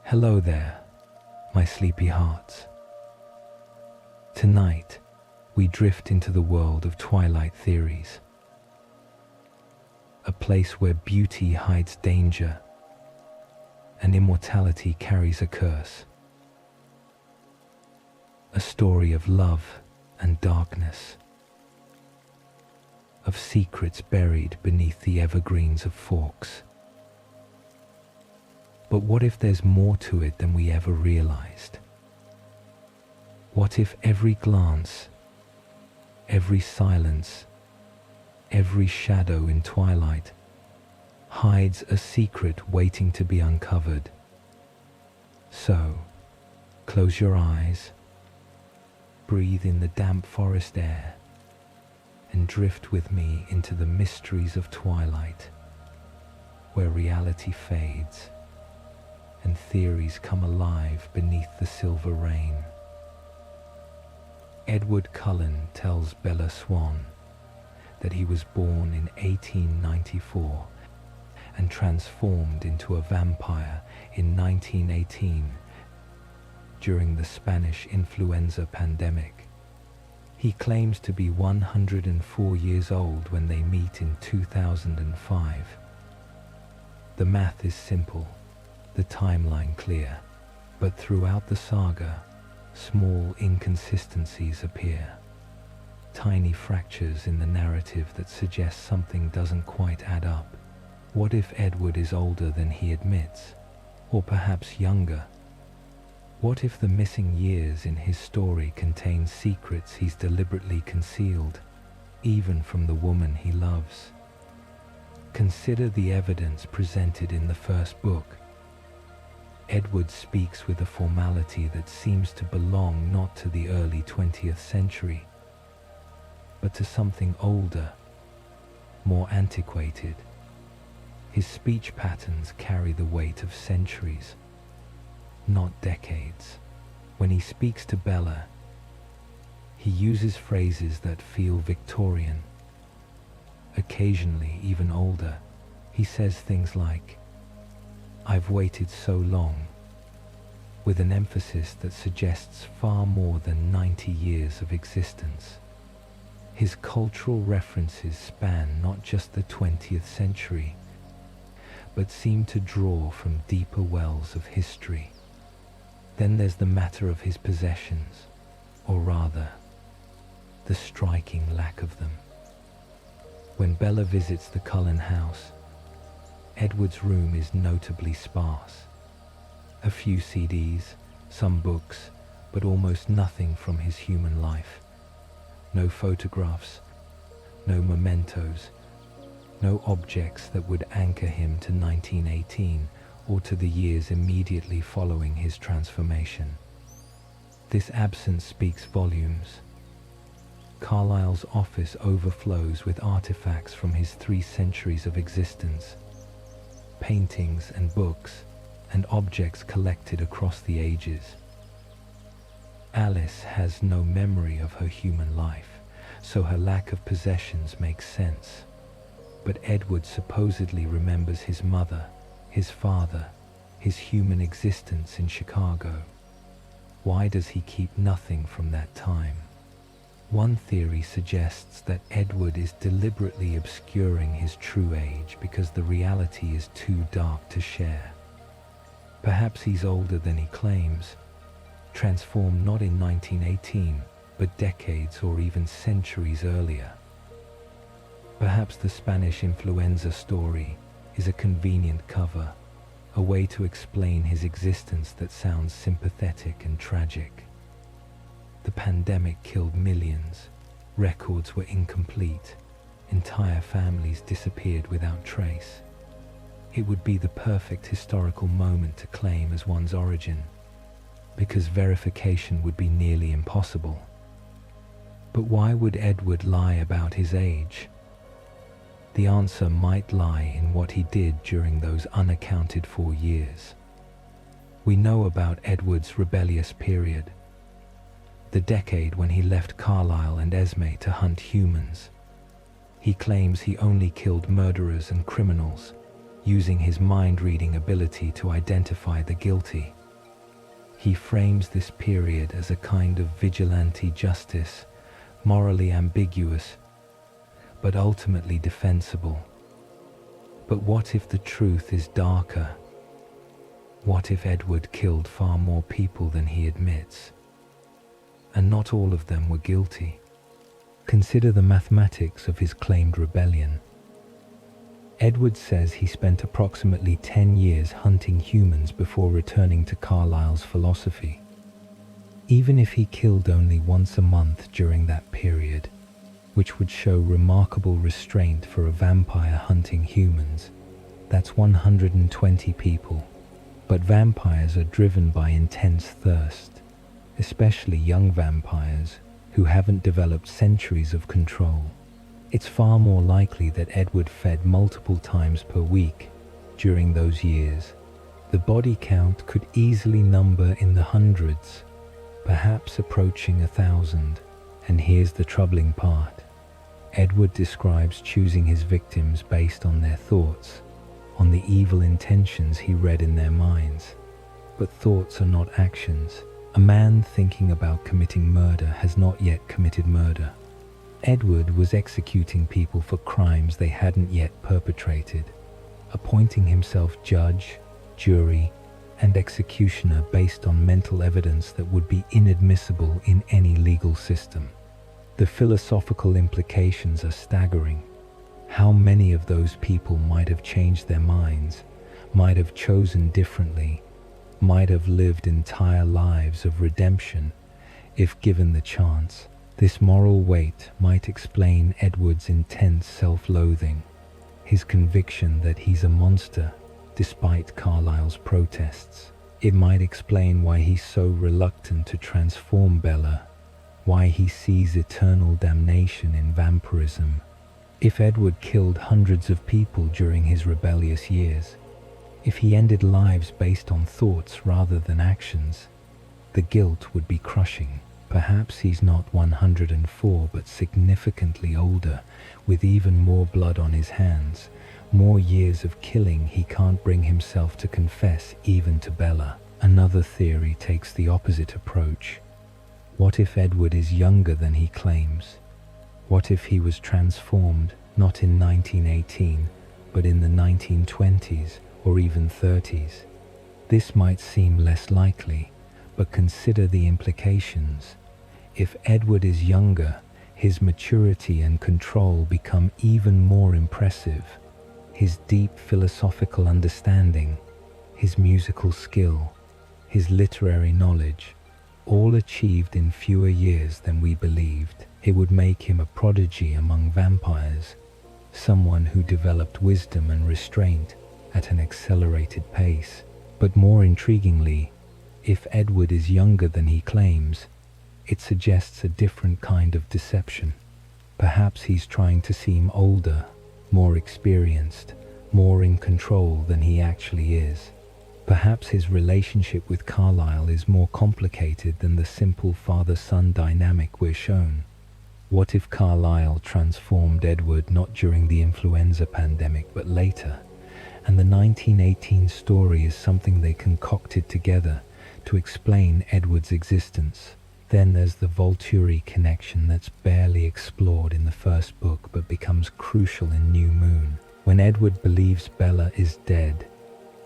Hello there, my sleepy hearts. Tonight, we drift into the world of Twilight theories, a place where beauty hides danger and immortality carries a curse. A story of love and darkness, of secrets buried beneath the evergreens of Forks. But what if there's more to it than we ever realized? What if every glance, every silence, every shadow in Twilight hides a secret waiting to be uncovered? So, close your eyes, breathe in the damp forest air, and drift with me into the mysteries of Twilight, where reality fades and theories come alive beneath the silver rain. Edward Cullen tells Bella Swan that he was born in 1894 and transformed into a vampire in 1918 during the Spanish influenza pandemic. He claims to be 104 years old when they meet in 2005. The math is simple, the timeline clear, but throughout the saga, small inconsistencies appear. Tiny fractures in the narrative that suggest something doesn't quite add up. What if Edward is older than he admits? Or perhaps younger? What if the missing years in his story contain secrets he's deliberately concealed, even from the woman he loves? Consider the evidence presented in the first book. Edward speaks with a formality that seems to belong not to the early 20th century, but to something older, more antiquated. His speech patterns carry the weight of centuries, not decades. When he speaks to Bella, he uses phrases that feel Victorian, occasionally even older. He says things like, "I've waited so long," with an emphasis that suggests far more than 90 years of existence. His cultural references span not just the 20th century, but seem to draw from deeper wells of history. Then there's the matter of his possessions, or rather, the striking lack of them. When Bella visits the Cullen house, Edward's room is notably sparse. A few CDs, some books, but almost nothing from his human life. No photographs, no mementos, no objects that would anchor him to 1918 or to the years immediately following his transformation. This absence speaks volumes. Carlyle's office overflows with artifacts from his 3 centuries of existence, paintings and books, and objects collected across the ages. Alice has no memory of her human life, so her lack of possessions makes sense. But Edward supposedly remembers his mother, his father, his human existence in Chicago. Why does he keep nothing from that time? One theory suggests that Edward is deliberately obscuring his true age because the reality is too dark to share. Perhaps he's older than he claims, transformed not in 1918, but decades or even centuries earlier. Perhaps the Spanish influenza story is a convenient cover, a way to explain his existence that sounds sympathetic and tragic. The pandemic killed millions, records were incomplete, entire families disappeared without trace. It would be the perfect historical moment to claim as one's origin, because verification would be nearly impossible. But why would Edward lie about his age? The answer might lie in what he did during those unaccounted for years. We know about Edward's rebellious period, the decade when he left Carlisle and Esme to hunt humans. He claims he only killed murderers and criminals, using his mind-reading ability to identify the guilty. He frames this period as a kind of vigilante justice, morally ambiguous, but ultimately defensible. But what if the truth is darker? What if Edward killed far more people than he admits? And not all of them were guilty. Consider the mathematics of his claimed rebellion. Edward says he spent approximately 10 years hunting humans before returning to Carlyle's philosophy. Even if he killed only once a month during that period, which would show remarkable restraint for a vampire hunting humans, that's 120 people. But vampires are driven by intense thirst, especially young vampires who haven't developed centuries of control. It's far more likely that Edward fed multiple times per week during those years. The body count could easily number in the hundreds, perhaps approaching 1,000. And here's the troubling part. Edward describes choosing his victims based on their thoughts, on the evil intentions he read in their minds. But thoughts are not actions. A man thinking about committing murder has not yet committed murder. Edward was executing people for crimes they hadn't yet perpetrated, appointing himself judge, jury, and executioner based on mental evidence that would be inadmissible in any legal system. The philosophical implications are staggering. How many of those people might have changed their minds, might have chosen differently, might have lived entire lives of redemption if given the chance? This moral weight might explain Edward's intense self-loathing, his conviction that he's a monster despite Carlyle's protests. It might explain why he's so reluctant to transform Bella, why he sees eternal damnation in vampirism. If Edward killed hundreds of people during his rebellious years, if he ended lives based on thoughts rather than actions, the guilt would be crushing. Perhaps he's not 104, but significantly older, with even more blood on his hands, more years of killing he can't bring himself to confess even to Bella. Another theory takes the opposite approach. What if Edward is younger than he claims? What if he was transformed not in 1918, but in the 1920s or even 30s? This might seem less likely, but consider the implications. If Edward is younger, his maturity and control become even more impressive. His deep philosophical understanding, his musical skill, his literary knowledge, all achieved in fewer years than we believed. It would make him a prodigy among vampires, someone who developed wisdom and restraint at an accelerated pace. But more intriguingly, if Edward is younger than he claims, it suggests a different kind of deception. Perhaps he's trying to seem older, more experienced, more in control than he actually is. Perhaps his relationship with Carlyle is more complicated than the simple father-son dynamic we're shown. What if Carlyle transformed Edward not during the influenza pandemic but later, and the 1918 story is something they concocted together to explain Edward's existence? Then there's the Volturi connection that's barely explored in the first book but becomes crucial in New Moon. When Edward believes Bella is dead,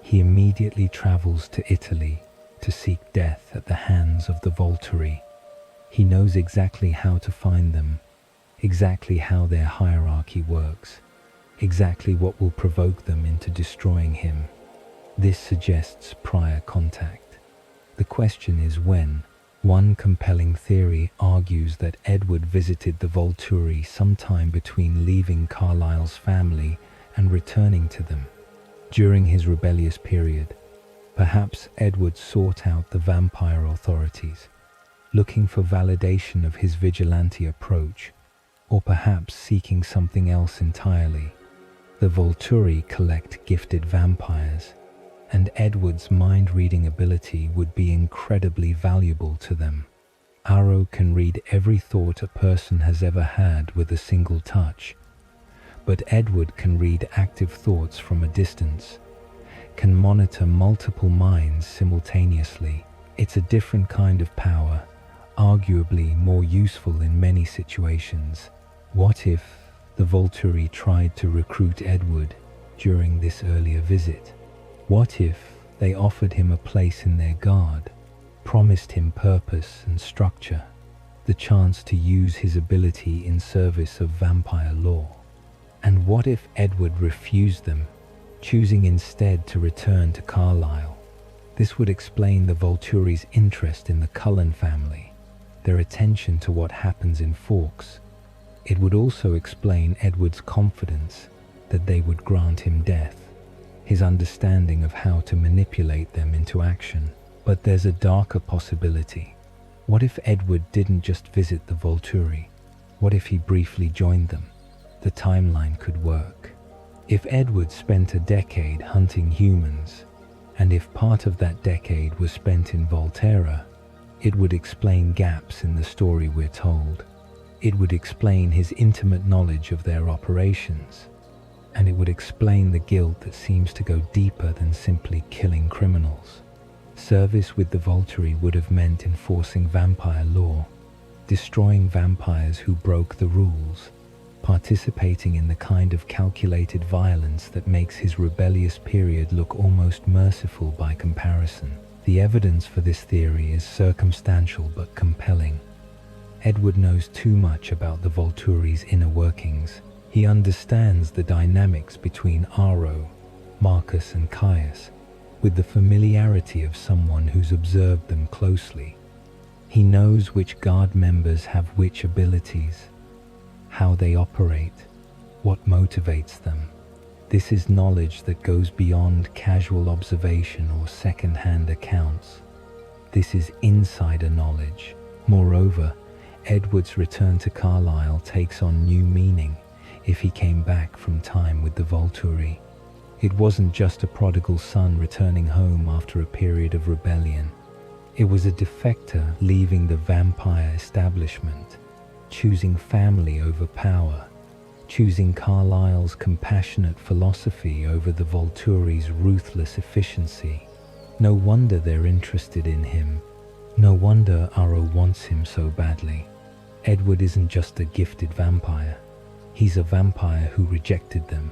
he immediately travels to Italy to seek death at the hands of the Volturi. He knows exactly how to find them, exactly how their hierarchy works, exactly what will provoke them into destroying him. This suggests prior contact. The question is when. One compelling theory argues that Edward visited the Volturi sometime between leaving Carlyle's family and returning to them. During his rebellious period, perhaps Edward sought out the vampire authorities, looking for validation of his vigilante approach, or perhaps seeking something else entirely. The Volturi collect gifted vampires, and Edward's mind-reading ability would be incredibly valuable to them. Arrow can read every thought a person has ever had with a single touch, But Edward can read active thoughts from a distance, can monitor multiple minds simultaneously. It's a different kind of power, arguably more useful in many situations. What if the Volturi tried to recruit Edward during this earlier visit? What if they offered him a place in their guard, promised him purpose and structure, the chance to use his ability in service of vampire law? And what if Edward refused them, choosing instead to return to Carlisle? This would explain the Volturi's interest in the Cullen family, their attention to what happens in Forks. It would also explain Edward's confidence that they would grant him death, his understanding of how to manipulate them into action. But there's a darker possibility. What if Edward didn't just visit the Volturi? What if he briefly joined them? The timeline could work. If Edward spent a decade hunting humans, and if part of that decade was spent in Volterra, it would explain gaps in the story we're told. It would explain his intimate knowledge of their operations, and it would explain the guilt that seems to go deeper than simply killing criminals. Service with the Volturi would have meant enforcing vampire law, destroying vampires who broke the rules, participating in the kind of calculated violence that makes his rebellious period look almost merciful by comparison. The evidence for this theory is circumstantial but compelling. Edward knows too much about the Volturi's inner workings. He understands the dynamics between Aro, Marcus and Caius, with the familiarity of someone who's observed them closely. He knows which guard members have which abilities, how they operate, what motivates them. This is knowledge that goes beyond casual observation or second-hand accounts. This is insider knowledge. Moreover, Edward's return to Carlisle takes on new meaning if he came back from time with the Volturi. It wasn't just a prodigal son returning home after a period of rebellion. It was a defector leaving the vampire establishment, choosing family over power, choosing Carlisle's compassionate philosophy over the Volturi's ruthless efficiency. No wonder they're interested in him. No wonder Aro wants him so badly. Edward isn't just a gifted vampire. He's a vampire who rejected them,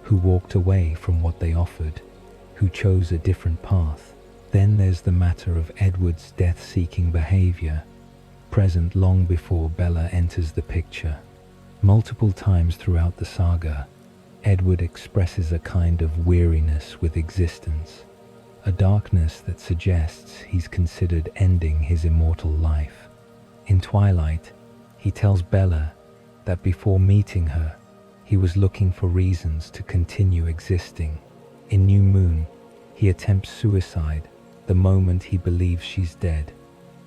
who walked away from what they offered, who chose a different path. Then there's the matter of Edward's death-seeking behavior, present long before Bella enters the picture. Multiple times throughout the saga, Edward expresses a kind of weariness with existence, a darkness that suggests he's considered ending his immortal life. In Twilight, he tells Bella that before meeting her, he was looking for reasons to continue existing. In New Moon, he attempts suicide the moment he believes she's dead.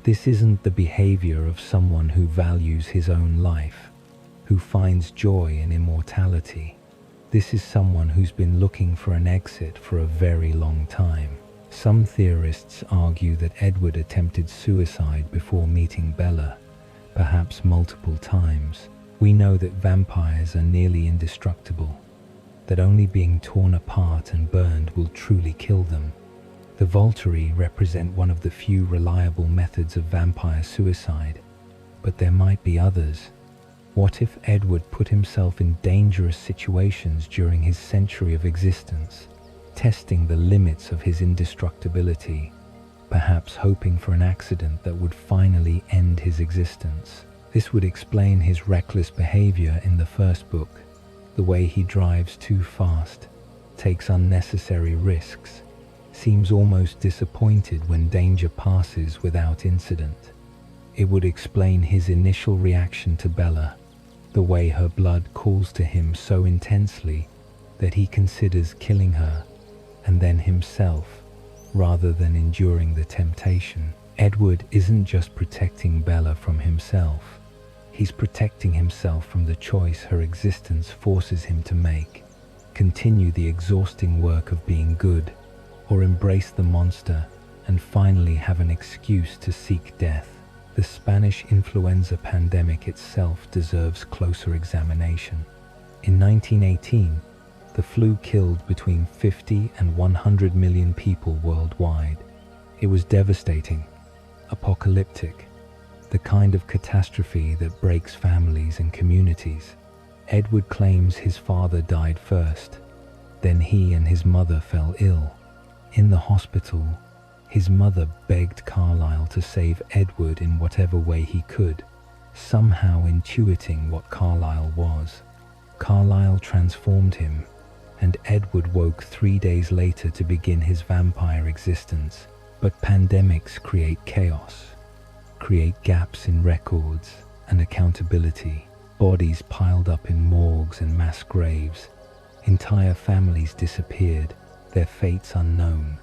This isn't the behavior of someone who values his own life, who finds joy in immortality. This is someone who's been looking for an exit for a very long time. Some theorists argue that Edward attempted suicide before meeting Bella, perhaps multiple times. We know that vampires are nearly indestructible, that only being torn apart and burned will truly kill them. The Volturi represent one of the few reliable methods of vampire suicide, but there might be others. What if Edward put himself in dangerous situations during his century of existence, testing the limits of his indestructibility, perhaps hoping for an accident that would finally end his existence? This would explain his reckless behavior in the first book, the way he drives too fast, takes unnecessary risks, seems almost disappointed when danger passes without incident. It would explain his initial reaction to Bella, the way her blood calls to him so intensely that he considers killing her and then himself rather than enduring the temptation. Edward isn't just protecting Bella from himself. He's protecting himself from the choice her existence forces him to make: continue the exhausting work of being good, or embrace the monster and finally have an excuse to seek death. The Spanish influenza pandemic itself deserves closer examination. In 1918, the flu killed between 50 and 100 million people worldwide. It was devastating, apocalyptic, the kind of catastrophe that breaks families and communities. Edward claims his father died first. Then he and his mother fell ill. In the hospital, his mother begged Carlyle to save Edward in whatever way he could, somehow intuiting what Carlyle was. Carlyle transformed him, and Edward woke 3 days later to begin his vampire existence. But pandemics create chaos, create gaps in records and accountability. Bodies piled up in morgues and mass graves. Entire families disappeared, their fates unknown.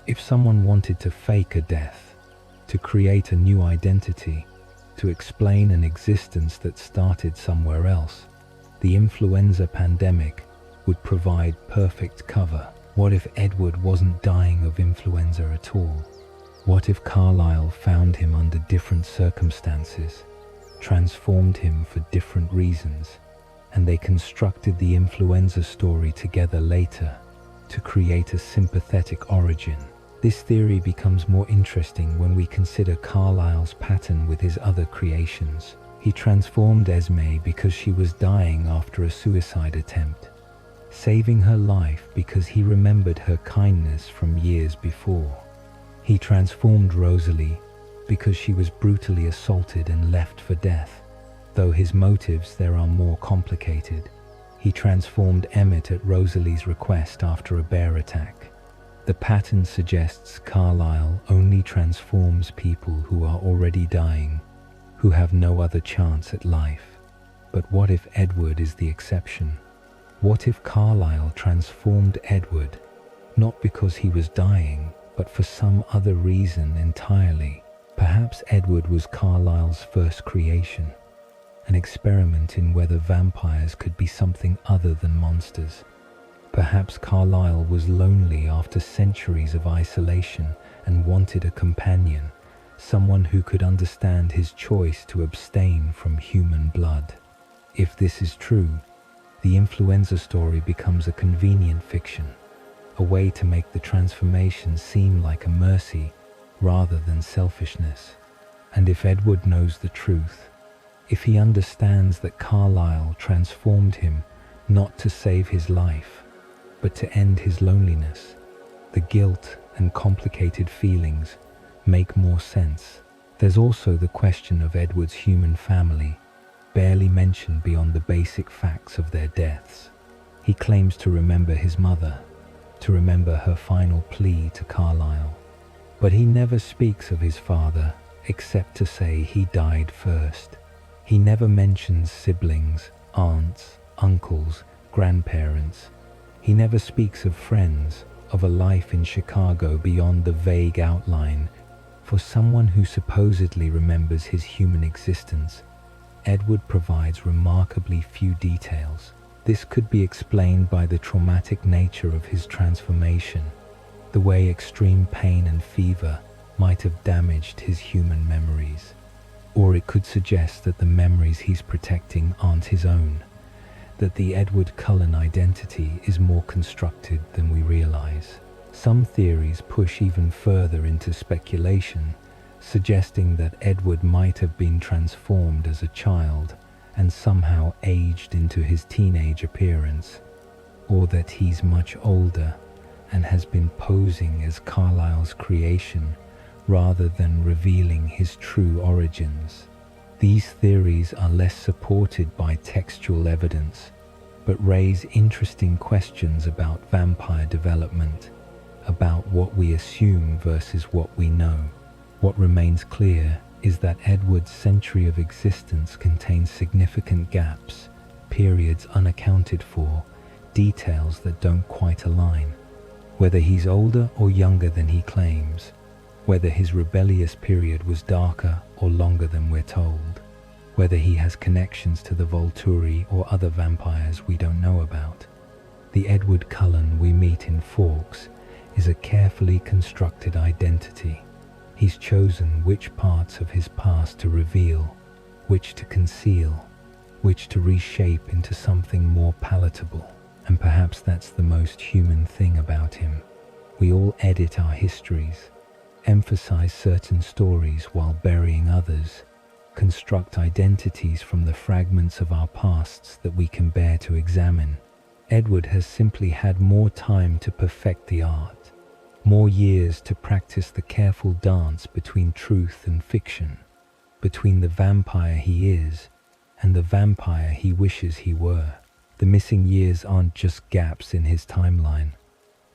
If someone wanted to fake a death, to create a new identity, to explain an existence that started somewhere else, the influenza pandemic would provide perfect cover. What if Edward wasn't dying of influenza at all? What if Carlyle found him under different circumstances, transformed him for different reasons, and they constructed the influenza story together later to create a sympathetic origin? This theory becomes more interesting when we consider Carlyle's pattern with his other creations. He transformed Esme because she was dying after a suicide attempt, saving her life because he remembered her kindness from years before. He transformed Rosalie because she was brutally assaulted and left for death. Though his motives there are more complicated. He transformed Emmett at Rosalie's request after a bear attack. The pattern suggests Carlyle only transforms people who are already dying, who have no other chance at life. But what if Edward is the exception? What if Carlyle transformed Edward, not because he was dying, but for some other reason entirely? Perhaps Edward was Carlyle's first creation, an experiment in whether vampires could be something other than monsters. Perhaps Carlyle was lonely after centuries of isolation and wanted a companion, someone who could understand his choice to abstain from human blood. If this is true, the influenza story becomes a convenient fiction, a way to make the transformation seem like a mercy rather than selfishness. And if Edward knows the truth, if he understands that Carlyle transformed him not to save his life, but to end his loneliness, the guilt and complicated feelings make more sense. There's also the question of Edward's human family, barely mentioned beyond the basic facts of their deaths. He claims to remember his mother, to remember her final plea to Carlyle. But he never speaks of his father, except to say he died first. He never mentions siblings, aunts, uncles, grandparents. He never speaks of friends, of a life in Chicago beyond the vague outline. For someone who supposedly remembers his human existence, Edward provides remarkably few details. This could be explained by the traumatic nature of his transformation, the way extreme pain and fever might have damaged his human memories. Or it could suggest that the memories he's protecting aren't his own, that the Edward Cullen identity is more constructed than we realize. Some theories push even further into speculation, suggesting that Edward might have been transformed as a child and somehow aged into his teenage appearance, or that he's much older and has been posing as Carlyle's creation rather than revealing his true origins. These theories are less supported by textual evidence, but raise interesting questions about vampire development, about what we assume versus what we know. What remains clear is that Edward's century of existence contains significant gaps, periods unaccounted for, details that don't quite align. Whether he's older or younger than he claims, whether his rebellious period was darker or longer than we're told, whether he has connections to the Volturi or other vampires we don't know about, the Edward Cullen we meet in Forks is a carefully constructed identity. He's chosen which parts of his past to reveal, which to conceal, which to reshape into something more palatable. And perhaps that's the most human thing about him. We all edit our histories, emphasize certain stories while burying others, construct identities from the fragments of our pasts that we can bear to examine. Edward has simply had more time to perfect the art, more years to practice the careful dance between truth and fiction, between the vampire he is and the vampire he wishes he were. The missing years aren't just gaps in his timeline.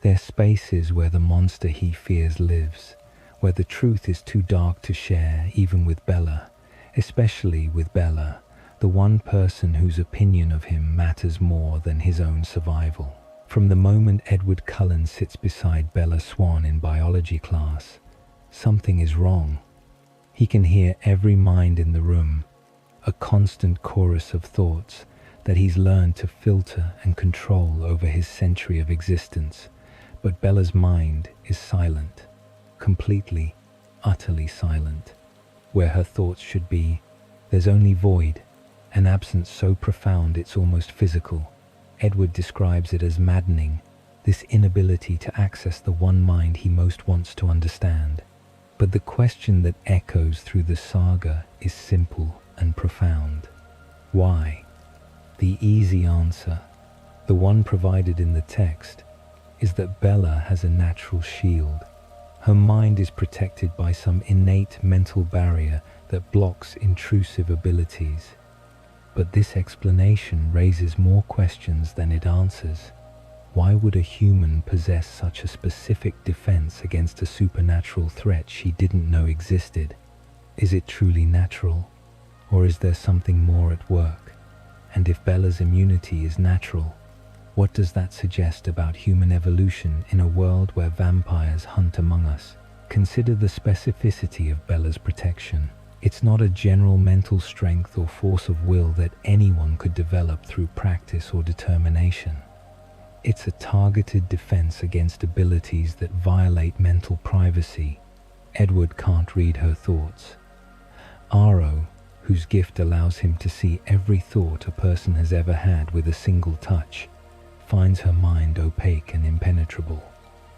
They're spaces where the monster he fears lives, where the truth is too dark to share even with Bella, especially with Bella, the one person whose opinion of him matters more than his own survival. From the moment Edward Cullen sits beside Bella Swan in biology class, something is wrong. He can hear every mind in the room, a constant chorus of thoughts that he's learned to filter and control over his century of existence. But Bella's mind is silent, completely, utterly silent. Where her thoughts should be, there's only void, an absence so profound it's almost physical. Edward describes it as maddening, this inability to access the one mind he most wants to understand. But the question that echoes through the saga is simple and profound. Why? The easy answer, the one provided in the text, is that Bella has a natural shield. Her mind is protected by some innate mental barrier that blocks intrusive abilities. But this explanation raises more questions than it answers. Why would a human possess such a specific defense against a supernatural threat she didn't know existed? Is it truly natural, or is there something more at work? And if Bella's immunity is natural, what does that suggest about human evolution in a world where vampires hunt among us? Consider the specificity of Bella's protection. It's not a general mental strength or force of will that anyone could develop through practice or determination. It's a targeted defense against abilities that violate mental privacy. Edward can't read her thoughts. Aro, whose gift allows him to see every thought a person has ever had with a single touch, finds her mind opaque and impenetrable.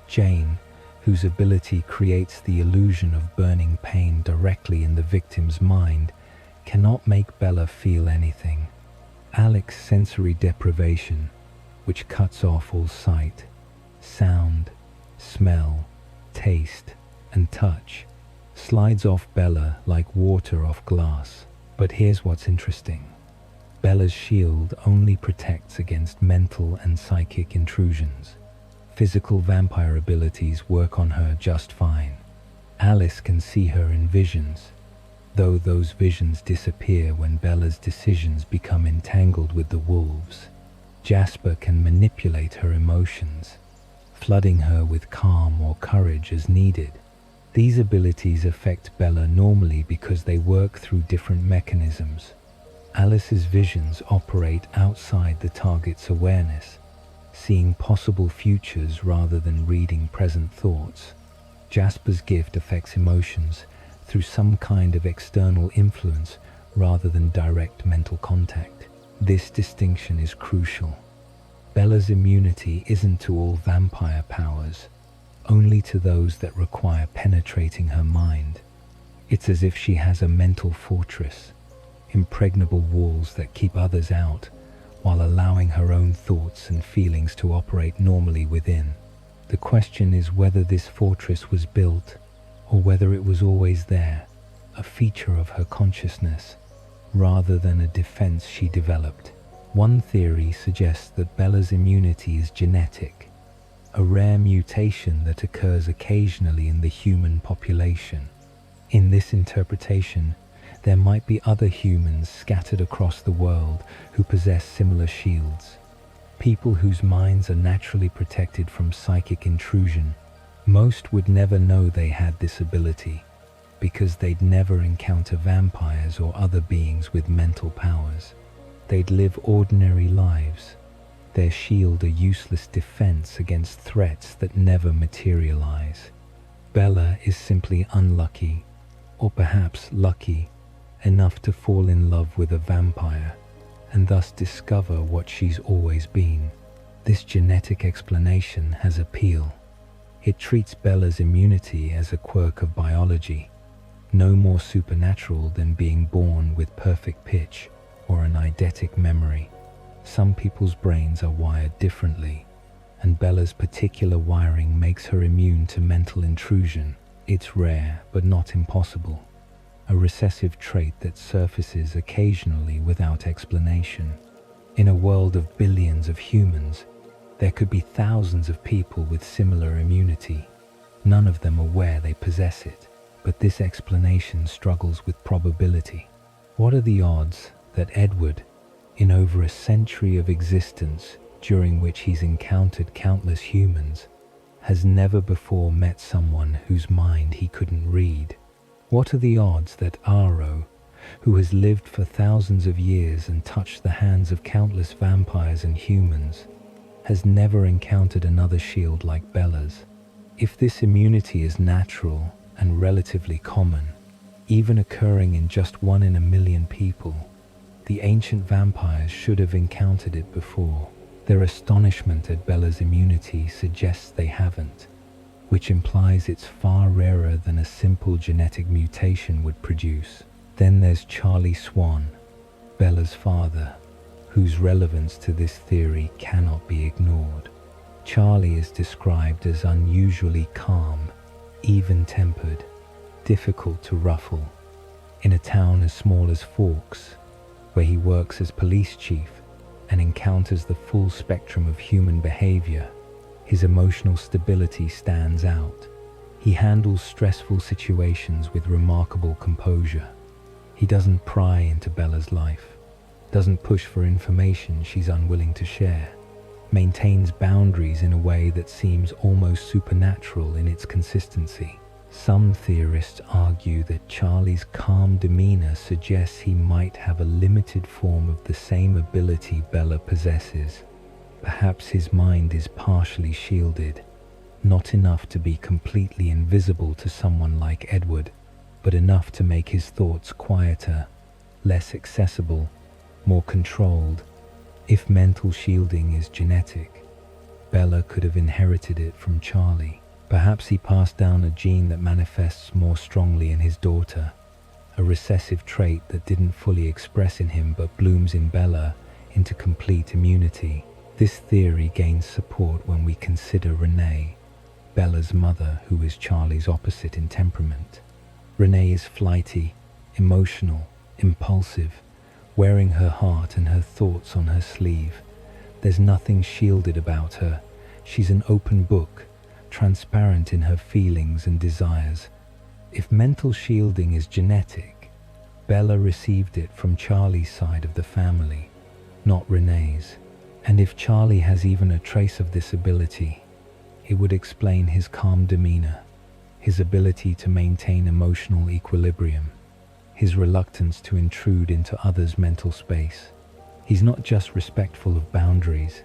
Jane, whose ability creates the illusion of burning pain directly in the victim's mind, cannot make Bella feel anything. Alec's sensory deprivation, which cuts off all sight, sound, smell, taste, and touch, slides off Bella like water off glass. But here's what's interesting. Bella's shield only protects against mental and psychic intrusions. Physical vampire abilities work on her just fine. Alice can see her in visions, though those visions disappear when Bella's decisions become entangled with the wolves. Jasper can manipulate her emotions, flooding her with calm or courage as needed. These abilities affect Bella normally because they work through different mechanisms. Alice's visions operate outside the target's awareness, seeing possible futures rather than reading present thoughts. Jasper's gift affects emotions through some kind of external influence rather than direct mental contact. This distinction is crucial. Bella's immunity isn't to all vampire powers, only to those that require penetrating her mind. It's as if she has a mental fortress, impregnable walls that keep others out, while allowing her own thoughts and feelings to operate normally within. The question is whether this fortress was built, or whether it was always there, a feature of her consciousness, rather than a defense she developed. One theory suggests that Bella's immunity is genetic, a rare mutation that occurs occasionally in the human population. In this interpretation, there might be other humans scattered across the world who possess similar shields, people whose minds are naturally protected from psychic intrusion. Most would never know they had this ability, because they'd never encounter vampires or other beings with mental powers. They'd live ordinary lives, their shield a useless defense against threats that never materialize. Bella is simply unlucky, or perhaps lucky, enough to fall in love with a vampire, and thus discover what she's always been. This genetic explanation has appeal. It treats Bella's immunity as a quirk of biology, no more supernatural than being born with perfect pitch or an eidetic memory. Some people's brains are wired differently, and Bella's particular wiring makes her immune to mental intrusion. It's rare, but not impossible. A recessive trait that surfaces occasionally without explanation. In a world of billions of humans, there could be thousands of people with similar immunity, none of them aware they possess it. But this explanation struggles with probability. What are the odds that Edward, in over a century of existence during which he's encountered countless humans, has never before met someone whose mind he couldn't read? What are the odds that Aro, who has lived for thousands of years and touched the hands of countless vampires and humans, has never encountered another shield like Bella's? If this immunity is natural and relatively common, even occurring in just 1 in a million people, the ancient vampires should have encountered it before. Their astonishment at Bella's immunity suggests they haven't, which implies it's far rarer than a simple genetic mutation would produce. Then there's Charlie Swan, Bella's father, whose relevance to this theory cannot be ignored. Charlie is described as unusually calm, even-tempered, difficult to ruffle. In a town as small as Forks, where he works as police chief and encounters the full spectrum of human behavior, his emotional stability stands out. He handles stressful situations with remarkable composure. He doesn't pry into Bella's life, doesn't push for information she's unwilling to share, maintains boundaries in a way that seems almost supernatural in its consistency. Some theorists argue that Charlie's calm demeanor suggests he might have a limited form of the same ability Bella possesses. Perhaps his mind is partially shielded, not enough to be completely invisible to someone like Edward, but enough to make his thoughts quieter, less accessible, more controlled. If mental shielding is genetic, Bella could have inherited it from Charlie. Perhaps he passed down a gene that manifests more strongly in his daughter, a recessive trait that didn't fully express in him but blooms in Bella into complete immunity. This theory gains support when we consider Renee, Bella's mother, who is Charlie's opposite in temperament. Renee is flighty, emotional, impulsive, wearing her heart and her thoughts on her sleeve. There's nothing shielded about her. She's an open book, transparent in her feelings and desires. If mental shielding is genetic, Bella received it from Charlie's side of the family, not Renee's. And if Charlie has even a trace of this ability, it would explain his calm demeanor, his ability to maintain emotional equilibrium, his reluctance to intrude into others' mental space. He's not just respectful of boundaries,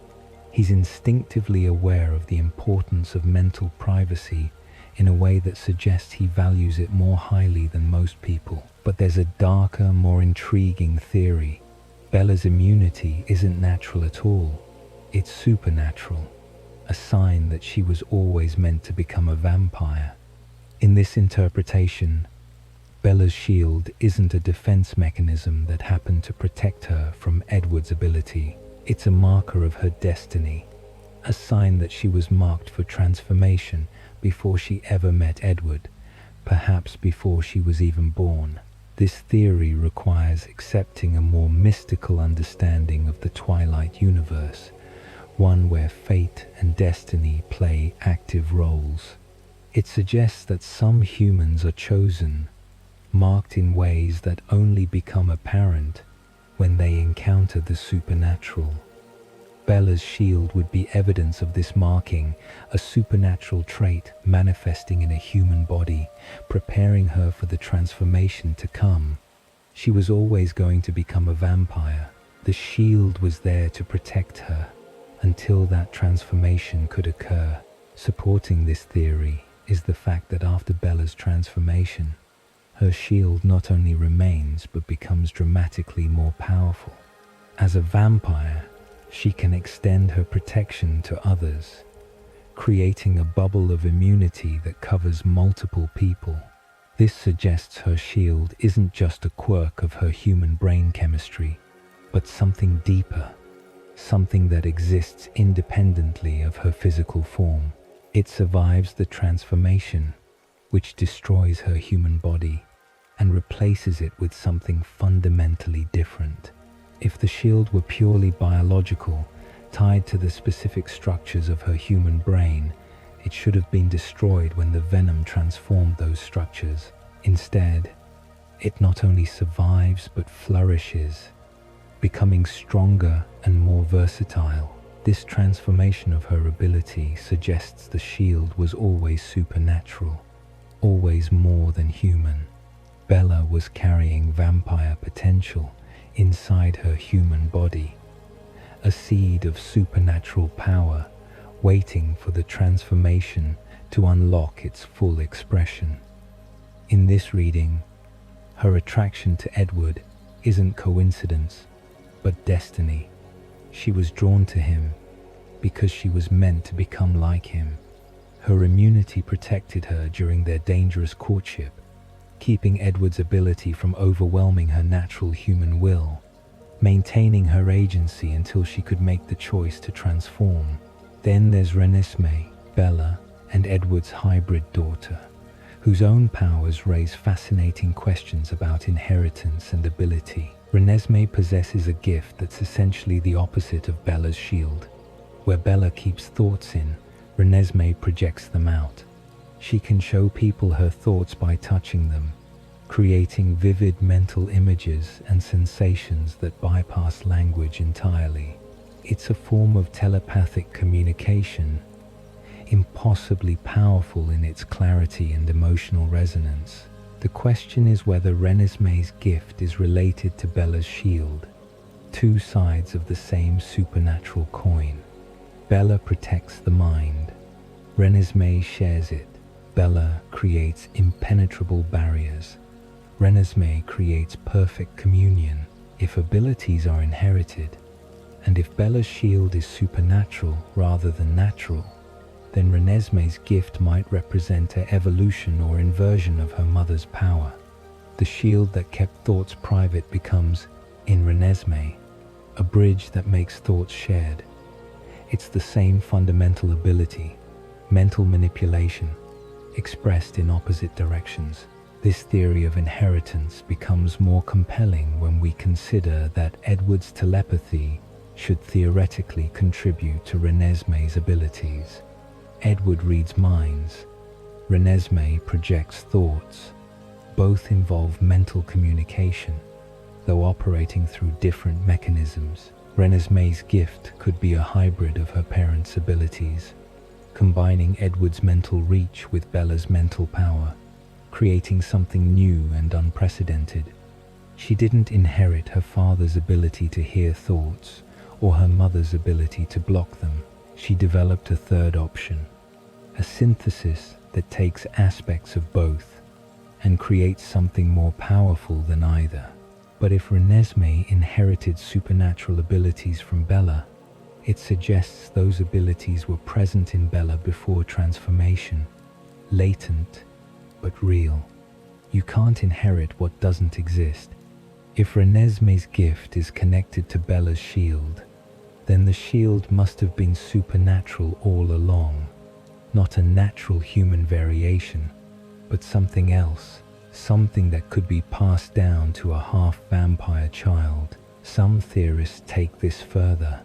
he's instinctively aware of the importance of mental privacy in a way that suggests he values it more highly than most people. But there's a darker, more intriguing theory. Bella's immunity isn't natural at all. It's supernatural, a sign that she was always meant to become a vampire. In this interpretation, Bella's shield isn't a defense mechanism that happened to protect her from Edward's ability. It's a marker of her destiny, a sign that she was marked for transformation before she ever met Edward, perhaps before she was even born. This theory requires accepting a more mystical understanding of the Twilight universe, one where fate and destiny play active roles. It suggests that some humans are chosen, marked in ways that only become apparent when they encounter the supernatural. Bella's shield would be evidence of this marking, a supernatural trait manifesting in a human body, preparing her for the transformation to come. She was always going to become a vampire. The shield was there to protect her until that transformation could occur. Supporting this theory is the fact that after Bella's transformation, her shield not only remains but becomes dramatically more powerful. As a vampire, she can extend her protection to others, creating a bubble of immunity that covers multiple people. This suggests her shield isn't just a quirk of her human brain chemistry, but something deeper, something that exists independently of her physical form. It survives the transformation, which destroys her human body, and replaces it with something fundamentally different. If the shield were purely biological, tied to the specific structures of her human brain, it should have been destroyed when the venom transformed those structures. Instead, it not only survives but flourishes, becoming stronger and more versatile. This transformation of her ability suggests the shield was always supernatural, always more than human. Bella was carrying vampire potential inside her human body, a seed of supernatural power waiting for the transformation to unlock its full expression. In this reading, her attraction to Edward isn't coincidence, but destiny. She was drawn to him because she was meant to become like him. Her immunity protected her during their dangerous courtship, keeping Edward's ability from overwhelming her natural human will, maintaining her agency until she could make the choice to transform. Then there's Renesmee, Bella and Edward's hybrid daughter, whose own powers raise fascinating questions about inheritance and ability. Renesmee possesses a gift that's essentially the opposite of Bella's shield. Where Bella keeps thoughts in, Renesmee projects them out. She can show people her thoughts by touching them, creating vivid mental images and sensations that bypass language entirely. It's a form of telepathic communication, impossibly powerful in its clarity and emotional resonance. The question is whether Renesmee's gift is related to Bella's shield, two sides of the same supernatural coin. Bella protects the mind, Renesmee shares it. Bella creates impenetrable barriers, Renesmee creates perfect communion. If abilities are inherited, and if Bella's shield is supernatural rather than natural, then Renesmee's gift might represent an evolution or inversion of her mother's power. The shield that kept thoughts private becomes, in Renesmee, a bridge that makes thoughts shared. It's the same fundamental ability, mental manipulation, expressed in opposite directions. This theory of inheritance becomes more compelling when we consider that Edward's telepathy should theoretically contribute to Renesmee's abilities. Edward reads minds, Renesmee projects thoughts. Both involve mental communication, though operating through different mechanisms. Renesmee's gift could be a hybrid of her parents' abilities, combining Edward's mental reach with Bella's mental power, creating something new and unprecedented. She didn't inherit her father's ability to hear thoughts or her mother's ability to block them. She developed a third option, a synthesis that takes aspects of both and creates something more powerful than either. But if Renesmee inherited supernatural abilities from Bella, it suggests those abilities were present in Bella before transformation, latent but real. You can't inherit what doesn't exist. If Renesmee's gift is connected to Bella's shield, then the shield must have been supernatural all along, not a natural human variation, but something else, something that could be passed down to a half-vampire child. Some theorists take this further,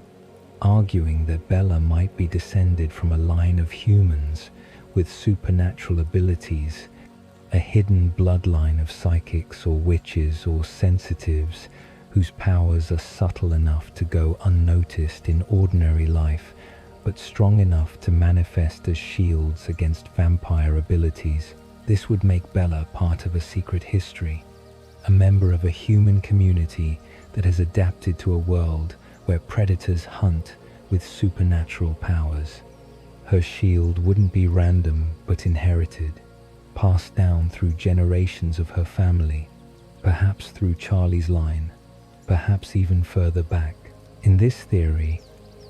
arguing that Bella might be descended from a line of humans with supernatural abilities, a hidden bloodline of psychics or witches or sensitives whose powers are subtle enough to go unnoticed in ordinary life, but strong enough to manifest as shields against vampire abilities. This would make Bella part of a secret history, a member of a human community that has adapted to a world where predators hunt with supernatural powers. Her shield wouldn't be random but inherited, passed down through generations of her family, perhaps through Charlie's line, perhaps even further back. In this theory,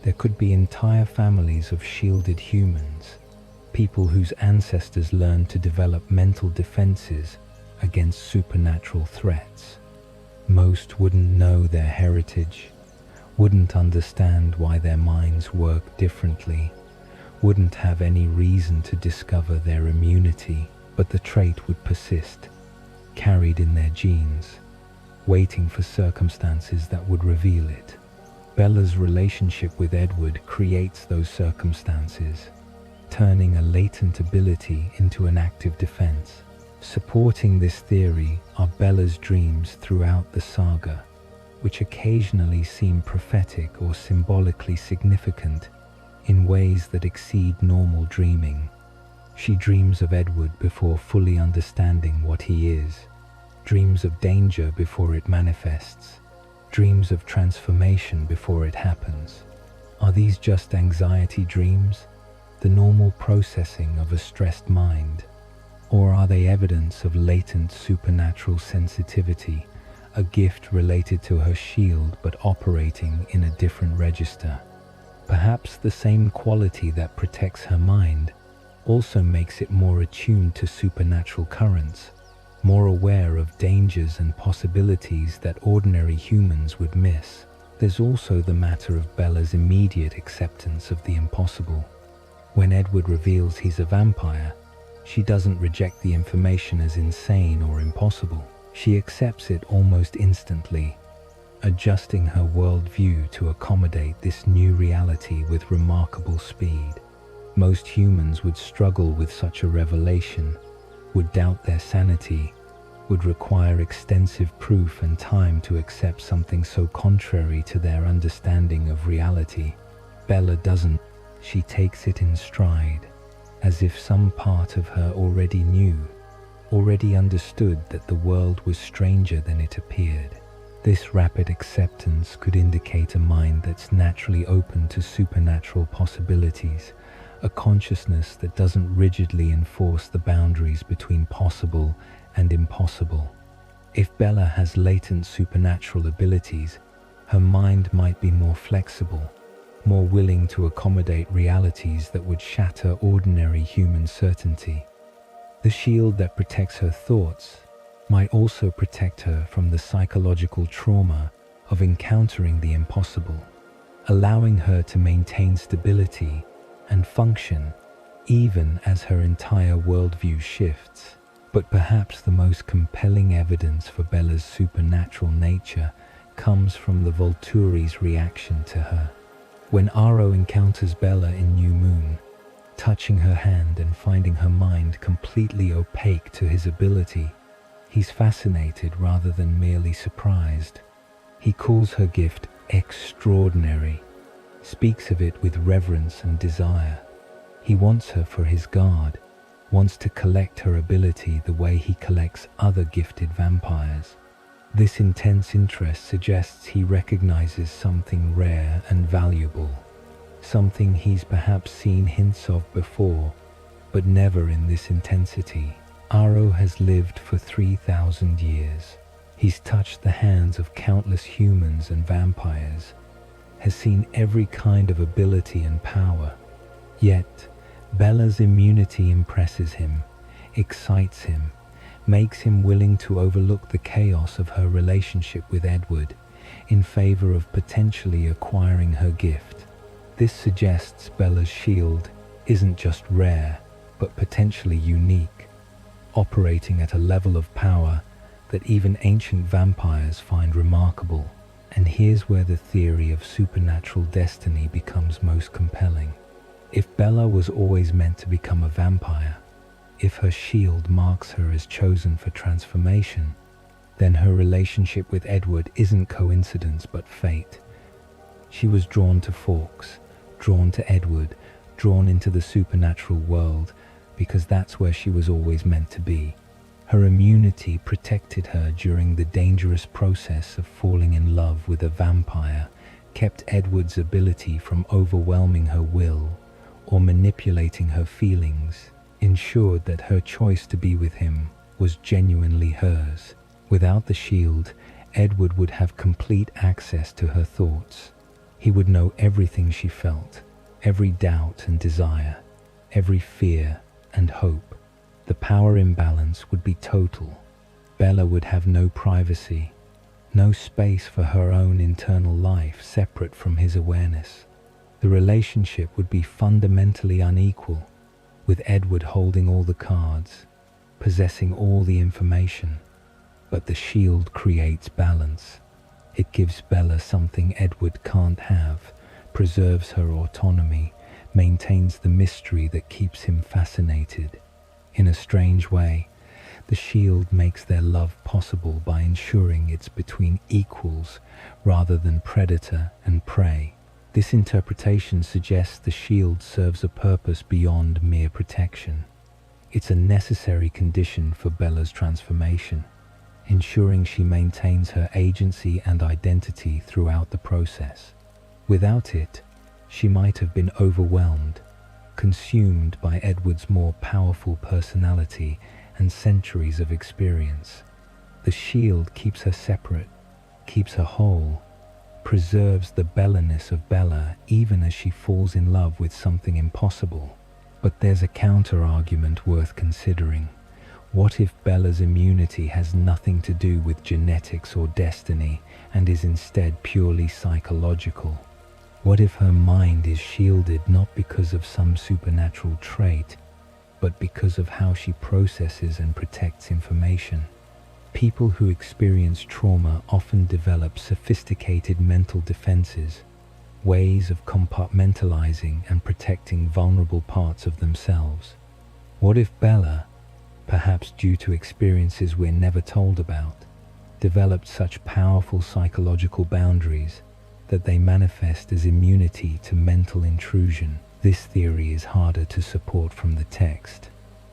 there could be entire families of shielded humans, people whose ancestors learned to develop mental defenses against supernatural threats. Most wouldn't know their heritage, wouldn't understand why their minds work differently, wouldn't have any reason to discover their immunity, but the trait would persist, carried in their genes, waiting for circumstances that would reveal it. Bella's relationship with Edward creates those circumstances, turning a latent ability into an active defense. Supporting this theory are Bella's dreams throughout the saga, which occasionally seem prophetic or symbolically significant in ways that exceed normal dreaming. She dreams of Edward before fully understanding what he is, dreams of danger before it manifests, dreams of transformation before it happens. Are these just anxiety dreams, the normal processing of a stressed mind? Or are they evidence of latent supernatural sensitivity, a gift related to her shield but operating in a different register? Perhaps the same quality that protects her mind also makes it more attuned to supernatural currents, more aware of dangers and possibilities that ordinary humans would miss. There's also the matter of Bella's immediate acceptance of the impossible. When Edward reveals he's a vampire, she doesn't reject the information as insane or impossible. She accepts it almost instantly, adjusting her worldview to accommodate this new reality with remarkable speed. Most humans would struggle with such a revelation, would doubt their sanity, would require extensive proof and time to accept something so contrary to their understanding of reality. Bella doesn't. She takes it in stride, as if some part of her already knew, already understood that the world was stranger than it appeared. This rapid acceptance could indicate a mind that's naturally open to supernatural possibilities, a consciousness that doesn't rigidly enforce the boundaries between possible and impossible. If Bella has latent supernatural abilities, her mind might be more flexible, more willing to accommodate realities that would shatter ordinary human certainty. The shield that protects her thoughts might also protect her from the psychological trauma of encountering the impossible, allowing her to maintain stability and function even as her entire worldview shifts. But perhaps the most compelling evidence for Bella's supernatural nature comes from the Volturi's reaction to her. When Aro encounters Bella in New Moon, touching her hand and finding her mind completely opaque to his ability, he's fascinated rather than merely surprised. He calls her gift extraordinary, speaks of it with reverence and desire. He wants her for his guard, wants to collect her ability the way he collects other gifted vampires. This intense interest suggests he recognizes something rare and valuable, something he's perhaps seen hints of before, but never in this intensity. Aro has lived for 3,000 years. He's touched the hands of countless humans and vampires, has seen every kind of ability and power. Yet, Bella's immunity impresses him, excites him, makes him willing to overlook the chaos of her relationship with Edward in favor of potentially acquiring her gift. This suggests Bella's shield isn't just rare, but potentially unique, operating at a level of power that even ancient vampires find remarkable. And here's where the theory of supernatural destiny becomes most compelling. If Bella was always meant to become a vampire, if her shield marks her as chosen for transformation, then her relationship with Edward isn't coincidence but fate. She was drawn to Fawkes, drawn to Edward, drawn into the supernatural world because that's where she was always meant to be. Her immunity protected her during the dangerous process of falling in love with a vampire, kept Edward's ability from overwhelming her will or manipulating her feelings, ensured that her choice to be with him was genuinely hers. Without the shield, Edward would have complete access to her thoughts, He would know everything she felt, every doubt and desire, every fear and hope. The power imbalance would be total. Bella would have no privacy, no space for her own internal life separate from his awareness. The relationship would be fundamentally unequal, with Edward holding all the cards, possessing all the information. But the shield creates balance. It gives Bella something Edward can't have, preserves her autonomy, maintains the mystery that keeps him fascinated. In a strange way, the shield makes their love possible by ensuring it's between equals rather than predator and prey. This interpretation suggests the shield serves a purpose beyond mere protection. It's a necessary condition for Bella's transformation, ensuring she maintains her agency and identity throughout the process. Without it, she might have been overwhelmed, consumed by Edward's more powerful personality and centuries of experience. The shield keeps her separate, keeps her whole, preserves the Bella-ness of Bella even as she falls in love with something impossible. But there's a counter-argument worth considering. What if Bella's immunity has nothing to do with genetics or destiny and is instead purely psychological? What if her mind is shielded not because of some supernatural trait, but because of how she processes and protects information? People who experience trauma often develop sophisticated mental defenses, ways of compartmentalizing and protecting vulnerable parts of themselves. What if Bella, perhaps due to experiences we're never told about, developed such powerful psychological boundaries that they manifest as immunity to mental intrusion? This theory is harder to support from the text,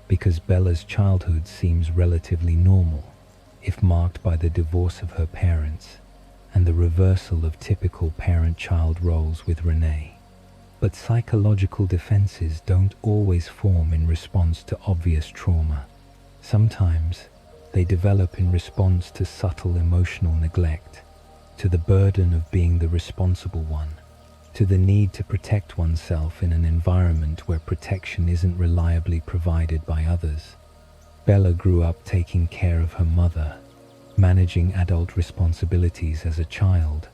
because Bella's childhood seems relatively normal, if marked by the divorce of her parents and the reversal of typical parent-child roles with Renee. But psychological defenses don't always form in response to obvious trauma. Sometimes they develop in response to subtle emotional neglect, to the burden of being the responsible one, to the need to protect oneself in an environment where protection isn't reliably provided by others. Bella grew up taking care of her mother, managing adult responsibilities as a child,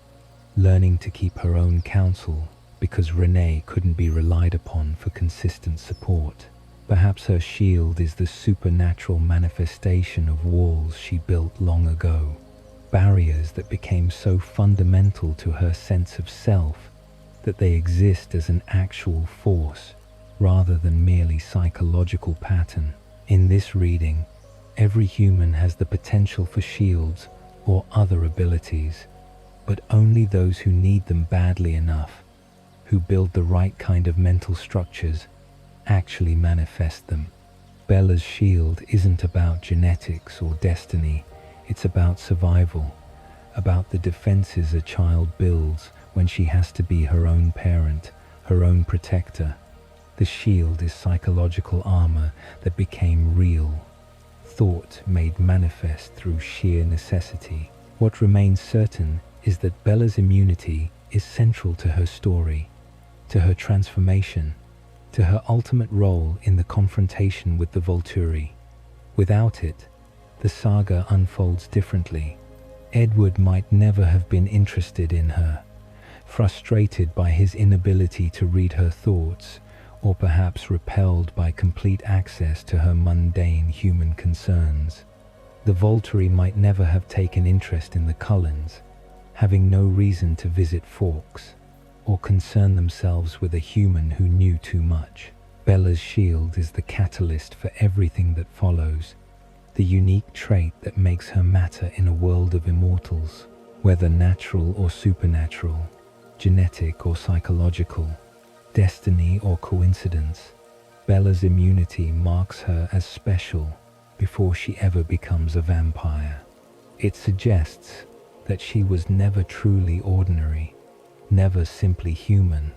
learning to keep her own counsel because Renee couldn't be relied upon for consistent support. Perhaps her shield is the supernatural manifestation of walls she built long ago, barriers that became so fundamental to her sense of self that they exist as an actual force rather than merely psychological pattern. In this reading, every human has the potential for shields or other abilities, but only those who need them badly enough, who build the right kind of mental structures, actually manifest them. Bella's shield isn't about genetics or destiny, it's about survival, about the defenses a child builds when she has to be her own parent, her own protector. The shield is psychological armor that became real, thought made manifest through sheer necessity. What remains certain is that Bella's immunity is central to her story, to her transformation, to her ultimate role in the confrontation with the Volturi. Without it, the saga unfolds differently. Edward might never have been interested in her, frustrated by his inability to read her thoughts, or perhaps repelled by complete access to her mundane human concerns. The Volturi might never have taken interest in the Cullens, having no reason to visit Forks, or concern themselves with a human who knew too much. Bella's shield is the catalyst for everything that follows, the unique trait that makes her matter in a world of immortals, whether natural or supernatural, genetic or psychological, destiny or coincidence. Bella's immunity marks her as special before she ever becomes a vampire. It suggests that she was never truly ordinary, never simply human.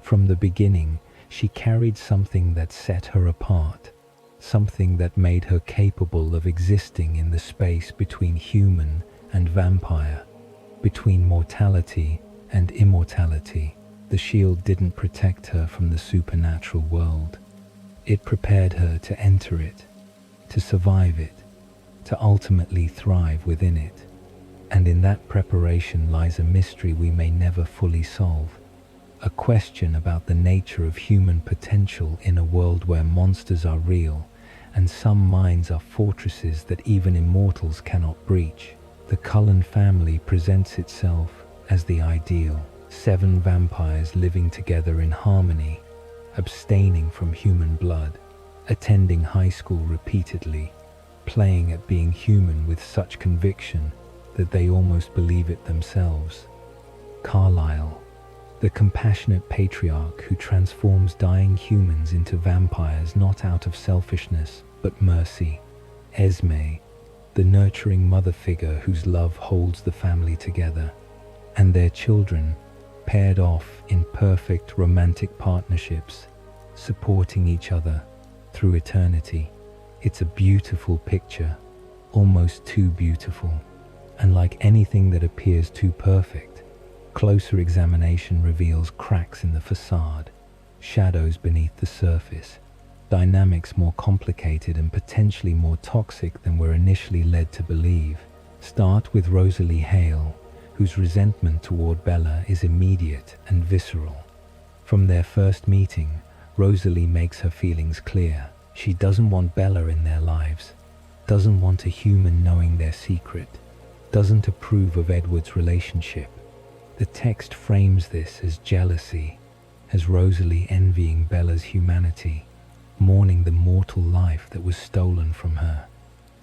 From the beginning, she carried something that set her apart, something that made her capable of existing in the space between human and vampire, between mortality and immortality. The shield didn't protect her from the supernatural world. It prepared her to enter it, to survive it, to ultimately thrive within it. And in that preparation lies a mystery we may never fully solve. A question about the nature of human potential in a world where monsters are real and some minds are fortresses that even immortals cannot breach. The Cullen family presents itself as the ideal. 7 vampires living together in harmony, abstaining from human blood, attending high school repeatedly, playing at being human with such conviction that they almost believe it themselves. Carlyle, the compassionate patriarch who transforms dying humans into vampires not out of selfishness but mercy. Esme, the nurturing mother figure whose love holds the family together, and their children, paired off in perfect romantic partnerships, supporting each other through eternity. It's a beautiful picture, almost too beautiful, and like anything that appears too perfect, closer examination reveals cracks in the facade, shadows beneath the surface, dynamics more complicated and potentially more toxic than we're initially led to believe. Start with Rosalie Hale, whose resentment toward Bella is immediate and visceral. From their first meeting, Rosalie makes her feelings clear. She doesn't want Bella in their lives, doesn't want a human knowing their secret, doesn't approve of Edward's relationship. The text frames this as jealousy, as Rosalie envying Bella's humanity, mourning the mortal life that was stolen from her.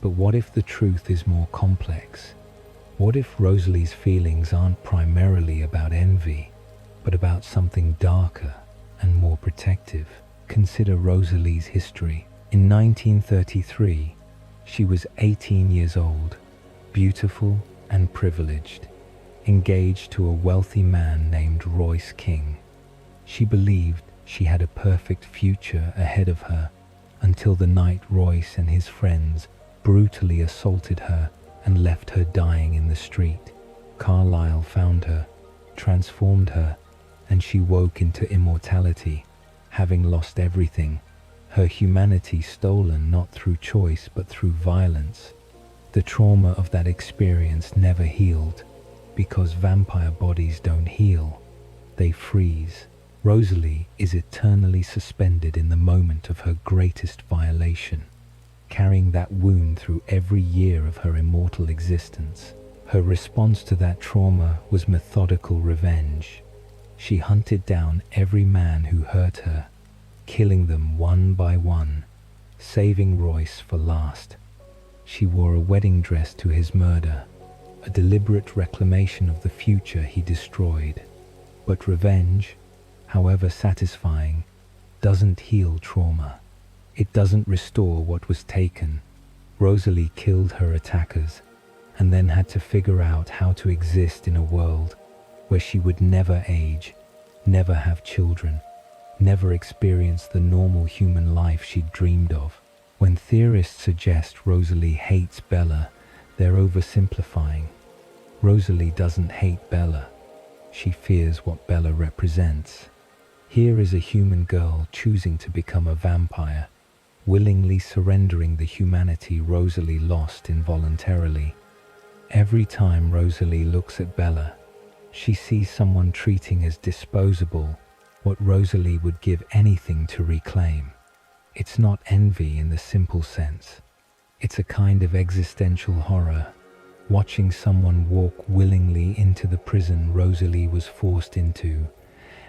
But what if the truth is more complex? What if Rosalie's feelings aren't primarily about envy, but about something darker and more protective? Consider Rosalie's history. In 1933, she was 18 years old, beautiful and privileged, engaged to a wealthy man named Royce King. She believed she had a perfect future ahead of her until the night Royce and his friends brutally assaulted her and left her dying in the street. Carlyle found her, transformed her, and she woke into immortality, having lost everything, her humanity stolen not through choice but through violence. The trauma of that experience never healed, because vampire bodies don't heal, they freeze. Rosalie is eternally suspended in the moment of her greatest violation, carrying that wound through every year of her immortal existence. Her response to that trauma was methodical revenge. She hunted down every man who hurt her, killing them one by one, saving Royce for last. She wore a wedding dress to his murder, a deliberate reclamation of the future he destroyed. But revenge, however satisfying, doesn't heal trauma. It doesn't restore what was taken. Rosalie killed her attackers and then had to figure out how to exist in a world where she would never age, never have children, never experience the normal human life she'd dreamed of. When theorists suggest Rosalie hates Bella, they're oversimplifying. Rosalie doesn't hate Bella. She fears what Bella represents. Here is a human girl choosing to become a vampire, willingly surrendering the humanity Rosalie lost involuntarily. Every time Rosalie looks at Bella, she sees someone treating as disposable what Rosalie would give anything to reclaim. It's not envy in the simple sense. It's a kind of existential horror, watching someone walk willingly into the prison Rosalie was forced into,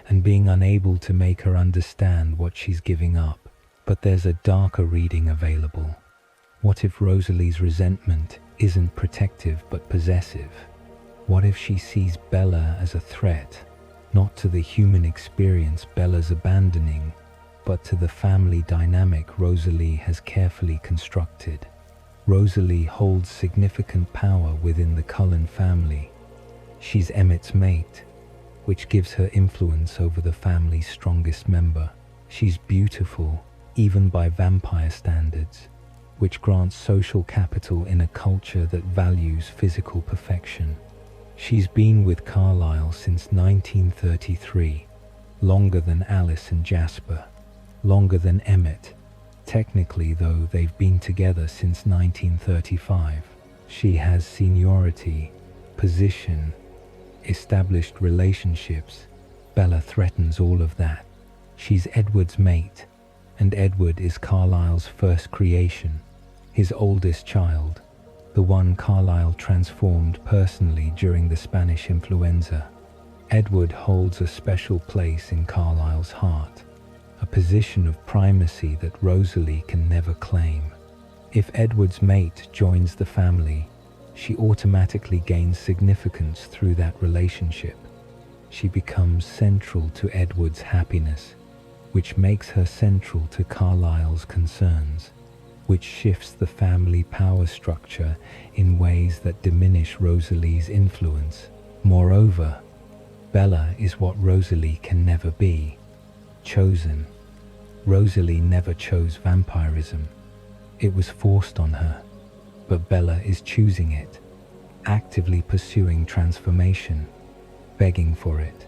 and being unable to make her understand what she's giving up. But there's a darker reading available. What if Rosalie's resentment isn't protective but possessive? What if she sees Bella as a threat, not to the human experience Bella's abandoning, but to the family dynamic Rosalie has carefully constructed? Rosalie holds significant power within the Cullen family. She's Emmett's mate, which gives her influence over the family's strongest member. She's beautiful, even by vampire standards, which grants social capital in a culture that values physical perfection. She's been with Carlisle since 1933, longer than Alice and Jasper, longer than Emmett. Technically, though, they've been together since 1935. She has seniority, position, established relationships. Bella threatens all of that. She's Edward's mate, and Edward is Carlisle's first creation, his oldest child, the one Carlisle transformed personally during the Spanish influenza. Edward holds a special place in Carlisle's heart, a position of primacy that Rosalie can never claim. If Edward's mate joins the family, she automatically gains significance through that relationship. She becomes central to Edward's happiness, which makes her central to Carlisle's concerns, which shifts the family power structure in ways that diminish Rosalie's influence. Moreover, Bella is what Rosalie can never be: chosen. Rosalie never chose vampirism. It was forced on her, but Bella is choosing it, actively pursuing transformation, begging for it.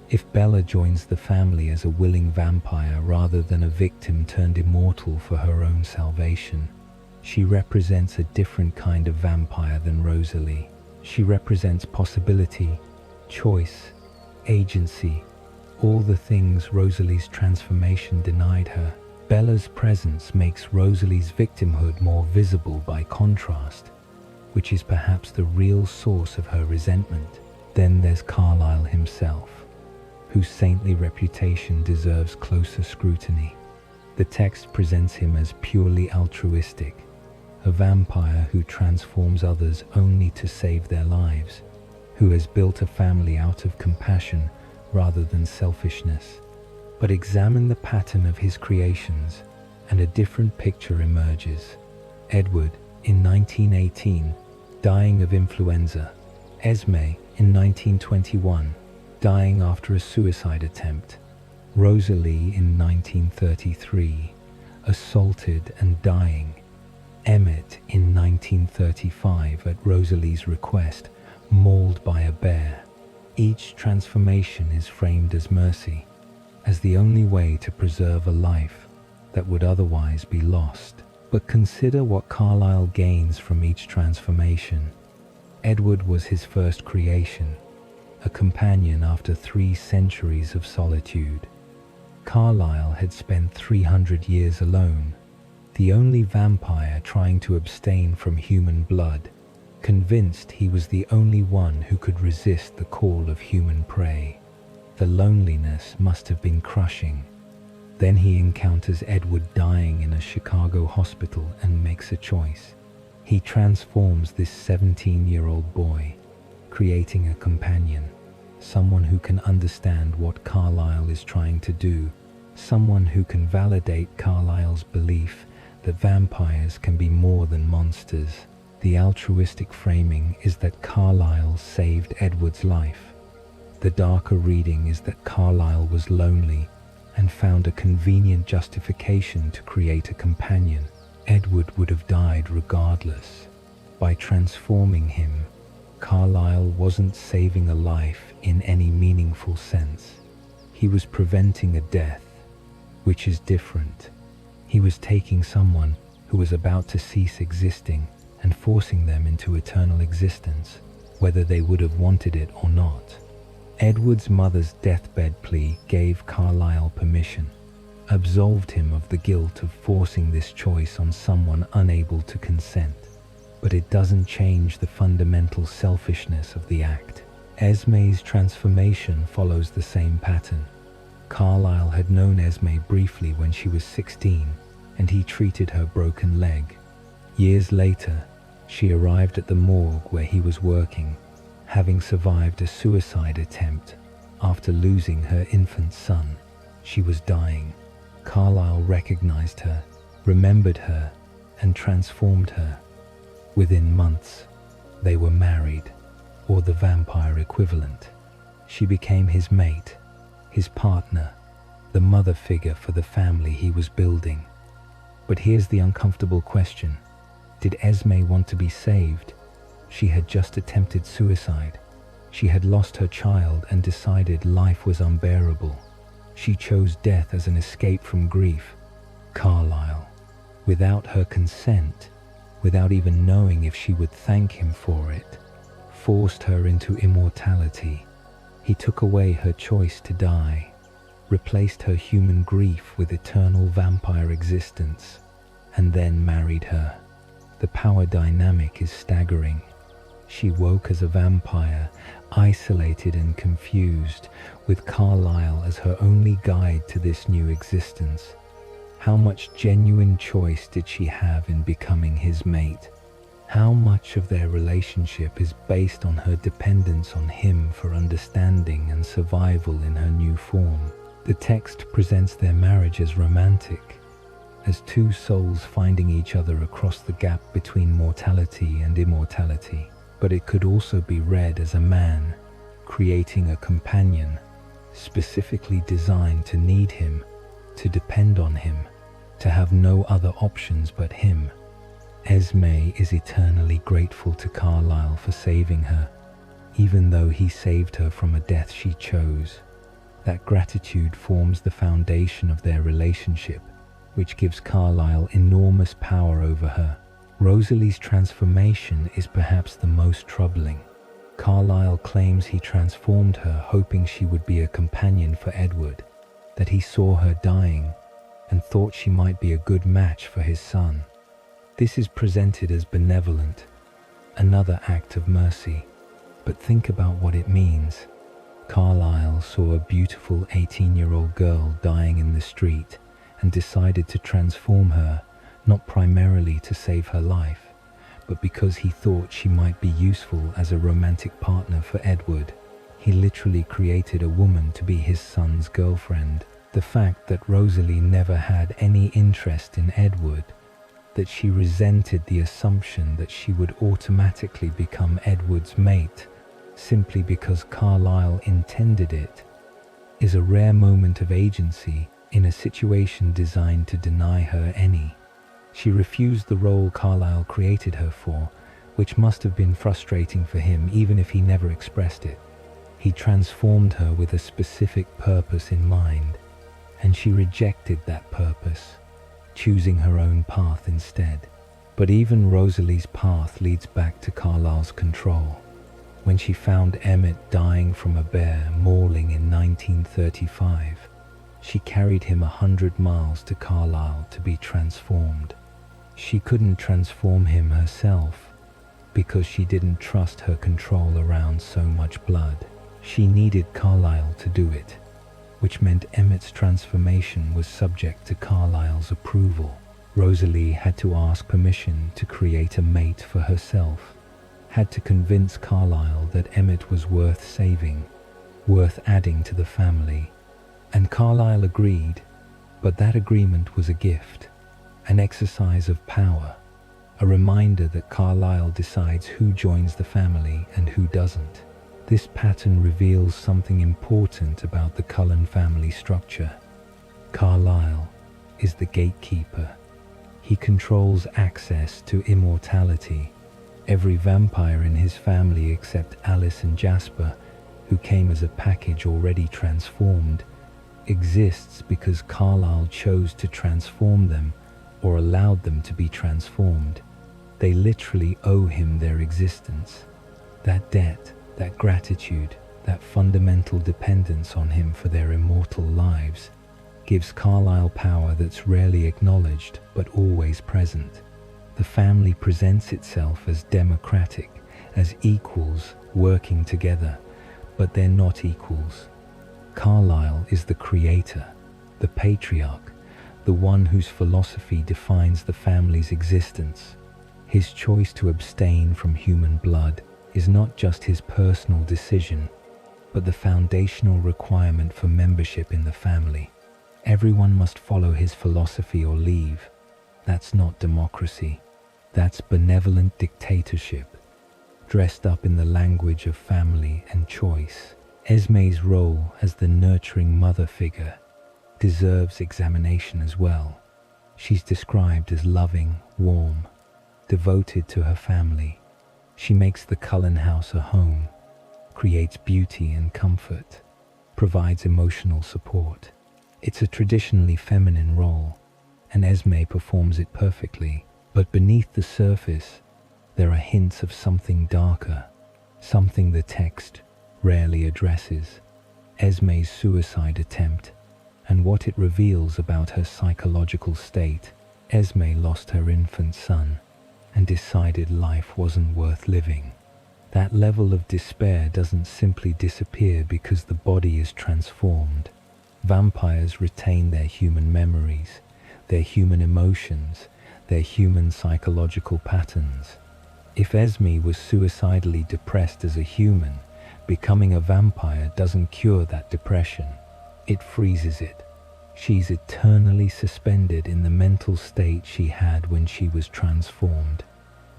If Bella joins the family as a willing vampire rather than a victim turned immortal for her own salvation, she represents a different kind of vampire than Rosalie. She represents possibility, choice, agency, all the things Rosalie's transformation denied her. Bella's presence makes Rosalie's victimhood more visible by contrast, which is perhaps the real source of her resentment. Then there's Carlisle himself, whose saintly reputation deserves closer scrutiny. The text presents him as purely altruistic, a vampire who transforms others only to save their lives, who has built a family out of compassion rather than selfishness. But examine the pattern of his creations, and a different picture emerges. Edward, in 1918, dying of influenza. Esme, in 1921, dying after a suicide attempt. Rosalie, in 1933, assaulted and dying. Emmett, in 1935, at Rosalie's request, mauled by a bear. Each transformation is framed as mercy, as the only way to preserve a life that would otherwise be lost. But consider what Carlisle gains from each transformation. Edward was his first creation, a companion after 3 centuries of solitude. Carlisle had spent 300 years alone, the only vampire trying to abstain from human blood, convinced he was the only one who could resist the call of human prey. The loneliness must have been crushing. Then he encounters Edward dying in a Chicago hospital and makes a choice. He transforms this 17-year-old boy, creating a companion, someone who can understand what Carlisle is trying to do, someone who can validate Carlisle's belief that vampires can be more than monsters. The altruistic framing is that Carlisle saved Edward's life. The darker reading is that Carlisle was lonely and found a convenient justification to create a companion. Edward would have died regardless. By transforming him, Carlisle wasn't saving a life in any meaningful sense. He was preventing a death, which is different. He was taking someone who was about to cease existing and forcing them into eternal existence, whether they would have wanted it or not. Edward's mother's deathbed plea gave Carlisle permission, absolved him of the guilt of forcing this choice on someone unable to consent. But it doesn't change the fundamental selfishness of the act. Esme's transformation follows the same pattern. Carlisle had known Esme briefly when she was 16, and he treated her broken leg. Years later, she arrived at the morgue where he was working, having survived a suicide attempt after losing her infant son. She was dying. Carlisle recognized her, remembered her, and transformed her. Within months, they were married, or the vampire equivalent. She became his mate, his partner, the mother figure for the family he was building. But here's the uncomfortable question. Did Esme want to be saved? She had just attempted suicide. She had lost her child and decided life was unbearable. She chose death as an escape from grief. Carlyle, without her consent, without even knowing if she would thank him for it, forced her into immortality. He took away her choice to die, replaced her human grief with eternal vampire existence, and then married her. The power dynamic is staggering. She woke as a vampire, isolated and confused, with Carlyle as her only guide to this new existence. How much genuine choice did she have in becoming his mate? How much of their relationship is based on her dependence on him for understanding and survival in her new form? The text presents their marriage as romantic, as two souls finding each other across the gap between mortality and immortality. But it could also be read as a man creating a companion specifically designed to need him, to depend on him, to have no other options but him. Esme is eternally grateful to Carlyle for saving her, even though he saved her from a death she chose. That gratitude forms the foundation of their relationship, which gives Carlyle enormous power over her. Rosalie's transformation is perhaps the most troubling. Carlyle claims he transformed her hoping she would be a companion for Edward, that he saw her dying and thought she might be a good match for his son. This is presented as benevolent, another act of mercy, but think about what it means. Carlyle saw a beautiful 18-year-old girl dying in the street and decided to transform her, not primarily to save her life, but because he thought she might be useful as a romantic partner for Edward. He literally created a woman to be his son's girlfriend. The fact that Rosalie never had any interest in Edward, that she resented the assumption that she would automatically become Edward's mate simply because Carlyle intended it, is a rare moment of agency in a situation designed to deny her any. She refused the role Carlyle created her for, which must have been frustrating for him even if he never expressed it. He transformed her with a specific purpose in mind, and she rejected that purpose, choosing her own path instead. But even Rosalie's path leads back to Carlyle's control. When she found Emmett dying from a bear mauling in 1935, she carried him 100 miles to Carlisle to be transformed. She couldn't transform him herself because she didn't trust her control around so much blood. She needed Carlyle to do it, which meant Emmett's transformation was subject to Carlyle's approval. Rosalie had to ask permission to create a mate for herself, had to convince Carlyle that Emmett was worth saving, worth adding to the family. And Carlyle agreed, but that agreement was a gift, an exercise of power, a reminder that Carlyle decides who joins the family and who doesn't. This pattern reveals something important about the Cullen family structure. Carlyle is the gatekeeper. He controls access to immortality. Every vampire in his family except Alice and Jasper, who came as a package already transformed, exists because Carlyle chose to transform them or allowed them to be transformed. They literally owe him their existence. That debt, that gratitude, that fundamental dependence on him for their immortal lives gives Carlyle power that's rarely acknowledged but always present. The family presents itself as democratic, as equals working together, but they're not equals. Carlyle is the creator, the patriarch, the one whose philosophy defines the family's existence. His choice to abstain from human blood is not just his personal decision, but the foundational requirement for membership in the family. Everyone must follow his philosophy or leave. That's not democracy. That's benevolent dictatorship, dressed up in the language of family and choice. Esme's role as the nurturing mother figure deserves examination as well. She's described as loving, warm, devoted to her family. She makes the Cullen house a home, creates beauty and comfort, provides emotional support. It's a traditionally feminine role, and Esme performs it perfectly. But beneath the surface, there are hints of something darker, something the text rarely addresses. Esme's suicide attempt, and what it reveals about her psychological state. Esme lost her infant son and decided life wasn't worth living. That level of despair doesn't simply disappear because the body is transformed. Vampires retain their human memories, their human emotions, their human psychological patterns. If Esme was suicidally depressed as a human, becoming a vampire doesn't cure that depression. It freezes it. She's eternally suspended in the mental state she had when she was transformed,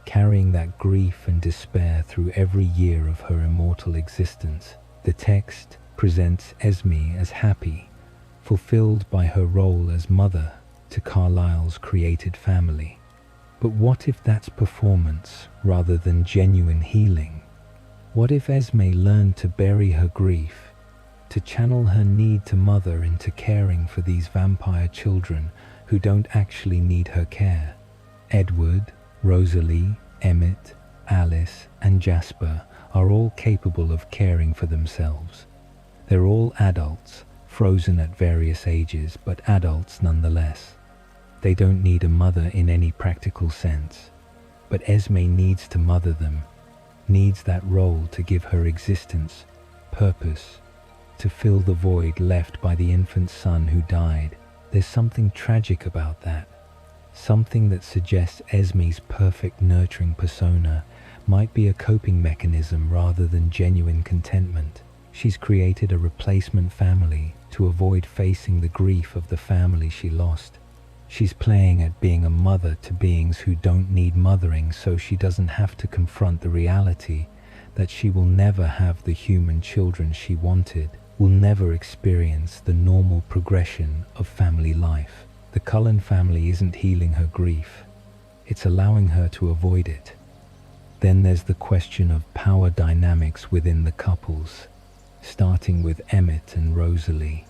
carrying that grief and despair through every year of her immortal existence. The text presents Esme as happy, fulfilled by her role as mother to Carlisle's created family. But what if that's performance rather than genuine healing? What if Esme learned to bury her grief, to channel her need to mother into caring for these vampire children who don't actually need her care? Edward, Rosalie, Emmett, Alice, and Jasper are all capable of caring for themselves. They're all adults, frozen at various ages, but adults nonetheless. They don't need a mother in any practical sense, but Esme needs to mother them, needs that role to give her existence purpose, to fill the void left by the infant son who died. There's something tragic about that, something that suggests Esme's perfect nurturing persona might be a coping mechanism rather than genuine contentment. She's created a replacement family to avoid facing the grief of the family she lost. She's playing at being a mother to beings who don't need mothering, so she doesn't have to confront the reality that she will never have the human children she wanted, will never experience the normal progression of family life. The Cullen family isn't healing her grief, it's allowing her to avoid it. Then there's the question of power dynamics within the couples, starting with Emmett and Rosalie.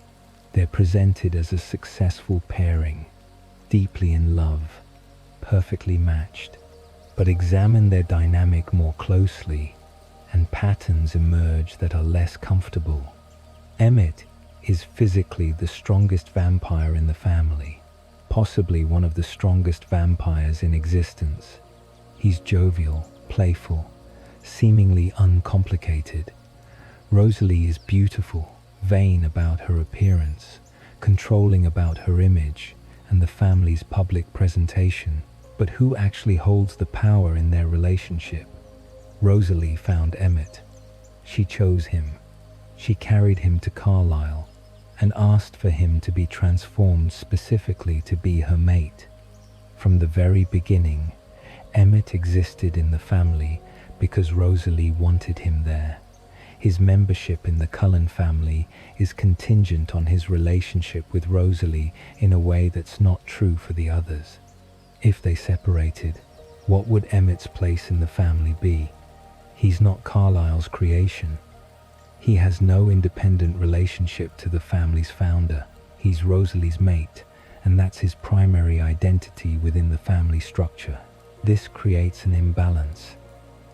They're presented as a successful pairing, deeply in love, perfectly matched. But examine their dynamic more closely, and patterns emerge that are less comfortable. Emmett is physically the strongest vampire in the family, possibly one of the strongest vampires in existence. He's jovial, playful, seemingly uncomplicated. Rosalie is beautiful, vain about her appearance, controlling about her image and the family's public presentation. But who actually holds the power in their relationship? Rosalie found Emmett. She chose him. She carried him to Carlisle and asked for him to be transformed specifically to be her mate. From the very beginning, Emmett existed in the family because Rosalie wanted him there. His membership in the Cullen family is contingent on his relationship with Rosalie in a way that's not true for the others. If they separated, what would Emmett's place in the family be? He's not Carlisle's creation. He has no independent relationship to the family's founder. He's Rosalie's mate, and that's his primary identity within the family structure. This creates an imbalance.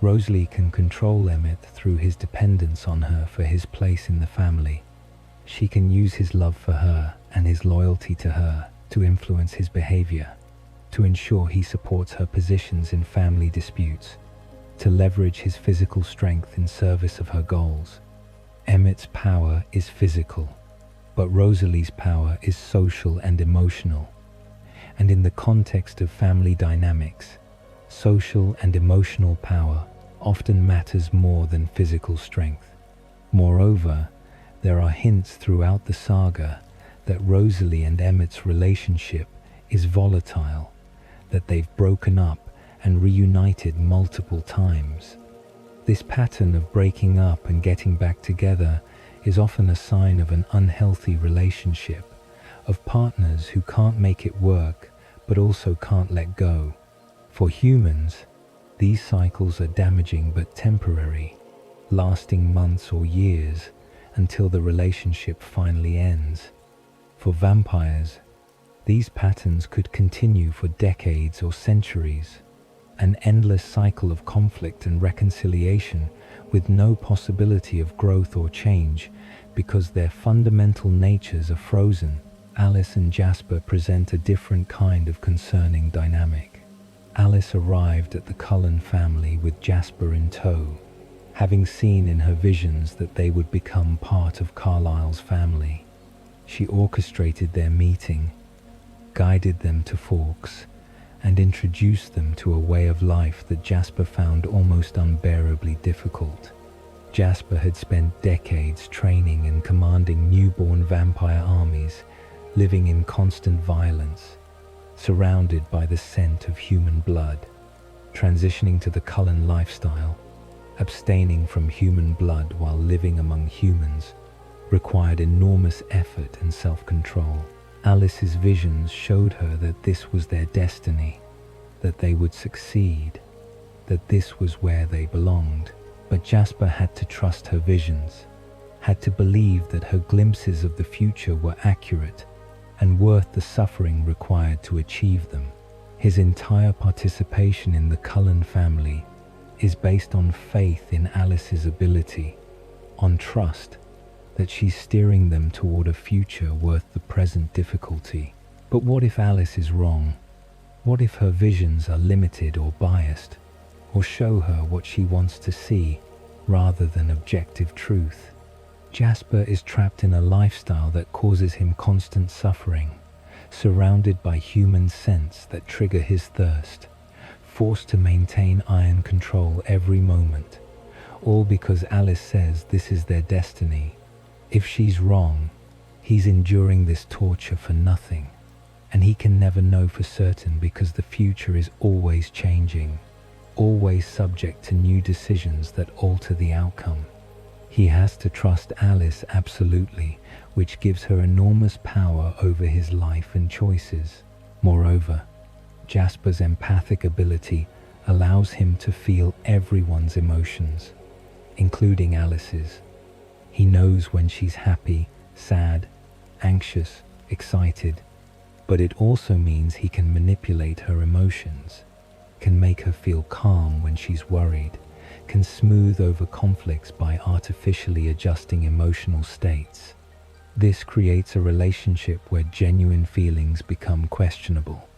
Rosalie can control Emmett through his dependence on her for his place in the family. She can use his love for her and his loyalty to her to influence his behavior, to ensure he supports her positions in family disputes, to leverage his physical strength in service of her goals. Emmett's power is physical, but Rosalie's power is social and emotional. And in the context of family dynamics, social and emotional power often matters more than physical strength. Moreover, there are hints throughout the saga that Rosalie and Emmett's relationship is volatile, that they've broken up and reunited multiple times. This pattern of breaking up and getting back together is often a sign of an unhealthy relationship, of partners who can't make it work but also can't let go. For humans, these cycles are damaging but temporary. lasting months or years until the relationship finally ends. For vampires, these patterns could continue for decades or centuries, an endless cycle of conflict and reconciliation with no possibility of growth or change because their fundamental natures are frozen. Alice and Jasper present a different kind of concerning dynamic. Alice arrived at the Cullen family with Jasper in tow, having seen in her visions that they would become part of Carlisle's family. She orchestrated their meeting, guided them to Forks, and introduced them to a way of life that Jasper found almost unbearably difficult. Jasper had spent decades training and commanding newborn vampire armies, living in constant violence, surrounded by the scent of human blood. Transitioning to the Cullen lifestyle, abstaining from human blood while living among humans, required enormous effort and self-control. Alice's visions showed her that this was their destiny, that they would succeed, that this was where they belonged. But Jasper had to trust her visions, had to believe that her glimpses of the future were accurate and worth the suffering required to achieve them. His entire participation in the Cullen family is based on faith in Alice's ability, on trust that she's steering them toward a future worth the present difficulty. But what if Alice is wrong? What if her visions are limited or biased, or show her what she wants to see rather than objective truth? Jasper is trapped in a lifestyle that causes him constant suffering, surrounded by human scents that trigger his thirst, forced to maintain iron control every moment, all because Alice says this is their destiny. If she's wrong, he's enduring this torture for nothing, and he can never know for certain because the future is always changing, always subject to new decisions that alter the outcome. He has to trust Alice absolutely, which gives her enormous power over his life and choices. Moreover, Jasper's empathic ability allows him to feel everyone's emotions, including Alice's. He knows when she's happy, sad, anxious, excited, but it also means he can manipulate her emotions, can make her feel calm when she's worried, can smooth over conflicts by artificially adjusting emotional states. This creates a relationship where genuine feelings become questionable.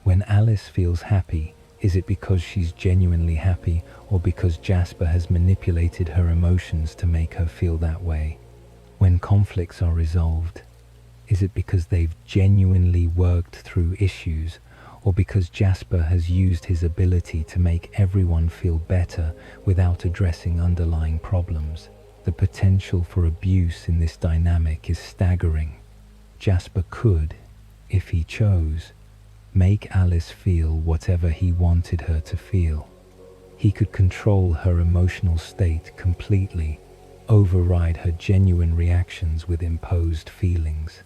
When Alice feels happy, is it because she's genuinely happy or because Jasper has manipulated her emotions to make her feel that way? When conflicts are resolved, is it because they've genuinely worked through issues or because Jasper has used his ability to make everyone feel better without addressing underlying problems? The potential for abuse in this dynamic is staggering. Jasper could, if he chose, make Alice feel whatever he wanted her to feel. He could control her emotional state completely, override her genuine reactions with imposed feelings.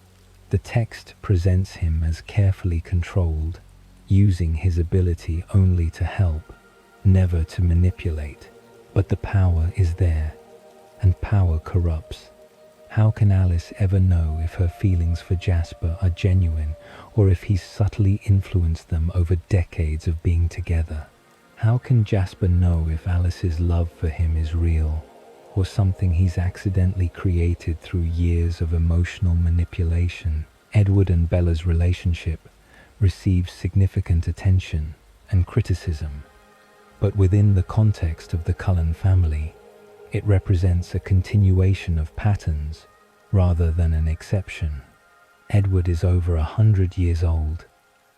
The text presents him as carefully controlled, using his ability only to help, never to manipulate. But the power is there, and power corrupts. How can Alice ever know if her feelings for Jasper are genuine or if he's subtly influenced them over decades of being together? How can Jasper know if Alice's love for him is real or something he's accidentally created through years of emotional manipulation? Edward and Bella's relationship receives significant attention and criticism, but within the context of the Cullen family, it represents a continuation of patterns rather than an exception. Edward is over 100 years old,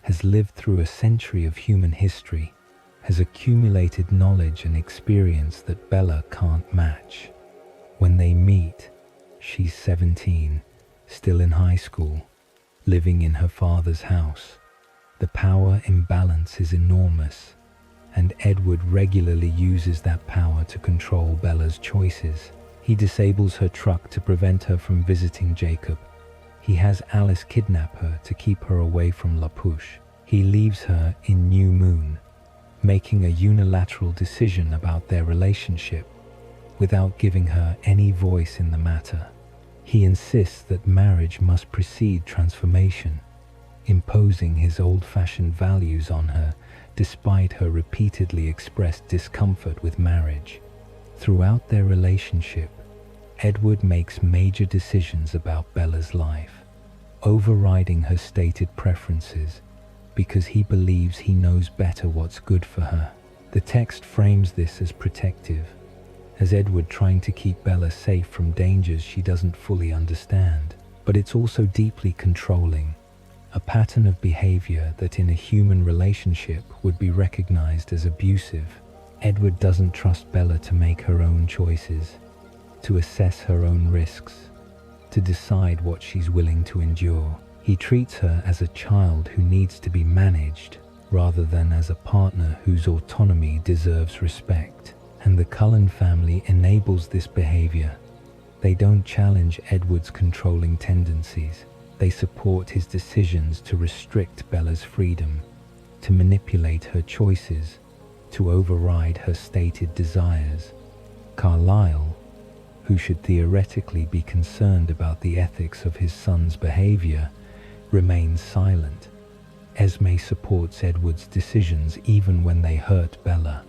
has lived through a century of human history, has accumulated knowledge and experience that Bella can't match. When they meet, she's 17, still in high school, living in her father's house. The power imbalance is enormous, and Edward regularly uses that power to control Bella's choices. He disables her truck to prevent her from visiting Jacob. He has Alice kidnap her to keep her away from La Push. He leaves her in New Moon, making a unilateral decision about their relationship, without giving her any voice in the matter. He insists that marriage must precede transformation, imposing his old-fashioned values on her despite her repeatedly expressed discomfort with marriage. Throughout their relationship, Edward makes major decisions about Bella's life, overriding her stated preferences because he believes he knows better what's good for her. The text frames this as protective, as Edward trying to keep Bella safe from dangers she doesn't fully understand. But it's also deeply controlling, a pattern of behavior that in a human relationship would be recognized as abusive. Edward doesn't trust Bella to make her own choices, to assess her own risks, to decide what she's willing to endure. He treats her as a child who needs to be managed, rather than as a partner whose autonomy deserves respect. And the Cullen family enables this behavior. They don't challenge Edward's controlling tendencies. They support his decisions to restrict Bella's freedom, to manipulate her choices, to override her stated desires. Carlyle, who should theoretically be concerned about the ethics of his son's behavior, remains silent. Esme supports Edward's decisions even when they hurt Bella.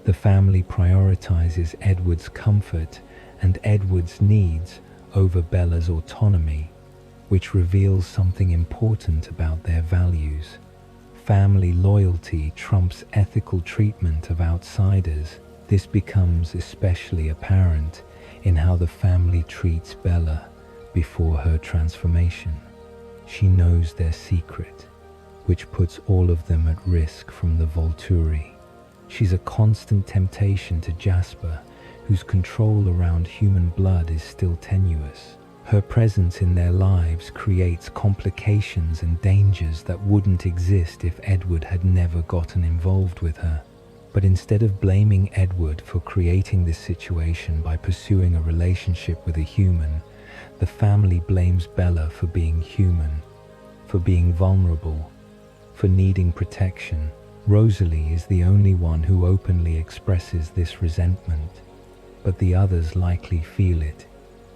The family prioritizes Edward's comfort and Edward's needs over Bella's autonomy, which reveals something important about their values. Family loyalty trumps ethical treatment of outsiders. This becomes especially apparent in how the family treats Bella before her transformation. She knows their secret, which puts all of them at risk from the Volturi. She's a constant temptation to Jasper, whose control around human blood is still tenuous. Her presence in their lives creates complications and dangers that wouldn't exist if Edward had never gotten involved with her. But instead of blaming Edward for creating this situation by pursuing a relationship with a human, the family blames Bella for being human, for being vulnerable, for needing protection. Rosalie is the only one who openly expresses this resentment, but the others likely feel it,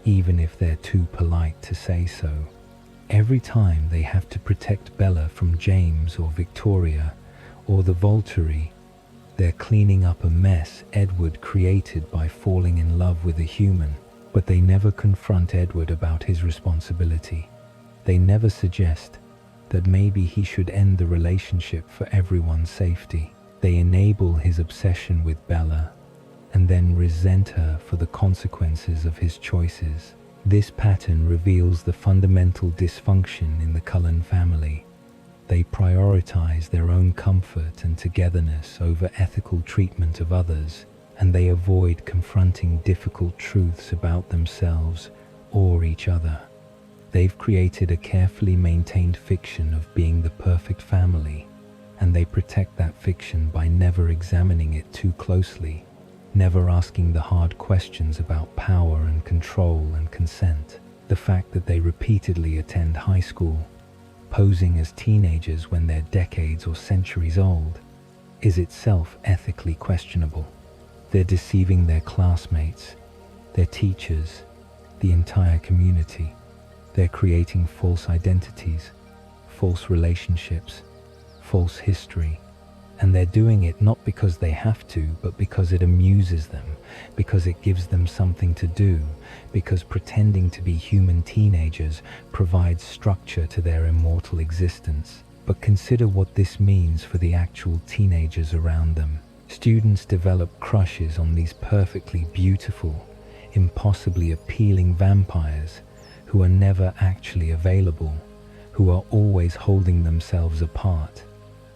even if they're too polite to say so. Every time they have to protect Bella from James or Victoria or the Volturi, they're cleaning up a mess Edward created by falling in love with a human. But they never confront Edward about his responsibility. They never suggest that maybe he should end the relationship for everyone's safety. They enable his obsession with Bella and then resent her for the consequences of his choices. This pattern reveals the fundamental dysfunction in the Cullen family. They prioritize their own comfort and togetherness over ethical treatment of others, and they avoid confronting difficult truths about themselves or each other. They've created a carefully maintained fiction of being the perfect family, and they protect that fiction by never examining it too closely, never asking the hard questions about power and control and consent. The fact that they repeatedly attend high school, posing as teenagers when they're decades or centuries old, is itself ethically questionable. They're deceiving their classmates, their teachers, the entire community. They're creating false identities, false relationships, false history. And they're doing it not because they have to, but because it amuses them, because it gives them something to do, because pretending to be human teenagers provides structure to their immortal existence. But consider what this means for the actual teenagers around them. Students develop crushes on these perfectly beautiful, impossibly appealing vampires who are never actually available, who are always holding themselves apart.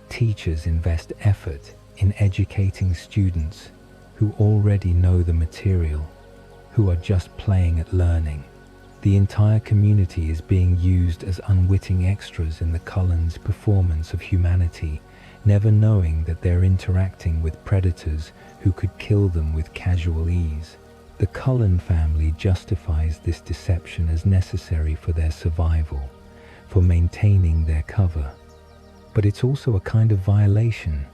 Teachers invest effort in educating students who already know the material, who are just playing at learning. The entire community is being used as unwitting extras in the Cullens' performance of humanity, never knowing that they're interacting with predators who could kill them with casual ease. The Cullen family justifies this deception as necessary for their survival, for maintaining their cover. But it's also a kind of violation,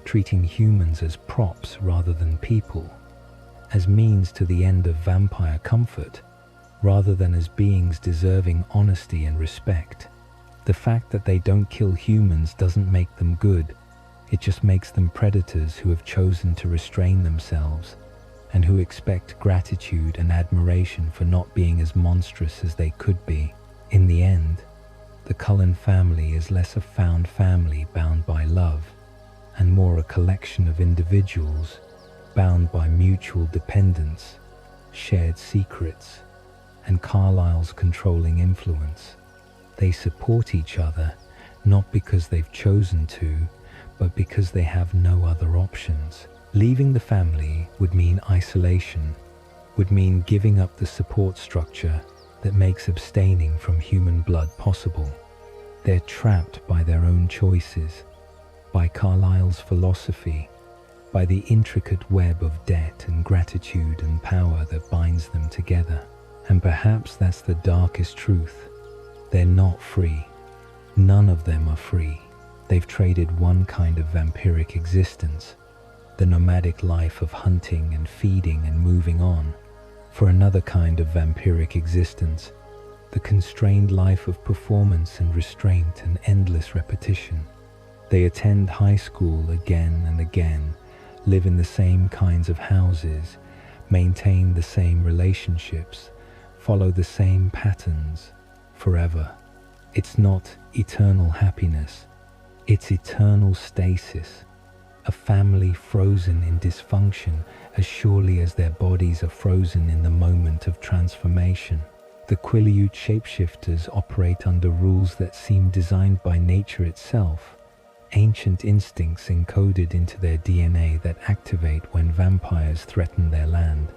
treating humans as props rather than people. as means to the end of vampire comfort, rather than as beings deserving honesty and respect. The fact that they don't kill humans doesn't make them good, it just makes them predators who have chosen to restrain themselves and who expect gratitude and admiration for not being as monstrous as they could be. In the end, the Cullen family is less a found family bound by love and more a collection of individuals bound by mutual dependence, shared secrets, and Carlisle's controlling influence. They support each other not because they've chosen to, but because they have no other options. Leaving the family would mean isolation, would mean giving up the support structure that makes abstaining from human blood possible. They're trapped by their own choices, by Carlisle's philosophy, by the intricate web of debt and gratitude and power that binds them together. And perhaps that's the darkest truth. They're not free. None of them are free. They've traded one kind of vampiric existence, the nomadic life of hunting and feeding and moving on, for another kind of vampiric existence, the constrained life of performance and restraint and endless repetition. They attend high school again and again, live in the same kinds of houses, maintain the same relationships, follow the same patterns forever. It's not eternal happiness, it's eternal stasis. A family frozen in dysfunction as surely as their bodies are frozen in the moment of transformation. The Quileute shapeshifters operate under rules that seem designed by nature itself, ancient instincts encoded into their DNA that activate when vampires threaten their land.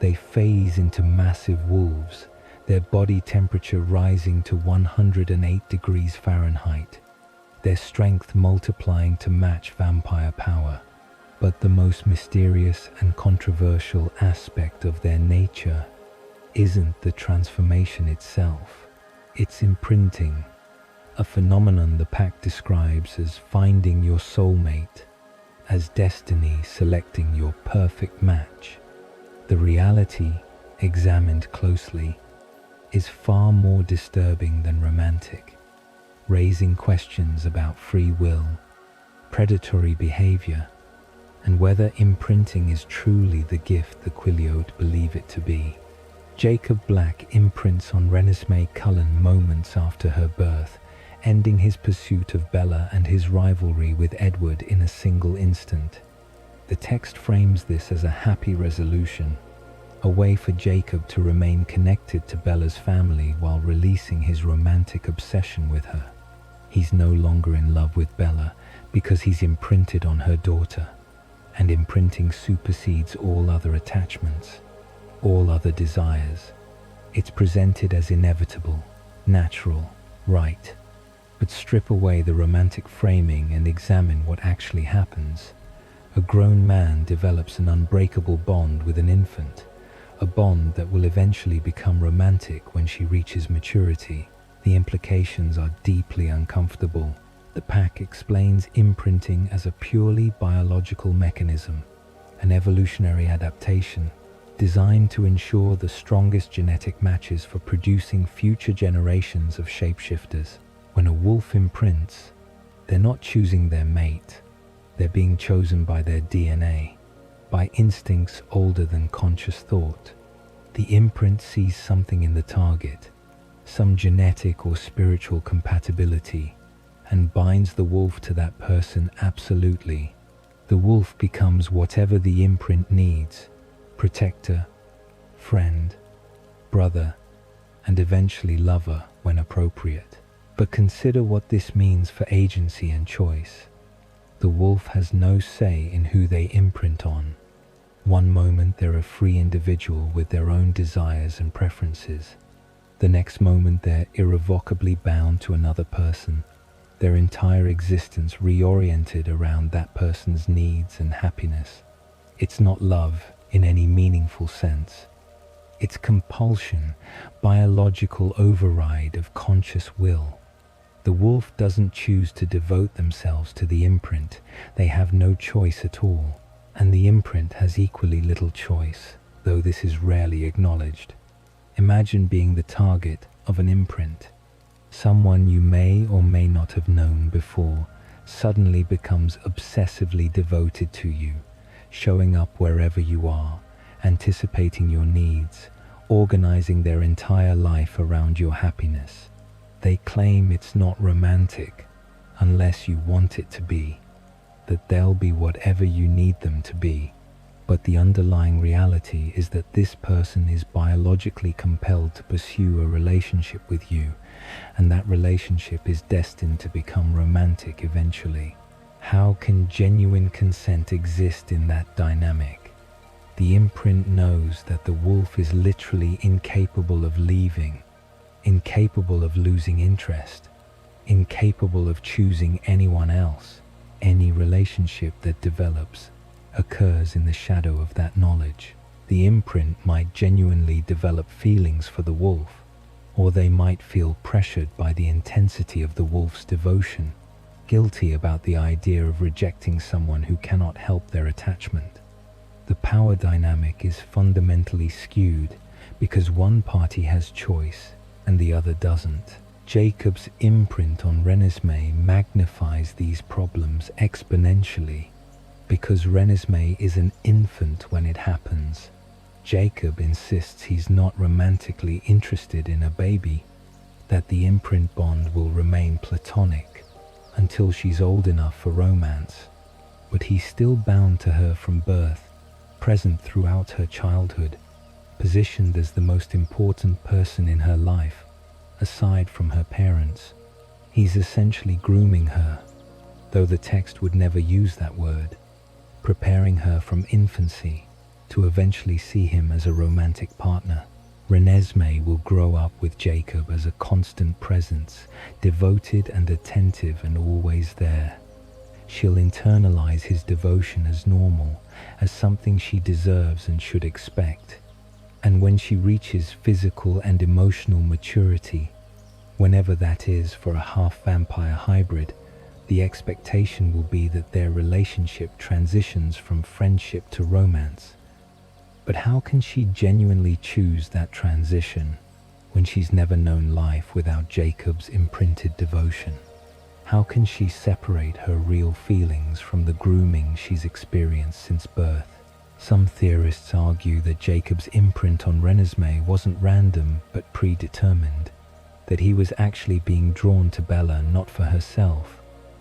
They phase into massive wolves, their body temperature rising to 108 degrees Fahrenheit, their strength multiplying to match vampire power. But the most mysterious and controversial aspect of their nature isn't the transformation itself, it's imprinting, a phenomenon the pack describes as finding your soulmate, as destiny selecting your perfect match. The reality, examined closely, is far more disturbing than romantic, raising questions about free will, predatory behavior, and whether imprinting is truly the gift the Quileute believe it to be. Jacob Black imprints on Renesmee Cullen moments after her birth, ending his pursuit of Bella and his rivalry with Edward in a single instant. The text frames this as a happy resolution, a way for Jacob to remain connected to Bella's family while releasing his romantic obsession with her. He's no longer in love with Bella because he's imprinted on her daughter, and imprinting supersedes all other attachments, all other desires. It's presented as inevitable, natural, right. But strip away the romantic framing and examine what actually happens. A grown man develops an unbreakable bond with an infant, a bond that will eventually become romantic when she reaches maturity. The implications are deeply uncomfortable. The pack explains imprinting as a purely biological mechanism, an evolutionary adaptation designed to ensure the strongest genetic matches for producing future generations of shapeshifters. When a wolf imprints, they're not choosing their mate, they're being chosen by their DNA, by instincts older than conscious thought. The imprint sees something in the target, some genetic or spiritual compatibility, and binds the wolf to that person absolutely. The wolf becomes whatever the imprint needs: protector, friend, brother, and eventually lover when appropriate. But consider what this means for agency and choice. The wolf has no say in who they imprint on. One moment they're a free individual with their own desires and preferences. The next moment they're irrevocably bound to another person, their entire existence reoriented around that person's needs and happiness. It's not love in any meaningful sense. It's compulsion, biological override of conscious will. The wolf doesn't choose to devote themselves to the imprint. They have no choice at all. And the imprint has equally little choice, though this is rarely acknowledged. Imagine being the target of an imprint. Someone you may or may not have known before suddenly becomes obsessively devoted to you, showing up wherever you are, anticipating your needs, organizing their entire life around your happiness. They claim it's not romantic unless you want it to be, that they'll be whatever you need them to be. But the underlying reality is that this person is biologically compelled to pursue a relationship with you, and that relationship is destined to become romantic eventually. How can genuine consent exist in that dynamic? The imprint knows that the wolf is literally incapable of leaving, incapable of losing interest, incapable of choosing anyone else. Any relationship that develops occurs in the shadow of that knowledge. The imprint might genuinely develop feelings for the wolf, or they might feel pressured by the intensity of the wolf's devotion, guilty about the idea of rejecting someone who cannot help their attachment. The power dynamic is fundamentally skewed because one party has choice and the other doesn't. Jacob's imprint on Renesmee magnifies these problems exponentially. Because Renesmee is an infant when it happens, Jacob insists he's not romantically interested in a baby, that the imprint bond will remain platonic until she's old enough for romance. But he's still bound to her from birth, present throughout her childhood, positioned as the most important person in her life, aside from her parents. He's essentially grooming her, though the text would never use that word, preparing her from infancy to eventually see him as a romantic partner. Renesmee will grow up with Jacob as a constant presence, devoted and attentive and always there. She'll internalize his devotion as normal, as something she deserves and should expect. And when she reaches physical and emotional maturity, whenever that is for a half-vampire hybrid, the expectation will be that their relationship transitions from friendship to romance. But how can she genuinely choose that transition when she's never known life without Jacob's imprinted devotion? How can she separate her real feelings from the grooming she's experienced since birth? Some theorists argue that Jacob's imprint on Renesmee wasn't random but predetermined, that he was actually being drawn to Bella not for herself,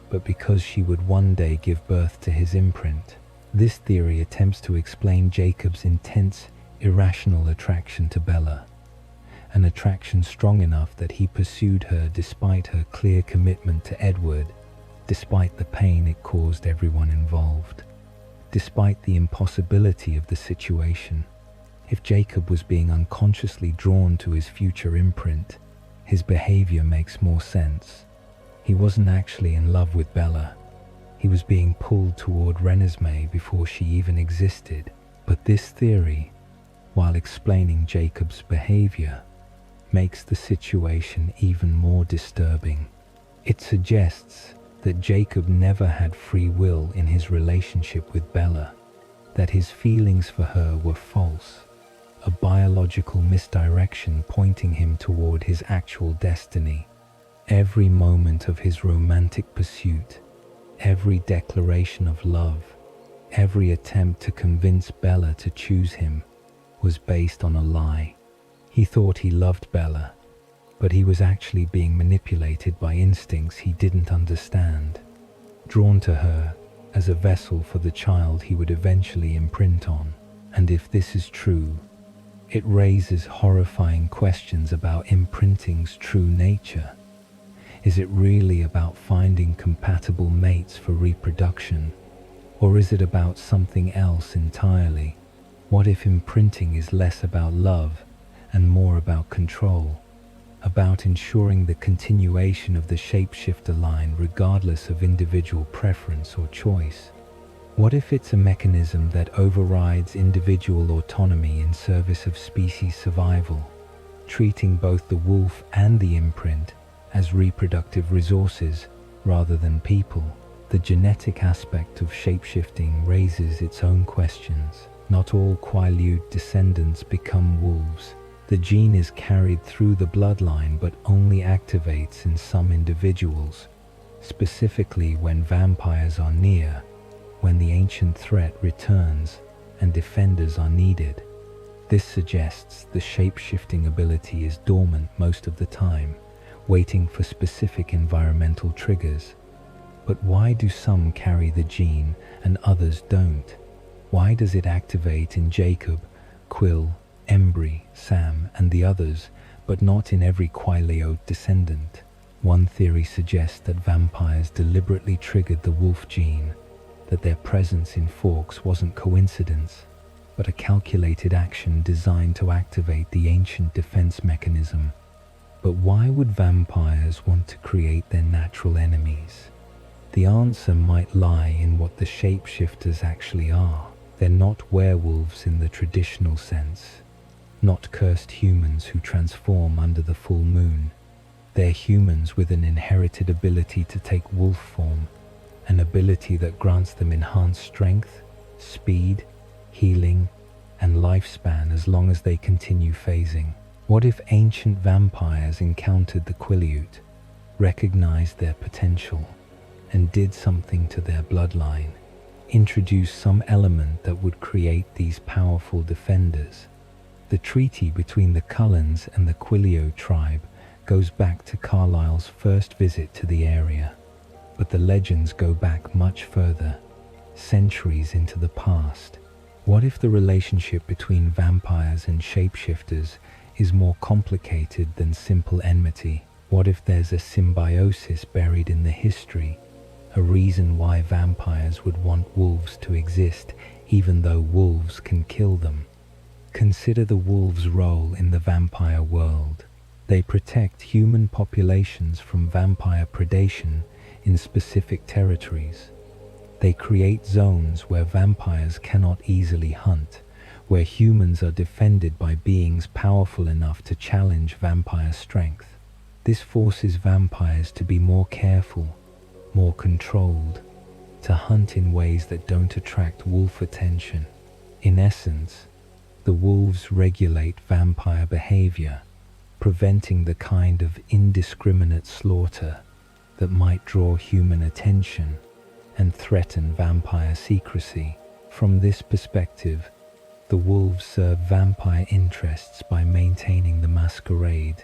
but because she would one day give birth to his imprint. This theory attempts to explain Jacob's intense, irrational attraction to Bella, an attraction strong enough that he pursued her despite her clear commitment to Edward, despite the pain it caused everyone involved. Despite the impossibility of the situation, if Jacob was being unconsciously drawn to his future imprint, his behavior makes more sense. He wasn't actually in love with Bella. He was being pulled toward Renesmee before she even existed. But this theory, while explaining Jacob's behavior, makes the situation even more disturbing. It suggests that Jacob never had free will in his relationship with Bella, that his feelings for her were false, a biological misdirection pointing him toward his actual destiny. Every moment of his romantic pursuit, every declaration of love, every attempt to convince Bella to choose him was based on a lie. He thought he loved Bella, but he was actually being manipulated by instincts he didn't understand, drawn to her as a vessel for the child he would eventually imprint on. And if this is true, it raises horrifying questions about imprinting's true nature. Is it really about finding compatible mates for reproduction, or is it about something else entirely? What if imprinting is less about love and more about control? About ensuring the continuation of the shapeshifter line regardless of individual preference or choice? What if it's a mechanism that overrides individual autonomy in service of species survival, treating both the wolf and the imprint as reproductive resources rather than people? The genetic aspect of shapeshifting raises its own questions. Not all Quileute descendants become wolves. The gene is carried through the bloodline but only activates in some individuals, specifically when vampires are near, when the ancient threat returns and defenders are needed. This suggests the shape-shifting ability is dormant most of the time, waiting for specific environmental triggers. But why do some carry the gene and others don't? Why does it activate in Jacob, Quill, Embry, Sam, and the others, but not in every Quileute descendant? One theory suggests that vampires deliberately triggered the wolf gene, that their presence in Forks wasn't coincidence, but a calculated action designed to activate the ancient defense mechanism. But why would vampires want to create their natural enemies? The answer might lie in what the shapeshifters actually are. They're not werewolves in the traditional sense, not cursed humans who transform under the full moon. They're humans with an inherited ability to take wolf form, an ability that grants them enhanced strength, speed, healing, and lifespan as long as they continue phasing. What if ancient vampires encountered the Quileute, recognized their potential, and did something to their bloodline, introduced some element that would create these powerful defenders? The treaty between the Cullens and the Quileute tribe goes back to Carlyle's first visit to the area, but the legends go back much further, centuries into the past. What if the relationship between vampires and shapeshifters is more complicated than simple enmity? What if there's a symbiosis buried in the history, a reason why vampires would want wolves to exist even though wolves can kill them? Consider the wolves' role in the vampire world. They protect human populations from vampire predation in specific territories. They create zones where vampires cannot easily hunt, where humans are defended by beings powerful enough to challenge vampire strength. This forces vampires to be more careful, more controlled, to hunt in ways that don't attract wolf attention. In essence, the wolves regulate vampire behavior, preventing the kind of indiscriminate slaughter that might draw human attention and threaten vampire secrecy. From this perspective, the wolves serve vampire interests by maintaining the masquerade,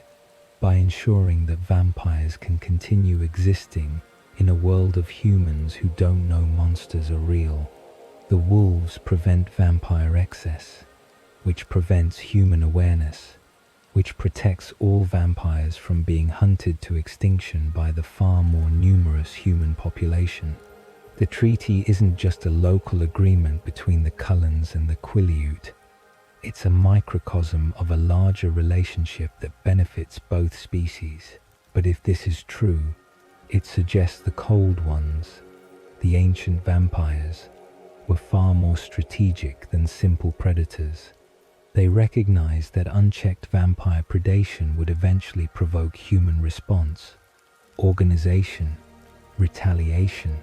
by ensuring that vampires can continue existing in a world of humans who don't know monsters are real. The wolves prevent vampire excess, which prevents human awareness, which protects all vampires from being hunted to extinction by the far more numerous human population. The treaty isn't just a local agreement between the Cullens and the Quileute. It's a microcosm of a larger relationship that benefits both species. But if this is true, it suggests the Cold Ones, the ancient vampires, were far more strategic than simple predators. They recognized that unchecked vampire predation would eventually provoke human response, organization, retaliation.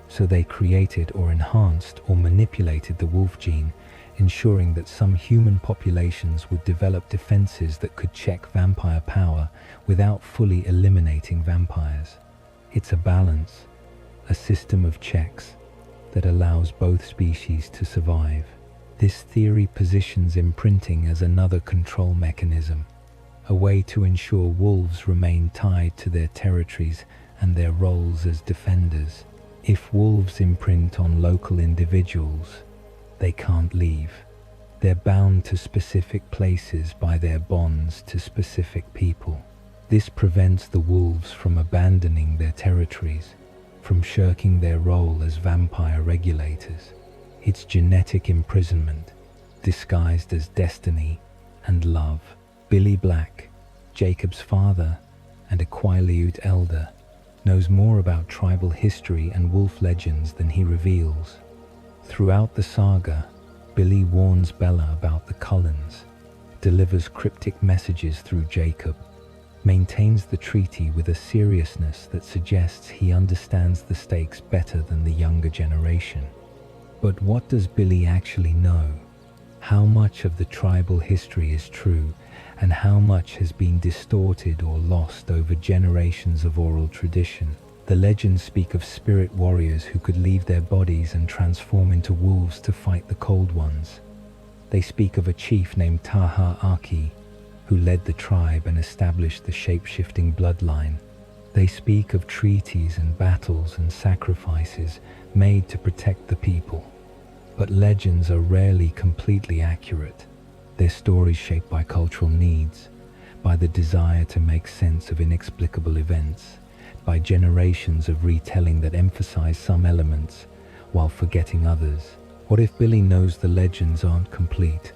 So they created or enhanced or manipulated the wolf gene, ensuring that some human populations would develop defenses that could check vampire power without fully eliminating vampires. It's a balance, a system of checks that allows both species to survive. This theory positions imprinting as another control mechanism, a way to ensure wolves remain tied to their territories and their roles as defenders. If wolves imprint on local individuals, they can't leave. They're bound to specific places by their bonds to specific people. This prevents the wolves from abandoning their territories, from shirking their role as vampire regulators. It's genetic imprisonment, disguised as destiny and love. Billy Black, Jacob's father and a Quileute elder, knows more about tribal history and wolf legends than he reveals. Throughout the saga, Billy warns Bella about the Cullens, delivers cryptic messages through Jacob, maintains the treaty with a seriousness that suggests he understands the stakes better than the younger generation. But what does Billy actually know? How much of the tribal history is true, and how much has been distorted or lost over generations of oral tradition? The legends speak of spirit warriors who could leave their bodies and transform into wolves to fight the Cold Ones. They speak of a chief named Taha Aki, who led the tribe and established the shape-shifting bloodline. They speak of treaties and battles and sacrifices made to protect the people. But legends are rarely completely accurate. Their stories shaped by cultural needs, by the desire to make sense of inexplicable events, by generations of retelling that emphasize some elements while forgetting others. What if Billy knows the legends aren't complete,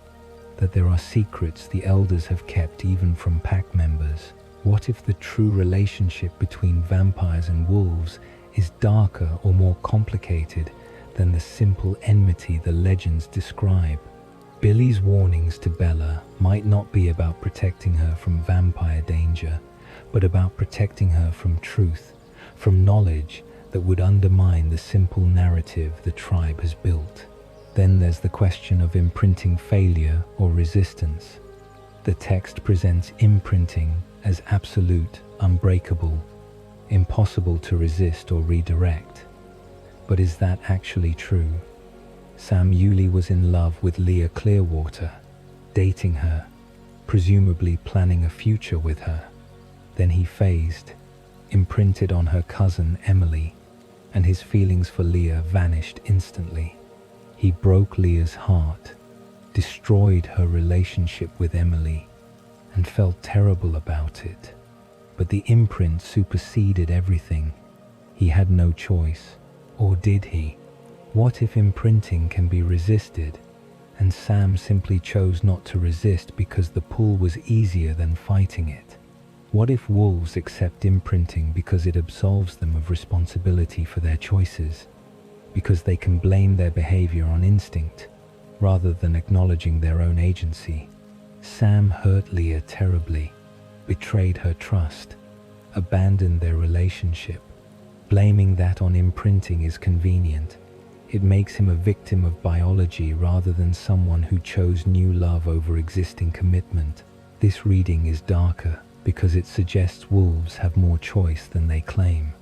that there are secrets the elders have kept even from pack members? What if the true relationship between vampires and wolves is darker or more complicated than the simple enmity the legends describe? Billy's warnings to Bella might not be about protecting her from vampire danger, but about protecting her from truth, from knowledge that would undermine the simple narrative the tribe has built. Then there's the question of imprinting failure or resistance. The text presents imprinting as absolute, unbreakable, impossible to resist or redirect. But is that actually true? Sam Yulee was in love with Leah Clearwater, dating her, presumably planning a future with her. Then he phased, imprinted on her cousin Emily, and his feelings for Leah vanished instantly. He broke Leah's heart, destroyed her relationship with Emily, and felt terrible about it. But the imprint superseded everything. He had no choice. Or did he? What if imprinting can be resisted, and Sam simply chose not to resist because the pull was easier than fighting it? What if wolves accept imprinting because it absolves them of responsibility for their choices, because they can blame their behavior on instinct rather than acknowledging their own agency? Sam hurt Leah terribly, betrayed her trust, abandoned their relationship. Blaming that on imprinting is convenient. It makes him a victim of biology rather than someone who chose new love over existing commitment. This reading is darker because it suggests wolves have more choice than they claim,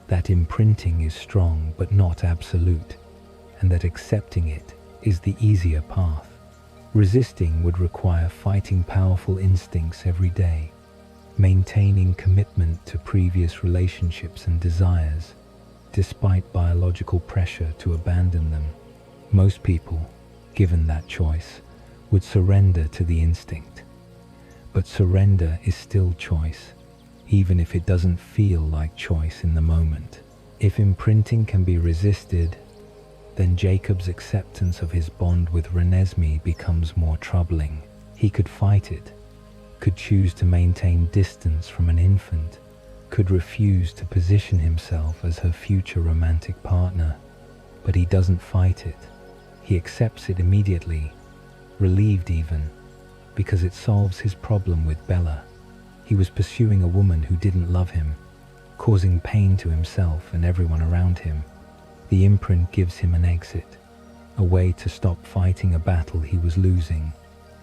that imprinting is strong but not absolute, and that accepting it is the easier path. Resisting would require fighting powerful instincts every day, maintaining commitment to previous relationships and desires, despite biological pressure to abandon them. Most people, given that choice, would surrender to the instinct. But surrender is still choice, even if it doesn't feel like choice in the moment. If imprinting can be resisted, then Jacob's acceptance of his bond with Renesmee becomes more troubling. He could fight it, could choose to maintain distance from an infant, could refuse to position himself as her future romantic partner. But he doesn't fight it. He accepts it immediately, relieved even, because it solves his problem with Bella. He was pursuing a woman who didn't love him, causing pain to himself and everyone around him. The imprint gives him an exit, a way to stop fighting a battle he was losing,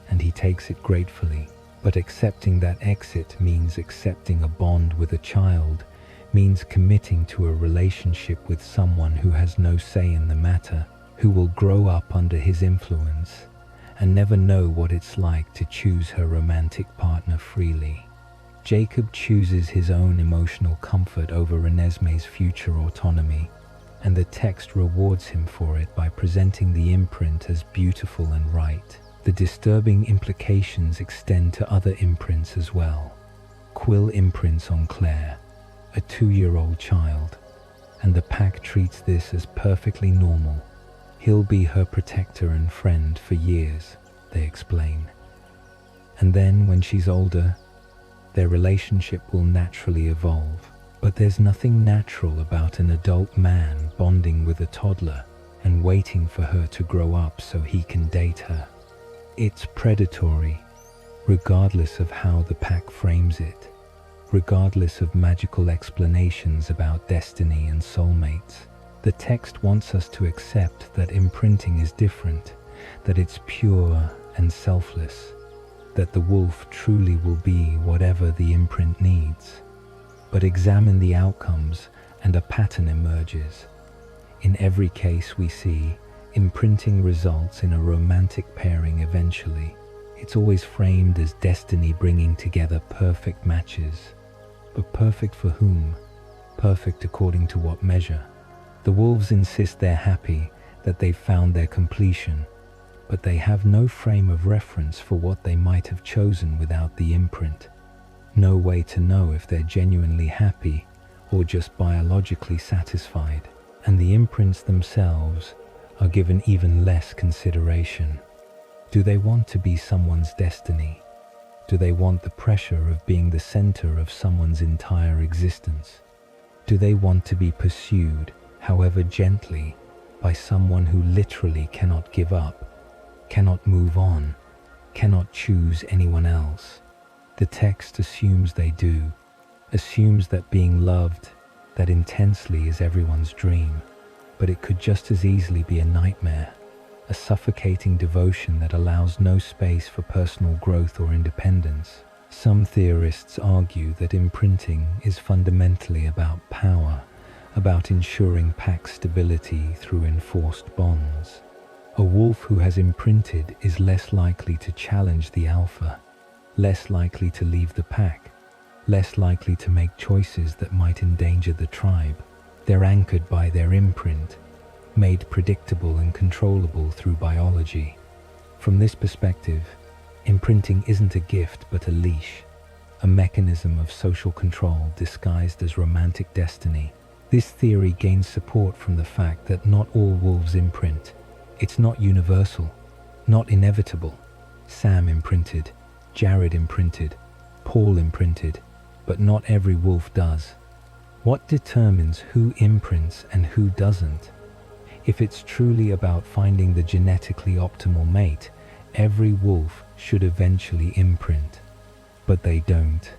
and he takes it gratefully. But accepting that exit means accepting a bond with a child, means committing to a relationship with someone who has no say in the matter, who will grow up under his influence and never know what it's like to choose her romantic partner freely. Jacob chooses his own emotional comfort over Renesmee's future autonomy, and the text rewards him for it by presenting the imprint as beautiful and right. The disturbing implications extend to other imprints as well. Quill imprints on Claire, a 2-year-old child, and the pack treats this as perfectly normal. He'll be her protector and friend for years, they explain. And then, when she's older, their relationship will naturally evolve. But there's nothing natural about an adult man bonding with a toddler and waiting for her to grow up so he can date her. It's predatory, regardless of how the pack frames it. regardless of magical explanations about destiny and soulmates. The text wants us to accept that imprinting is different, that it's pure and selfless, that the wolf truly will be whatever the imprint needs. But examine the outcomes and a pattern emerges. In every case we see, imprinting results in a romantic pairing eventually. It's always framed as destiny bringing together perfect matches. But perfect for whom? Perfect according to what measure? The wolves insist they're happy, that they've found their completion, but they have no frame of reference for what they might have chosen without the imprint. No way to know if they're genuinely happy or just biologically satisfied, and the imprints themselves are given even less consideration. Do they want to be someone's destiny? Do they want the pressure of being the center of someone's entire existence? Do they want to be pursued, however gently, by someone who literally cannot give up, cannot move on, cannot choose anyone else? The text assumes they do, assumes that being loved that intensely is everyone's dream, but it could just as easily be a nightmare, a suffocating devotion that allows no space for personal growth or independence. Some theorists argue that imprinting is fundamentally about power, about ensuring pack stability through enforced bonds. A wolf who has imprinted is less likely to challenge the alpha, less likely to leave the pack, less likely to make choices that might endanger the tribe. They're anchored by their imprint, made predictable and controllable through biology. From this perspective, imprinting isn't a gift but a leash, a mechanism of social control disguised as romantic destiny. This theory gains support from the fact that not all wolves imprint. It's not universal, not inevitable. Sam imprinted, Jared imprinted, Paul imprinted, but not every wolf does. What determines who imprints and who doesn't? If it's truly about finding the genetically optimal mate, every wolf should eventually imprint. But they don't,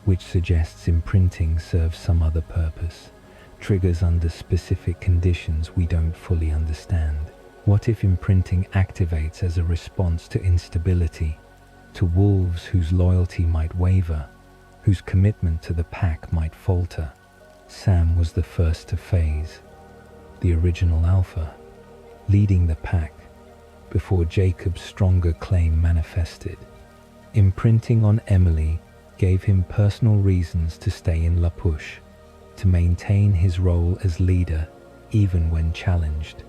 which suggests imprinting serves some other purpose, triggers under specific conditions we don't fully understand. What if imprinting activates as a response to instability, to wolves whose loyalty might waver, whose commitment to the pack might falter? Sam was the first to phase, the original alpha, leading the pack before Jacob's stronger claim manifested. Imprinting on Emily gave him personal reasons to stay in La Push, to maintain his role as leader even when challenged.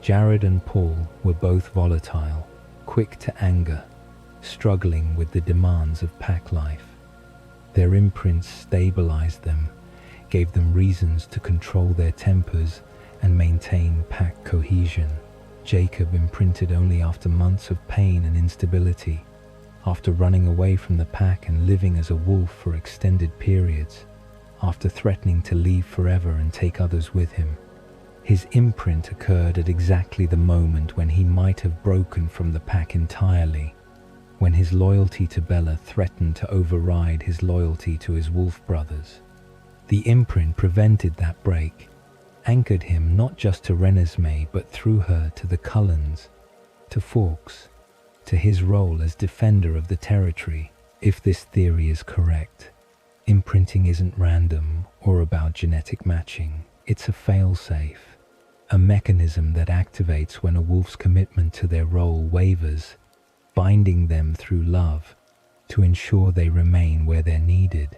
Jared and Paul were both volatile, quick to anger, struggling with the demands of pack life. Their imprints stabilized them, gave them reasons to control their tempers and maintain pack cohesion. Jacob imprinted only after months of pain and instability, after running away from the pack and living as a wolf for extended periods, after threatening to leave forever and take others with him. His imprint occurred at exactly the moment when he might have broken from the pack entirely, when his loyalty to Bella threatened to override his loyalty to his wolf brothers. The imprint prevented that break, anchored him not just to Renesmee but through her to the Cullens, to Fawkes, to his role as defender of the territory. If this theory is correct, imprinting isn't random or about genetic matching. It's a fail-safe, a mechanism that activates when a wolf's commitment to their role wavers, binding them through love to ensure they remain where they're needed.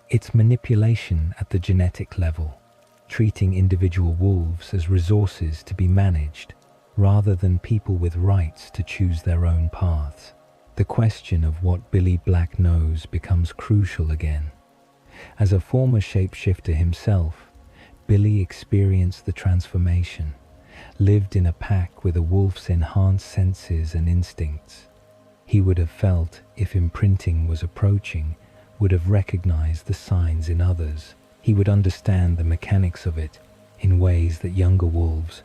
It's manipulation at the genetic level, treating individual wolves as resources to be managed, rather than people with rights to choose their own paths. The question of what Billy Black knows becomes crucial again. As a former shapeshifter himself, Billy experienced the transformation, lived in a pack with a wolf's enhanced senses and instincts. He would have felt, if imprinting was approaching, would have recognized the signs in others. He would understand the mechanics of it in ways that younger wolves,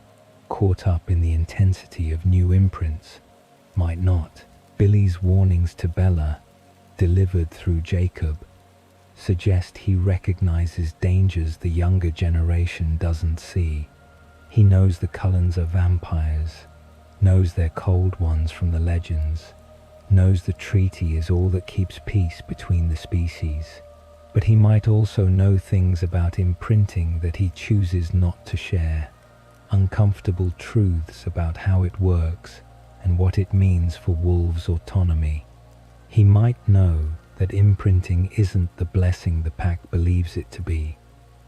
caught up in the intensity of new imprints, might not. Billy's warnings to Bella, delivered through Jacob, suggest he recognizes dangers the younger generation doesn't see. He knows the Cullens are vampires, knows they're cold ones from the legends, knows the treaty is all that keeps peace between the species. But he might also know things about imprinting that he chooses not to share, uncomfortable truths about how it works and what it means for wolves' autonomy. He might know that imprinting isn't the blessing the pack believes it to be,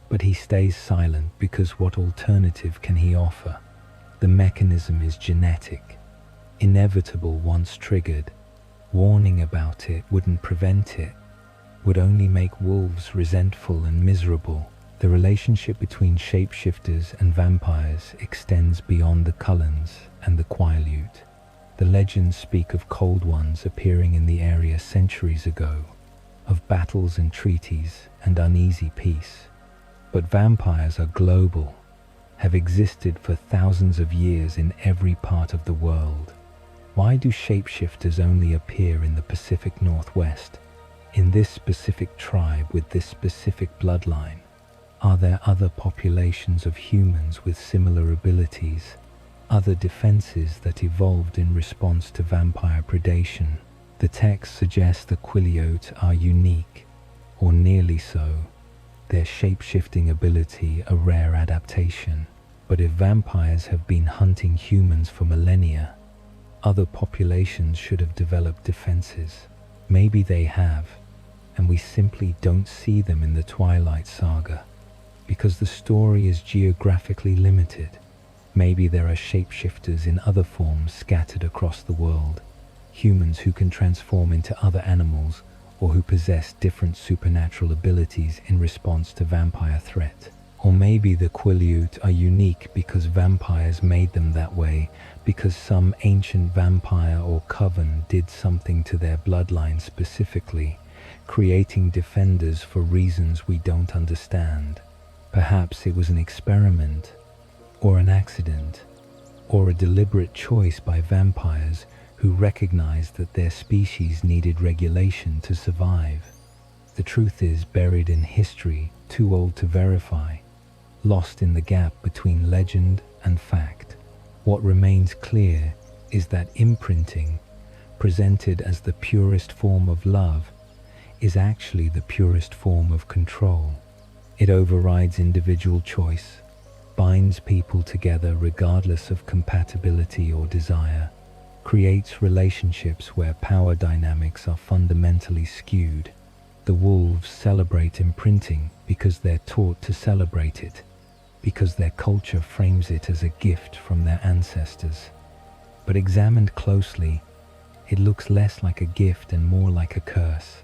but he stays silent because what alternative can he offer? The mechanism is genetic, inevitable once triggered. Warning about it wouldn't prevent it, would only make wolves resentful and miserable. The relationship between shapeshifters and vampires extends beyond the Cullens and the Quileute. The legends speak of cold ones appearing in the area centuries ago, of battles and treaties and uneasy peace. But vampires are global, have existed for thousands of years in every part of the world. Why do shapeshifters only appear in the Pacific Northwest, in this specific tribe with this specific bloodline? Are there other populations of humans with similar abilities, other defenses that evolved in response to vampire predation? The text suggests the Quileute are unique, or nearly so, their shape-shifting ability a rare adaptation. But if vampires have been hunting humans for millennia, other populations should have developed defenses. Maybe they have, and we simply don't see them in the Twilight Saga, because the story is geographically limited. Maybe there are shapeshifters in other forms scattered across the world, humans who can transform into other animals or who possess different supernatural abilities in response to vampire threat. Or maybe the Quileute are unique because vampires made them that way, because some ancient vampire or coven did something to their bloodline specifically, creating defenders for reasons we don't understand. Perhaps it was an experiment, or an accident, or a deliberate choice by vampires who recognized that their species needed regulation to survive. The truth is buried in history, too old to verify, lost in the gap between legend and fact. What remains clear is that imprinting, presented as the purest form of love, is actually the purest form of control. It overrides individual choice, binds people together regardless of compatibility or desire, creates relationships where power dynamics are fundamentally skewed. The wolves celebrate imprinting because they're taught to celebrate it, because their culture frames it as a gift from their ancestors. But examined closely, it looks less like a gift and more like a curse.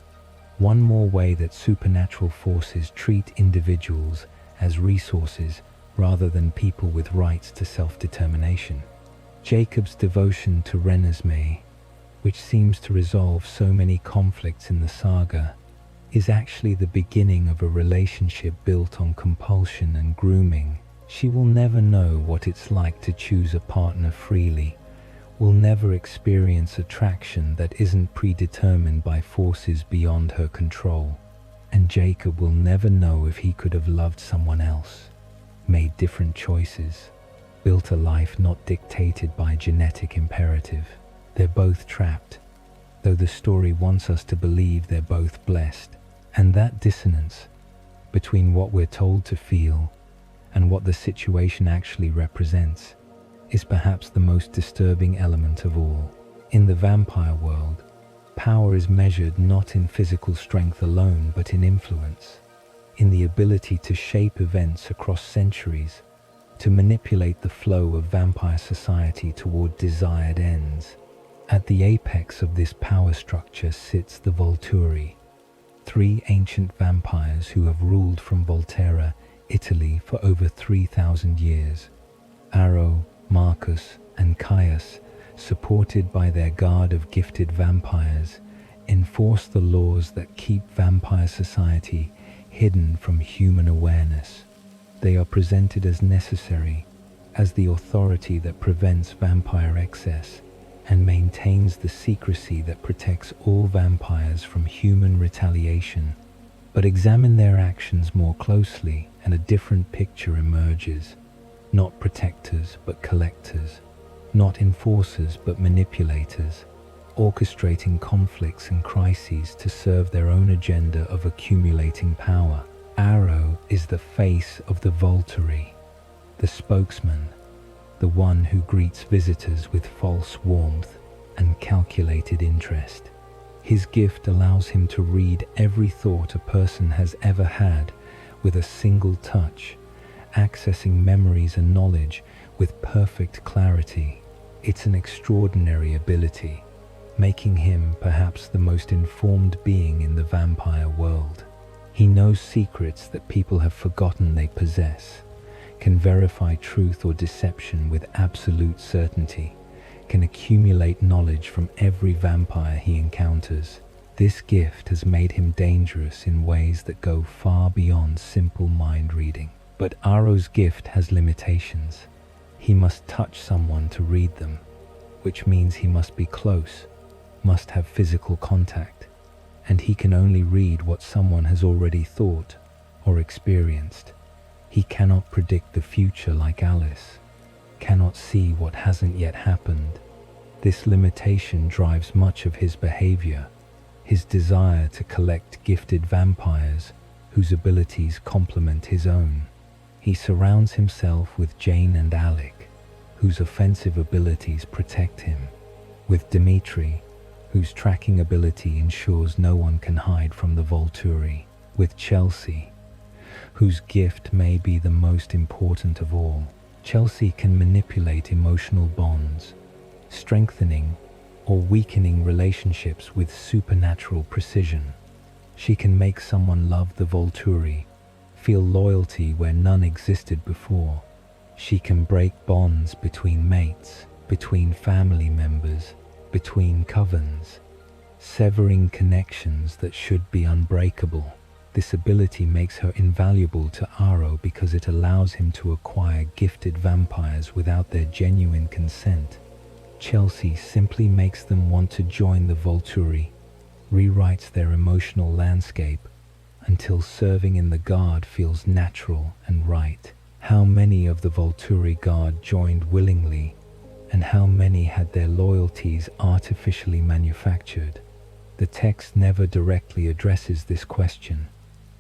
One more way that supernatural forces treat individuals as resources rather than people with rights to self-determination. Jacob's devotion to Renesmee, which seems to resolve so many conflicts in the saga, is actually the beginning of a relationship built on compulsion and grooming. She will never know what it's like to choose a partner freely, will never experience attraction that isn't predetermined by forces beyond her control. And Jacob will never know if he could have loved someone else, made different choices, built a life not dictated by genetic imperative. They're both trapped, though the story wants us to believe they're both blessed. And that dissonance between what we're told to feel and what the situation actually represents is perhaps the most disturbing element of all. In the vampire world, power is measured not in physical strength alone, but in influence, in the ability to shape events across centuries, to manipulate the flow of vampire society toward desired ends. At the apex of this power structure sits the Volturi, 3 ancient vampires who have ruled from Volterra, Italy for over 3,000 years. Arrow, Marcus, and Caius, supported by their guard of gifted vampires, enforce the laws that keep vampire society hidden from human awareness. They are presented as necessary, as the authority that prevents vampire excess and maintains the secrecy that protects all vampires from human retaliation. But examine their actions more closely and a different picture emerges. Not protectors but collectors, not enforcers but manipulators, orchestrating conflicts and crises to serve their own agenda of accumulating power. Arrow is the face of the Volturi, the spokesman, the one who greets visitors with false warmth and calculated interest. His gift allows him to read every thought a person has ever had with a single touch, accessing memories and knowledge with perfect clarity. It's an extraordinary ability, making him perhaps the most informed being in the vampire world. He knows secrets that people have forgotten they possess, can verify truth or deception with absolute certainty, can accumulate knowledge from every vampire he encounters. This gift has made him dangerous in ways that go far beyond simple mind reading. But Arrow's gift has limitations. He must touch someone to read them, which means he must be close, must have physical contact, and he can only read what someone has already thought or experienced. He cannot predict the future like Alice, cannot see what hasn't yet happened. This limitation drives much of his behavior, his desire to collect gifted vampires whose abilities complement his own. He surrounds himself with Jane and Alec, whose offensive abilities protect him, with Dimitri, whose tracking ability ensures no one can hide from the Volturi, with Chelsea, whose gift may be the most important of all. Chelsea can manipulate emotional bonds, strengthening or weakening relationships with supernatural precision. She can make someone love the Volturi, feel loyalty where none existed before. She can break bonds between mates, between family members, between covens, severing connections that should be unbreakable. This ability makes her invaluable to Aro because it allows him to acquire gifted vampires without their genuine consent. Chelsea simply makes them want to join the Volturi, rewrites their emotional landscape until serving in the Guard feels natural and right. How many of the Volturi Guard joined willingly, and how many had their loyalties artificially manufactured? The text never directly addresses this question,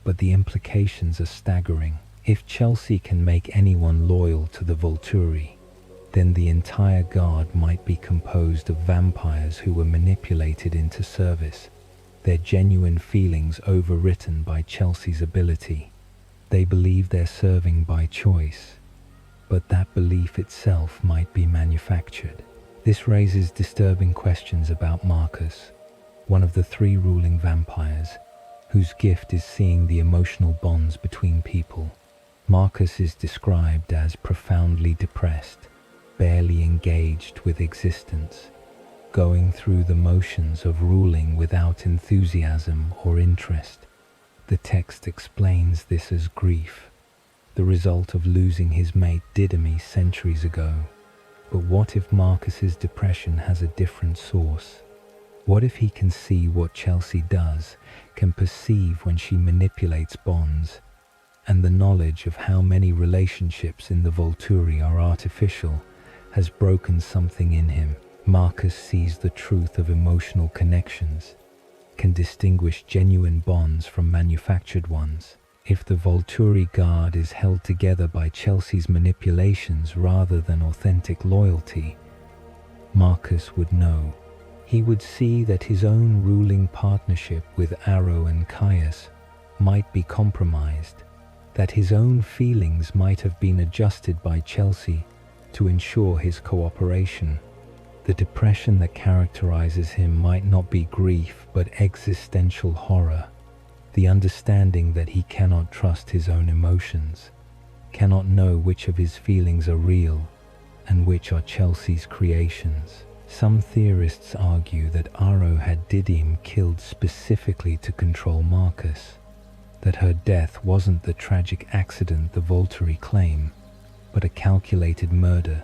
but the implications are staggering. If Chelsea can make anyone loyal to the Volturi, then the entire Guard might be composed of vampires who were manipulated into service, their genuine feelings overwritten by Chelsea's ability. They believe they're serving by choice, but that belief itself might be manufactured. This raises disturbing questions about Marcus, one of the three ruling vampires, whose gift is seeing the emotional bonds between people. Marcus is described as profoundly depressed, barely engaged with existence, going through the motions of ruling without enthusiasm or interest. The text explains this as grief, the result of losing his mate Didymi centuries ago. But what if Marcus's depression has a different source? What if he can see what Chelsea does, can perceive when she manipulates bonds, and the knowledge of how many relationships in the Volturi are artificial has broken something in him? Marcus sees the truth of emotional connections, can distinguish genuine bonds from manufactured ones. If the Volturi Guard is held together by Chelsea's manipulations rather than authentic loyalty, Marcus would know. He would see that his own ruling partnership with Aro and Caius might be compromised, that his own feelings might have been adjusted by Chelsea to ensure his cooperation. The depression that characterizes him might not be grief but existential horror, the understanding that he cannot trust his own emotions, cannot know which of his feelings are real and which are Chelsea's creations. Some theorists argue that Aro had Didymi killed specifically to control Marcus, that her death wasn't the tragic accident the Volturi claim, but a calculated murder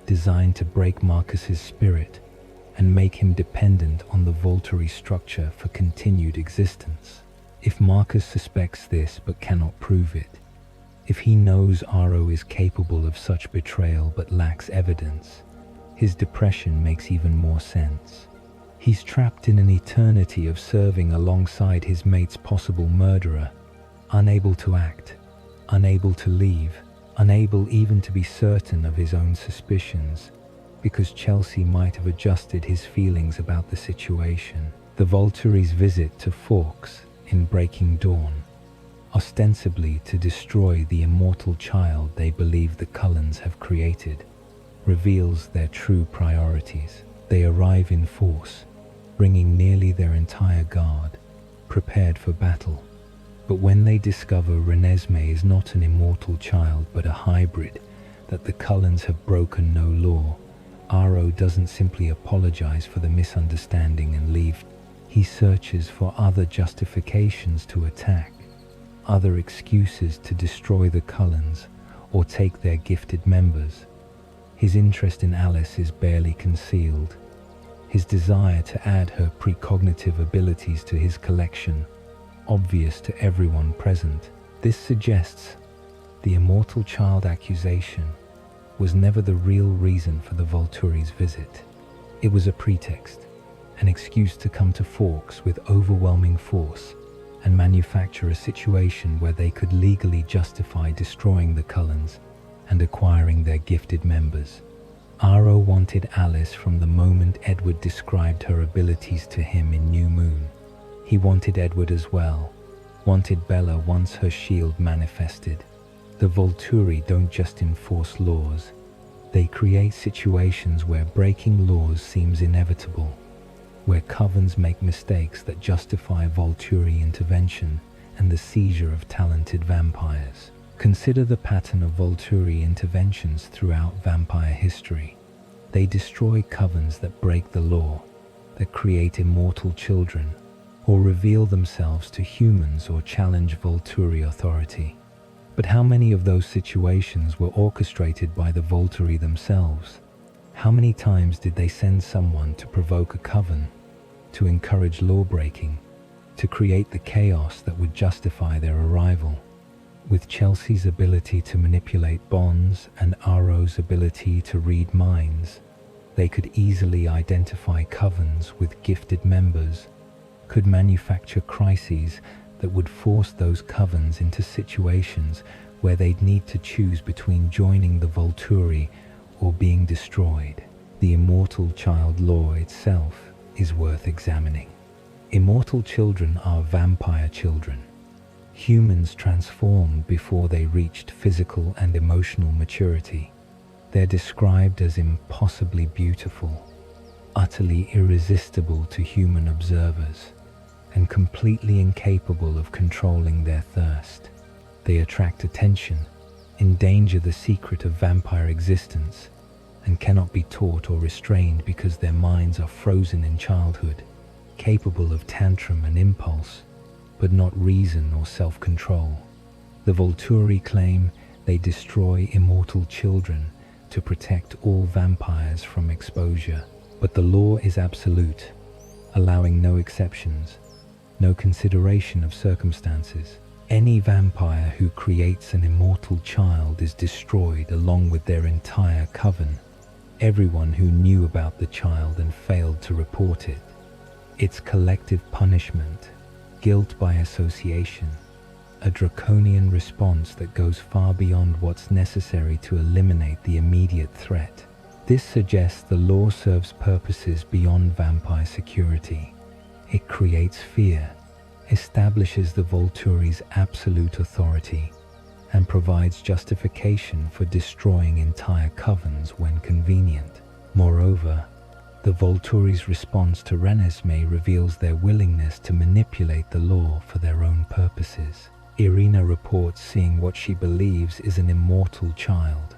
designed to break Marcus's spirit and make him dependent on the Volturi structure for continued existence. If Marcus suspects this but cannot prove it, if he knows Aro is capable of such betrayal but lacks evidence, his depression makes even more sense. He's trapped in an eternity of serving alongside his mate's possible murderer, unable to act, unable to leave, unable even to be certain of his own suspicions, because Chelsea might have adjusted his feelings about the situation. The Volturi's visit to Fawkes in Breaking Dawn, ostensibly to destroy the immortal child they believe the Cullens have created, reveals their true priorities. They arrive in force, bringing nearly their entire guard, prepared for battle. But when they discover Renesmee is not an immortal child but a hybrid, that the Cullens have broken no law, Aro doesn't simply apologize for the misunderstanding and leave. He searches for other justifications to attack, other excuses to destroy the Cullens or take their gifted members. His interest in Alice is barely concealed. His desire to add her precognitive abilities to his collection, obvious to everyone present. This suggests the immortal child accusation was never the real reason for the Volturi's visit. It was a pretext, an excuse to come to Fawkes with overwhelming force and manufacture a situation where they could legally justify destroying the Cullens and acquiring their gifted members. Aro wanted Alice from the moment Edward described her abilities to him in New Moon. He wanted Edward as well, wanted Bella once her shield manifested. The Volturi don't just enforce laws, they create situations where breaking laws seems inevitable, where covens make mistakes that justify Volturi intervention and the seizure of talented vampires. Consider the pattern of Volturi interventions throughout vampire history. They destroy covens that break the law, that create immortal children, or reveal themselves to humans or challenge Volturi authority. But how many of those situations were orchestrated by the Volturi themselves? How many times did they send someone to provoke a coven, to encourage law-breaking, to create the chaos that would justify their arrival? With Chelsea's ability to manipulate bonds and Aro's ability to read minds, they could easily identify covens with gifted members, could manufacture crises that would force those covens into situations where they'd need to choose between joining the Volturi or being destroyed. The immortal child law itself is worth examining. Immortal children are vampire children, humans transformed before they reached physical and emotional maturity. They're described as impossibly beautiful, utterly irresistible to human observers, and completely incapable of controlling their thirst. They attract attention, endanger the secret of vampire existence, and cannot be taught or restrained because their minds are frozen in childhood, capable of tantrum and impulse, but not reason or self-control. The Volturi claim they destroy immortal children to protect all vampires from exposure, but the law is absolute, allowing no exceptions, no consideration of circumstances. Any vampire who creates an immortal child is destroyed along with their entire coven, everyone who knew about the child and failed to report it. It's collective punishment, guilt by association, a draconian response that goes far beyond what's necessary to eliminate the immediate threat. This suggests the law serves purposes beyond vampire security. It creates fear, establishes the Volturi's absolute authority, and provides justification for destroying entire covens when convenient. Moreover, the Volturi's response to Renesmee reveals their willingness to manipulate the law for their own purposes. Irina reports seeing what she believes is an immortal child,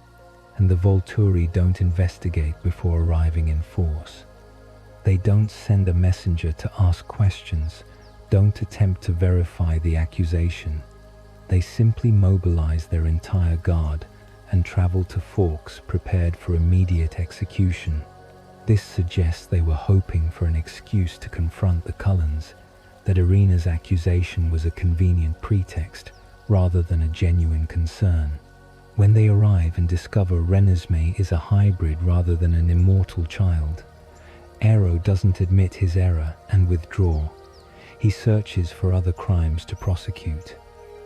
and the Volturi don't investigate before arriving in force. They don't send a messenger to ask questions, don't attempt to verify the accusation. They simply mobilize their entire guard and travel to Fawkes prepared for immediate execution. This suggests they were hoping for an excuse to confront the Cullens, that Irina's accusation was a convenient pretext rather than a genuine concern. When they arrive and discover Renesmee is a hybrid rather than an immortal child, Aero doesn't admit his error and withdraw. He searches for other crimes to prosecute.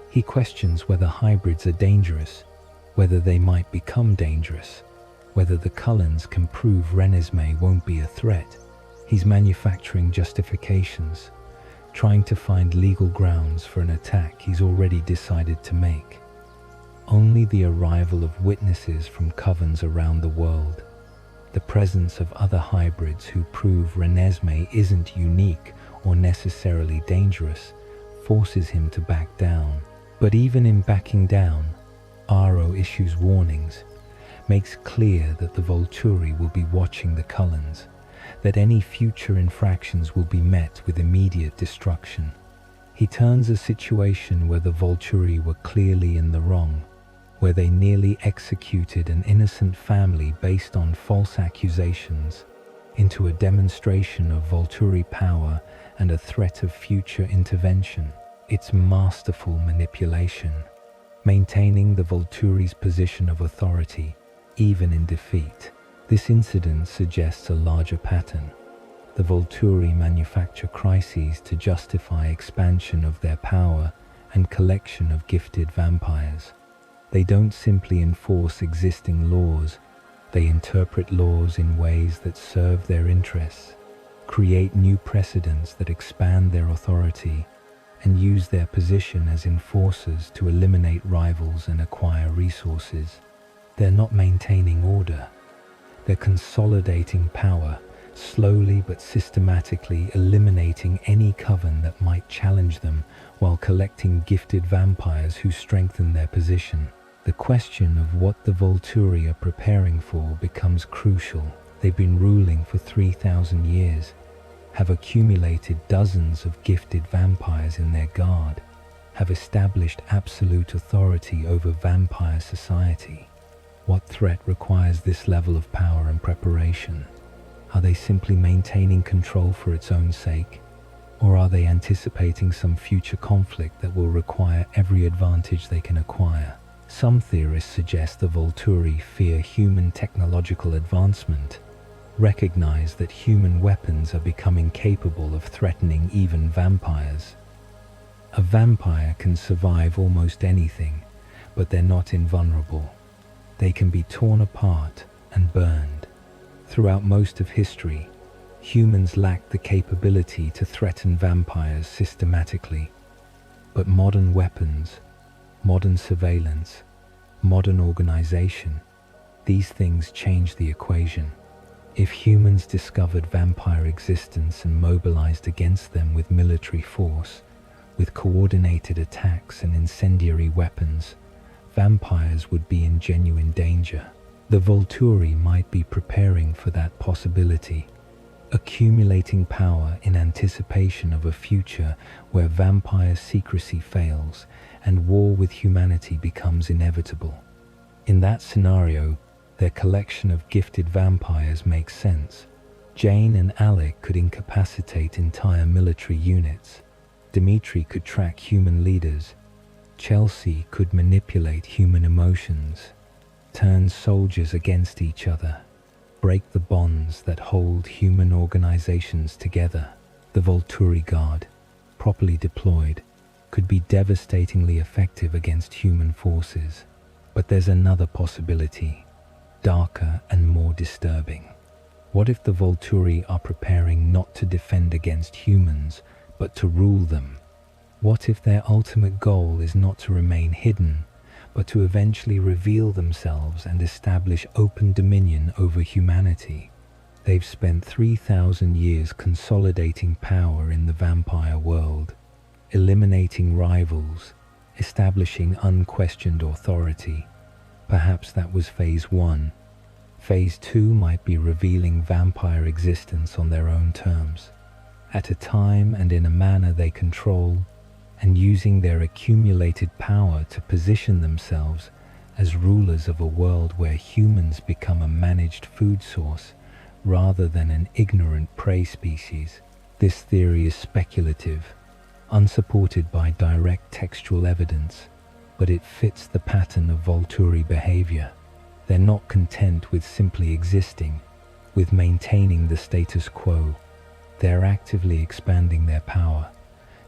He questions whether hybrids are dangerous, whether they might become dangerous, whether the Cullens can prove Renesmee won't be a threat. He's manufacturing justifications, trying to find legal grounds for an attack he's already decided to make. Only the arrival of witnesses from covens around the world, the presence of other hybrids who prove Renesmee isn't unique or necessarily dangerous, forces him to back down. But even in backing down, Aero issues warnings, makes clear that the Volturi will be watching the Cullens, that any future infractions will be met with immediate destruction. He turns a situation where the Volturi were clearly in the wrong, where they nearly executed an innocent family based on false accusations, into a demonstration of Volturi power and a threat of future intervention. It's masterful manipulation, maintaining the Volturi's position of authority, even in defeat. This incident suggests a larger pattern. The Volturi manufacture crises to justify expansion of their power and collection of gifted vampires. They don't simply enforce existing laws, they interpret laws in ways that serve their interests, create new precedents that expand their authority, and use their position as enforcers to eliminate rivals and acquire resources. They're not maintaining order. They're consolidating power, slowly but systematically eliminating any coven that might challenge them while collecting gifted vampires who strengthen their position. The question of what the Volturi are preparing for becomes crucial. They've been ruling for 3,000 years, have accumulated dozens of gifted vampires in their guard, have established absolute authority over vampire society. What threat requires this level of power and preparation? Are they simply maintaining control for its own sake? Or are they anticipating some future conflict that will require every advantage they can acquire? Some theorists suggest the Volturi fear human technological advancement, recognize that human weapons are becoming capable of threatening even vampires. A vampire can survive almost anything, but they're not invulnerable. They can be torn apart and burned. Throughout most of history, humans lacked the capability to threaten vampires systematically. But modern weapons, modern surveillance, modern organization, these things change the equation. If humans discovered vampire existence and mobilized against them with military force, with coordinated attacks and incendiary weapons, vampires would be in genuine danger. The Volturi might be preparing for that possibility, accumulating power in anticipation of a future where vampire secrecy fails and war with humanity becomes inevitable. In that scenario, their collection of gifted vampires makes sense. Jane and Alec could incapacitate entire military units. Dimitri could track human leaders. Chelsea could manipulate human emotions, turn soldiers against each other, break the bonds that hold human organizations together. The Volturi Guard, properly deployed, could be devastatingly effective against human forces. But there's another possibility, darker and more disturbing. What if the Volturi are preparing not to defend against humans, but to rule them? What if their ultimate goal is not to remain hidden, but to eventually reveal themselves and establish open dominion over humanity? They've spent 3,000 years consolidating power in the vampire world, eliminating rivals, establishing unquestioned authority. Perhaps that was phase 1. Phase 2 might be revealing vampire existence on their own terms, at a time and in a manner they control, and using their accumulated power to position themselves as rulers of a world where humans become a managed food source rather than an ignorant prey species. This theory is speculative, unsupported by direct textual evidence, but it fits the pattern of Volturi behavior. They're not content with simply existing, with maintaining the status quo. They're actively expanding their power,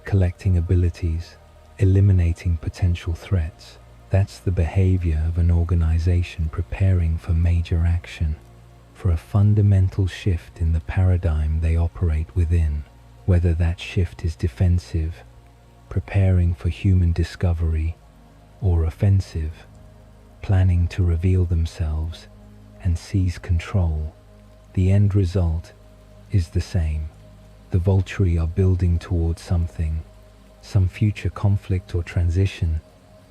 collecting abilities, eliminating potential threats. That's the behavior of an organization preparing for major action, for a fundamental shift in the paradigm they operate within. Whether that shift is defensive, preparing for human discovery, or offensive, planning to reveal themselves and seize control, the end result is the same. The Volturi are building towards something, some future conflict or transition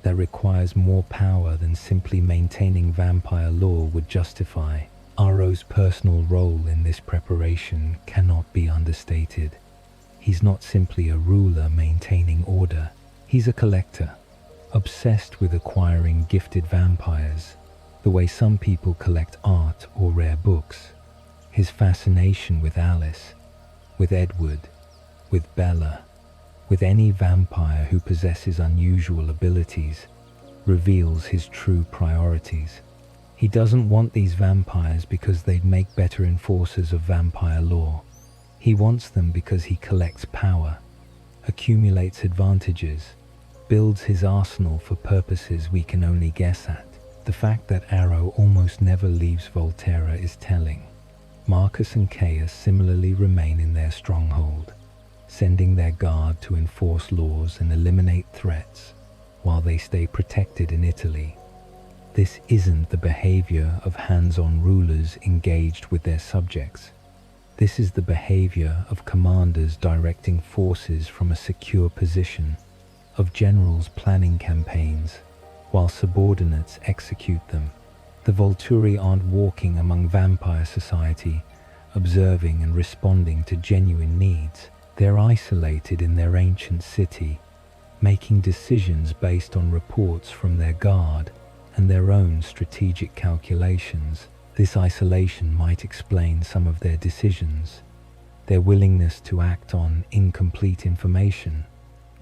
that requires more power than simply maintaining vampire law would justify. Aro's personal role in this preparation cannot be understated. He's not simply a ruler maintaining order. He's a collector, obsessed with acquiring gifted vampires, the way some people collect art or rare books. His fascination with Alice, with Edward, with Bella, with any vampire who possesses unusual abilities, reveals his true priorities. He doesn't want these vampires because they'd make better enforcers of vampire law. He wants them because he collects power, accumulates advantages, builds his arsenal for purposes we can only guess at. The fact that Aro almost never leaves Volterra is telling. Marcus and Caius similarly remain in their stronghold, sending their guard to enforce laws and eliminate threats, while they stay protected in Italy. This isn't the behavior of hands-on rulers engaged with their subjects. This is the behavior of commanders directing forces from a secure position, of generals planning campaigns, while subordinates execute them. The Volturi aren't walking among vampire society, observing and responding to genuine needs. They're isolated in their ancient city, making decisions based on reports from their guard and their own strategic calculations. This isolation might explain some of their decisions, their willingness to act on incomplete information,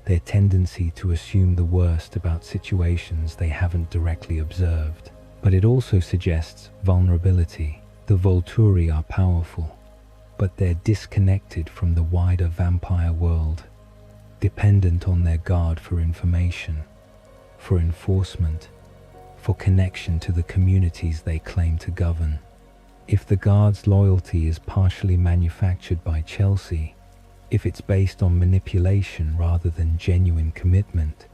their tendency to assume the worst about situations they haven't directly observed. But it also suggests vulnerability. The Volturi are powerful, but they're disconnected from the wider vampire world, dependent on their guard for information, for enforcement, for connection to the communities they claim to govern. If the guard's loyalty is partially manufactured by Chelsea, if it's based on manipulation rather than genuine commitment,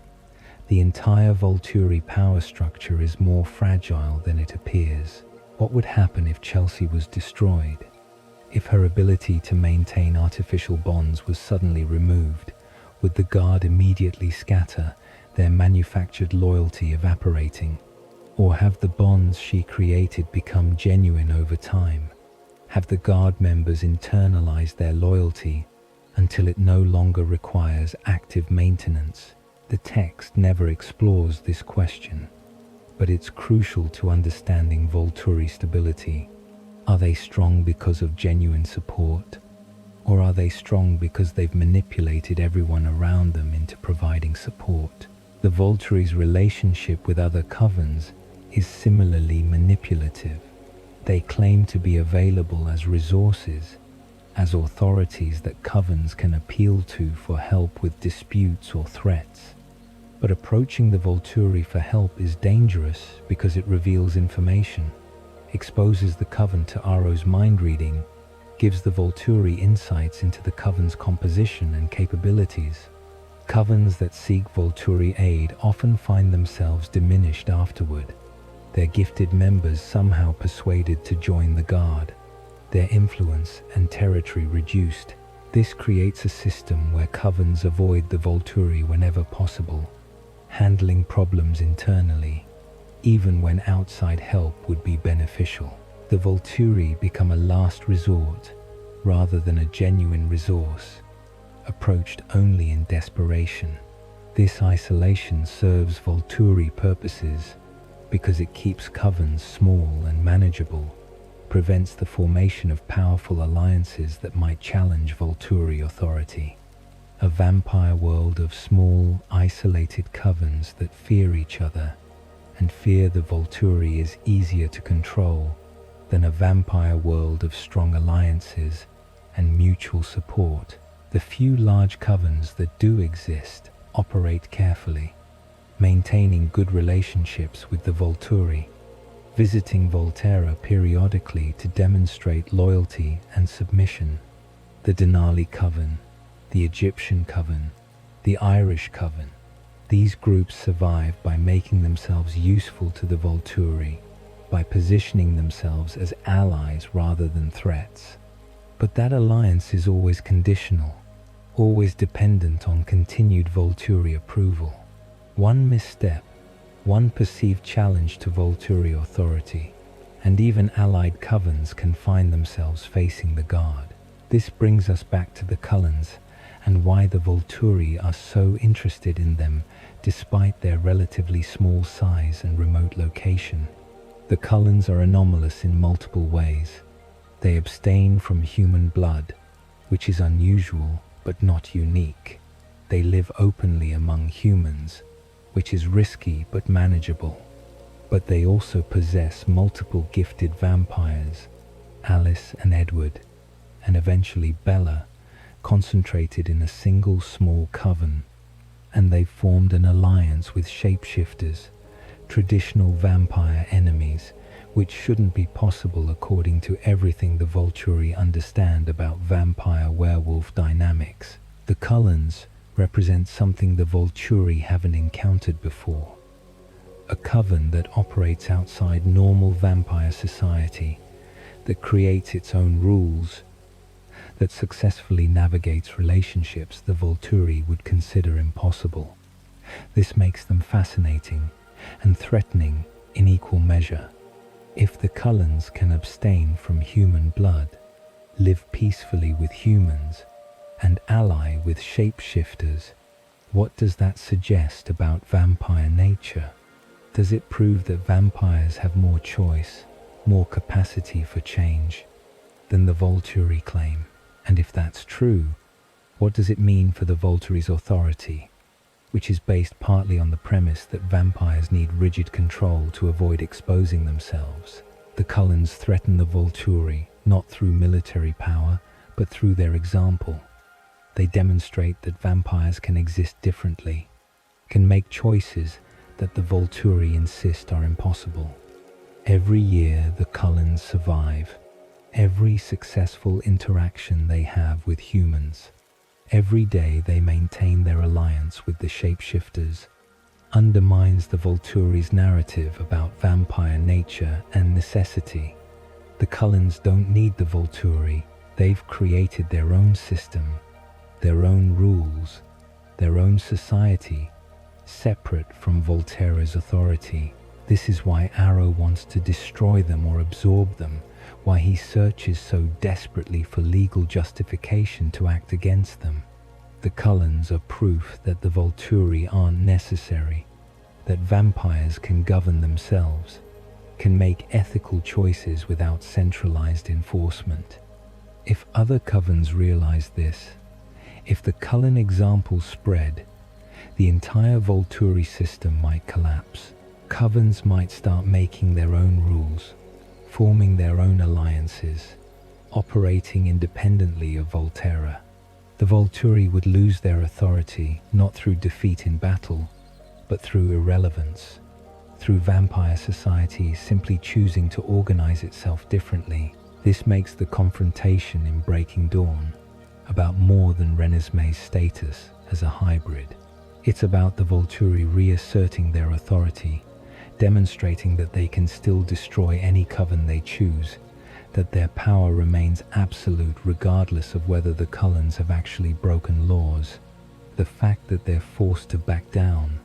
the entire Volturi power structure is more fragile than it appears. What would happen if Chelsea was destroyed? If her ability to maintain artificial bonds was suddenly removed, would the guard immediately scatter, their manufactured loyalty evaporating? Or have the bonds she created become genuine over time? Have the guard members internalized their loyalty until it no longer requires active maintenance? The text never explores this question, but it's crucial to understanding Volturi stability. Are they strong because of genuine support, or are they strong because they've manipulated everyone around them into providing support? The Volturi's relationship with other covens is similarly manipulative. They claim to be available as resources, as authorities that covens can appeal to for help with disputes or threats. But approaching the Volturi for help is dangerous because it reveals information, exposes the coven to Aro's mind reading, gives the Volturi insights into the coven's composition and capabilities. Covens that seek Volturi aid often find themselves diminished afterward, their gifted members somehow persuaded to join the guard, their influence and territory reduced. This creates a system where covens avoid the Volturi whenever possible, handling problems internally, even when outside help would be beneficial. The Volturi become a last resort rather than a genuine resource, approached only in desperation. This isolation serves Volturi purposes because it keeps covens small and manageable, prevents the formation of powerful alliances that might challenge Volturi authority. a vampire world of small, isolated covens that fear each other, and fear the Volturi is easier to control than a vampire world of strong alliances and mutual support. The few large covens that do exist operate carefully, maintaining good relationships with the Volturi, visiting Volterra periodically to demonstrate loyalty and submission. The Denali Coven, the Egyptian Coven, the Irish Coven. These groups survive by making themselves useful to the Volturi, by positioning themselves as allies rather than threats. But that alliance is always conditional, always dependent on continued Volturi approval. One misstep, one perceived challenge to Volturi authority, and even allied covens can find themselves facing the guard. This brings us back to the Cullens and why the Volturi are so interested in them despite their relatively small size and remote location. The Cullens are anomalous in multiple ways. They abstain from human blood, which is unusual but not unique. They live openly among humans, which is risky but manageable. But they also possess multiple gifted vampires, Alice and Edward, and eventually Bella, concentrated in a single small coven. And they formed an alliance with shapeshifters, traditional vampire enemies, which shouldn't be possible according to everything the Volturi understand about vampire-werewolf dynamics. The Cullens represent something the Volturi haven't encountered before. A coven that operates outside normal vampire society, that creates its own rules, that successfully navigates relationships the Volturi would consider impossible. This makes them fascinating and threatening in equal measure. If the Cullens can abstain from human blood, live peacefully with humans, and ally with shapeshifters, what does that suggest about vampire nature? Does it prove that vampires have more choice, more capacity for change than the Volturi claim? And if that's true, what does it mean for the Volturi's authority, which is based partly on the premise that vampires need rigid control to avoid exposing themselves? The Cullens threaten the Volturi not through military power, but through their example. They demonstrate that vampires can exist differently, can make choices that the Volturi insist are impossible. Every year the Cullens survive. Every successful interaction they have with humans, every day they maintain their alliance with the shapeshifters, undermines the Volturi's narrative about vampire nature and necessity. The Cullens don't need the Volturi. They've created their own system, their own rules, their own society, separate from Volterra's authority. This is why Arrow wants to destroy them or absorb them, why he searches so desperately for legal justification to act against them. The Cullens are proof that the Volturi aren't necessary, that vampires can govern themselves, can make ethical choices without centralized enforcement. If other covens realize this, if the Cullen example spread, the entire Volturi system might collapse. Covens might start making their own rules, forming their own alliances, operating independently of Volterra. The Volturi would lose their authority not through defeat in battle, but through irrelevance, through vampire society simply choosing to organize itself differently. This makes the confrontation in Breaking Dawn about more than Renesmee's status as a hybrid. It's about the Volturi reasserting their authority, demonstrating that they can still destroy any coven they choose, that their power remains absolute regardless of whether the Cullens have actually broken laws. The fact that they're forced to back down,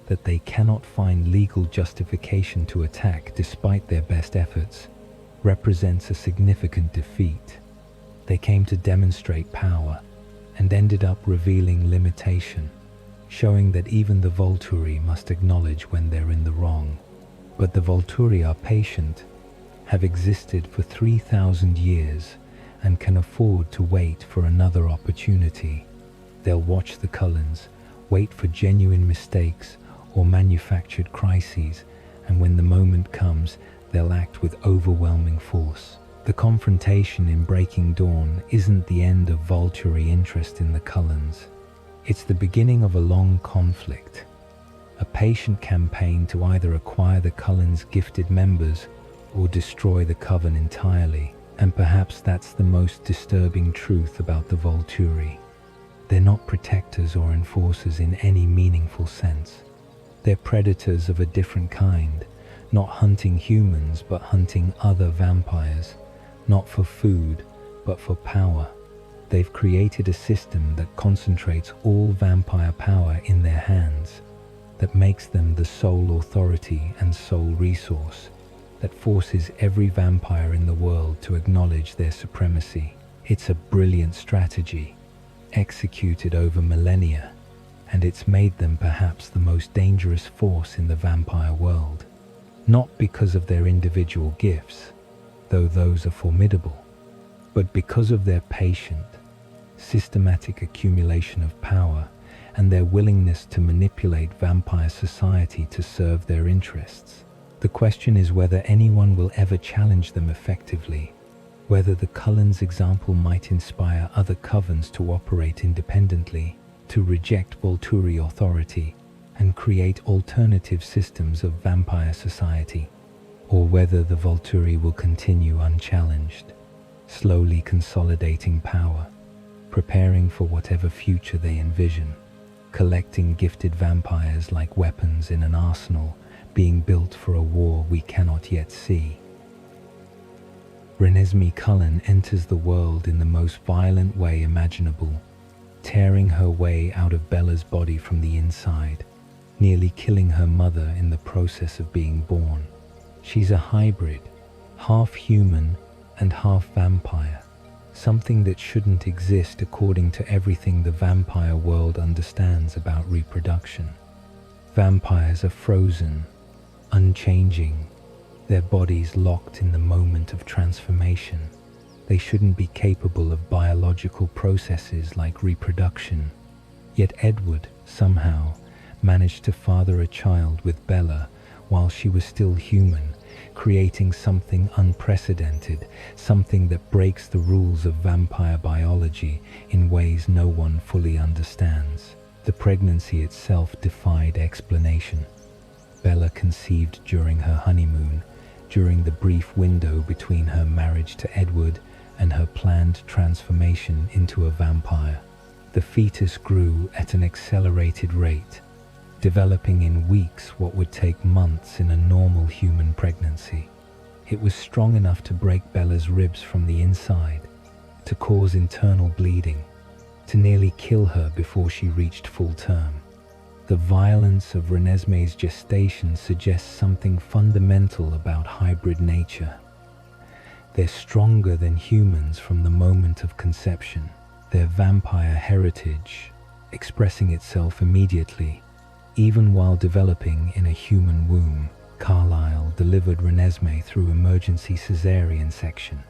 that they cannot find legal justification to attack despite their best efforts, represents a significant defeat. They came to demonstrate power and ended up revealing limitation, showing that even the Volturi must acknowledge when they're in the wrong. But the Volturi are patient, have existed for 3,000 years, and can afford to wait for another opportunity. They'll watch the Cullens, wait for genuine mistakes or manufactured crises, and when the moment comes, they'll act with overwhelming force. The confrontation in Breaking Dawn isn't the end of Volturi interest in the Cullens. It's the beginning of a long conflict, a patient campaign to either acquire the Cullens' gifted members or destroy the Coven entirely. And perhaps that's the most disturbing truth about the Volturi. They're not protectors or enforcers in any meaningful sense. They're predators of a different kind, not hunting humans but hunting other vampires, not for food but for power. They've created a system that concentrates all vampire power in their hands, that makes them the sole authority and sole resource, that forces every vampire in the world to acknowledge their supremacy. It's a brilliant strategy, executed over millennia, and it's made them perhaps the most dangerous force in the vampire world. Not because of their individual gifts, though those are formidable, but because of their patient, systematic accumulation of power and their willingness to manipulate vampire society to serve their interests. The question is whether anyone will ever challenge them effectively, whether the Cullens' example might inspire other covens to operate independently, to reject Volturi authority, and create alternative systems of vampire society, or whether the Volturi will continue unchallenged, slowly consolidating power, preparing for whatever future they envision, collecting gifted vampires like weapons in an arsenal being built for a war we cannot yet see. Renesmee Cullen enters the world in the most violent way imaginable, tearing her way out of Bella's body from the inside, nearly killing her mother in the process of being born. She's a hybrid, half human and half vampire, something that shouldn't exist according to everything the vampire world understands about reproduction. Vampires are frozen, unchanging, their bodies locked in the moment of transformation. They shouldn't be capable of biological processes like reproduction. Yet Edward, somehow, managed to father a child with Bella while she was still human, creating something unprecedented, something that breaks the rules of vampire biology in ways no one fully understands. The pregnancy itself defied explanation. Bella conceived during her honeymoon, during the brief window between her marriage to Edward and her planned transformation into a vampire. The fetus grew at an accelerated rate, developing in weeks what would take months in a normal human pregnancy. It was strong enough to break Bella's ribs from the inside, to cause internal bleeding, to nearly kill her before she reached full term. The violence of Renesmee's gestation suggests something fundamental about hybrid nature. They're stronger than humans from the moment of conception, their vampire heritage expressing itself immediately, even while developing in a human womb. Carlyle delivered Renesmee through emergency cesarean section,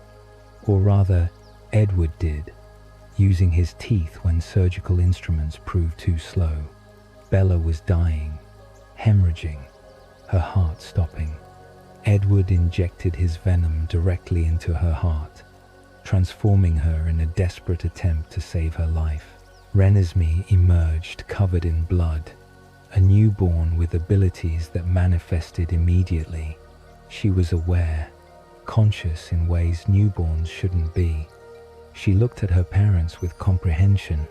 or rather, Edward did, using his teeth when surgical instruments proved too slow. Bella was dying, hemorrhaging, her heart stopping. Edward injected his venom directly into her heart, transforming her in a desperate attempt to save her life. Renesmee emerged covered in blood, a newborn with abilities that manifested immediately. She was aware, conscious in ways newborns shouldn't be. She looked at her parents with comprehension,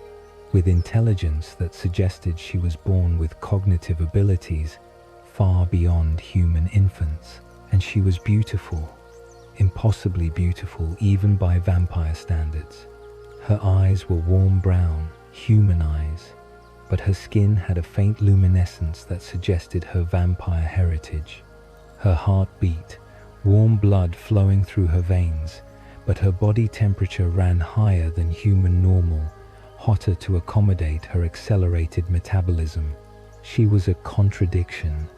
with intelligence that suggested she was born with cognitive abilities far beyond human infants. And she was beautiful, impossibly beautiful even by vampire standards. Her eyes were warm brown, human eyes, but her skin had a faint luminescence that suggested her vampire heritage. Her heart beat, warm blood flowing through her veins, but her body temperature ran higher than human normal, hotter to accommodate her accelerated metabolism. She was a contradiction.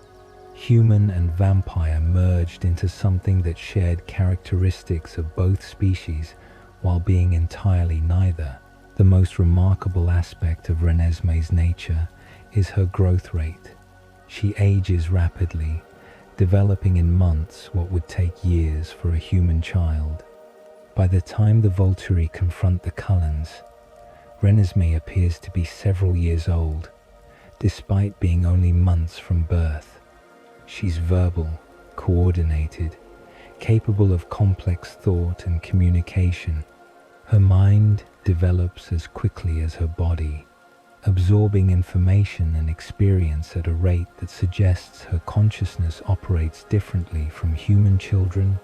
Human and vampire merged into something that shared characteristics of both species while being entirely neither. The most remarkable aspect of Renesmee's nature is her growth rate. She ages rapidly, developing in months what would take years for a human child. By the time the Volturi confront the Cullens, Renesmee appears to be several years old, despite being only months from birth. She's verbal, coordinated, capable of complex thought and communication. Her mind develops as quickly as her body, absorbing information and experience at a rate that suggests her consciousness operates differently from human children,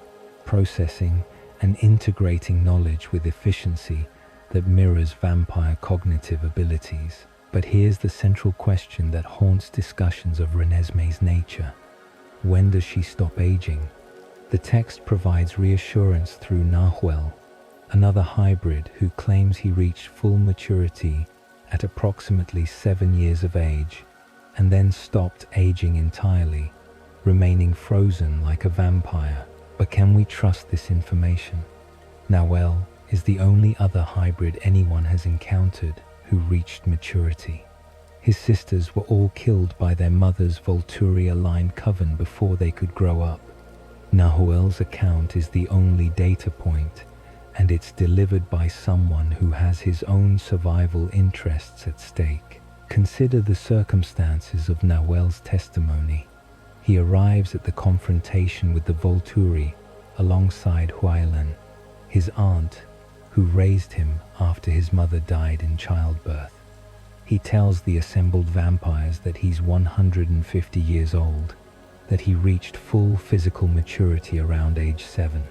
processing and integrating knowledge with efficiency that mirrors vampire cognitive abilities. But here's the central question that haunts discussions of Renesmee's nature. When does she stop aging? The text provides reassurance through Nahuel, another hybrid who claims he reached full maturity at approximately 7 years of age and then stopped aging entirely, remaining frozen like a vampire. But can we trust this information? Nahuel is the only other hybrid anyone has encountered who reached maturity. His sisters were all killed by their mother's Volturi-aligned coven before they could grow up. Nahuel's account is the only data point, and it's delivered by someone who has his own survival interests at stake. Consider the circumstances of Nahuel's testimony. He arrives at the confrontation with the Volturi alongside Huailan, his aunt, who raised him after his mother died in childbirth. He tells the assembled vampires that he's 150 years old, that he reached full physical maturity around age 7,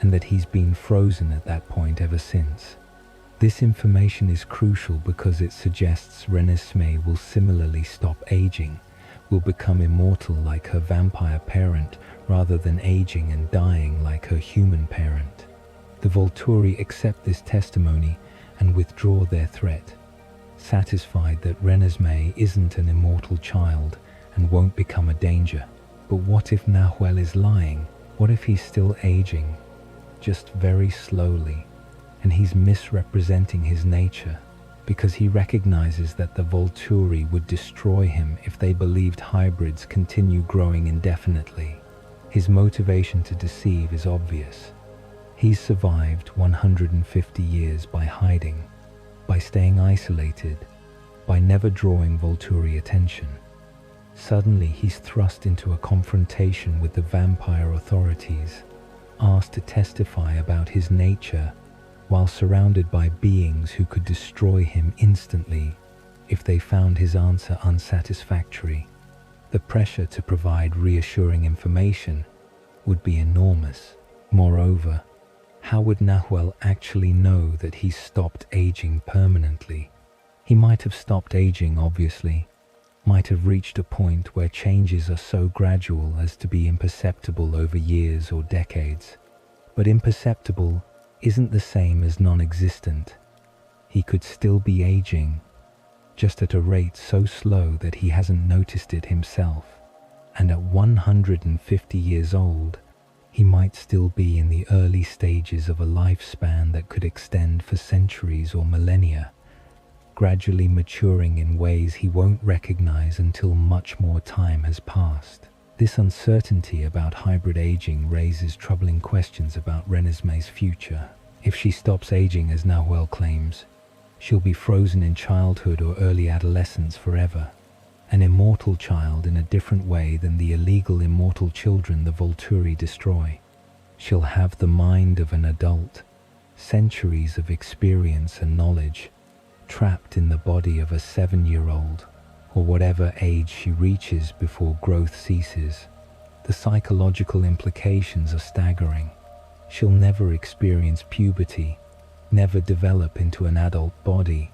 and that he's been frozen at that point ever since. This information is crucial because it suggests Renesmee will similarly stop aging, will become immortal like her vampire parent rather than aging and dying like her human parent. The Volturi accept this testimony and withdraw their threat, satisfied that Renesmee isn't an immortal child and won't become a danger. But what if Nahuel is lying? What if he's still aging, just very slowly, and he's misrepresenting his nature because he recognizes that the Volturi would destroy him if they believed hybrids continue growing indefinitely? His motivation to deceive is obvious. He's survived 150 years by hiding, by staying isolated, by never drawing Volturi attention. Suddenly he's thrust into a confrontation with the vampire authorities, asked to testify about his nature while surrounded by beings who could destroy him instantly if they found his answer unsatisfactory. The pressure to provide reassuring information would be enormous. Moreover, how would Nahuel actually know that he's stopped aging permanently? He might have stopped aging, obviously, might have reached a point where changes are so gradual as to be imperceptible over years or decades. But imperceptible isn't the same as non-existent. He could still be aging, just at a rate so slow that he hasn't noticed it himself. And at 150 years old, he might still be in the early stages of a lifespan that could extend for centuries or millennia, gradually maturing in ways he won't recognize until much more time has passed. This uncertainty about hybrid aging raises troubling questions about Renesmee's future. If she stops aging as Nahuel claims, she'll be frozen in childhood or early adolescence forever, an immortal child in a different way than the illegal immortal children the Volturi destroy. She'll have the mind of an adult, centuries of experience and knowledge, trapped in the body of a 7-year-old, or whatever age she reaches before growth ceases. The psychological implications are staggering. She'll never experience puberty, never develop into an adult body,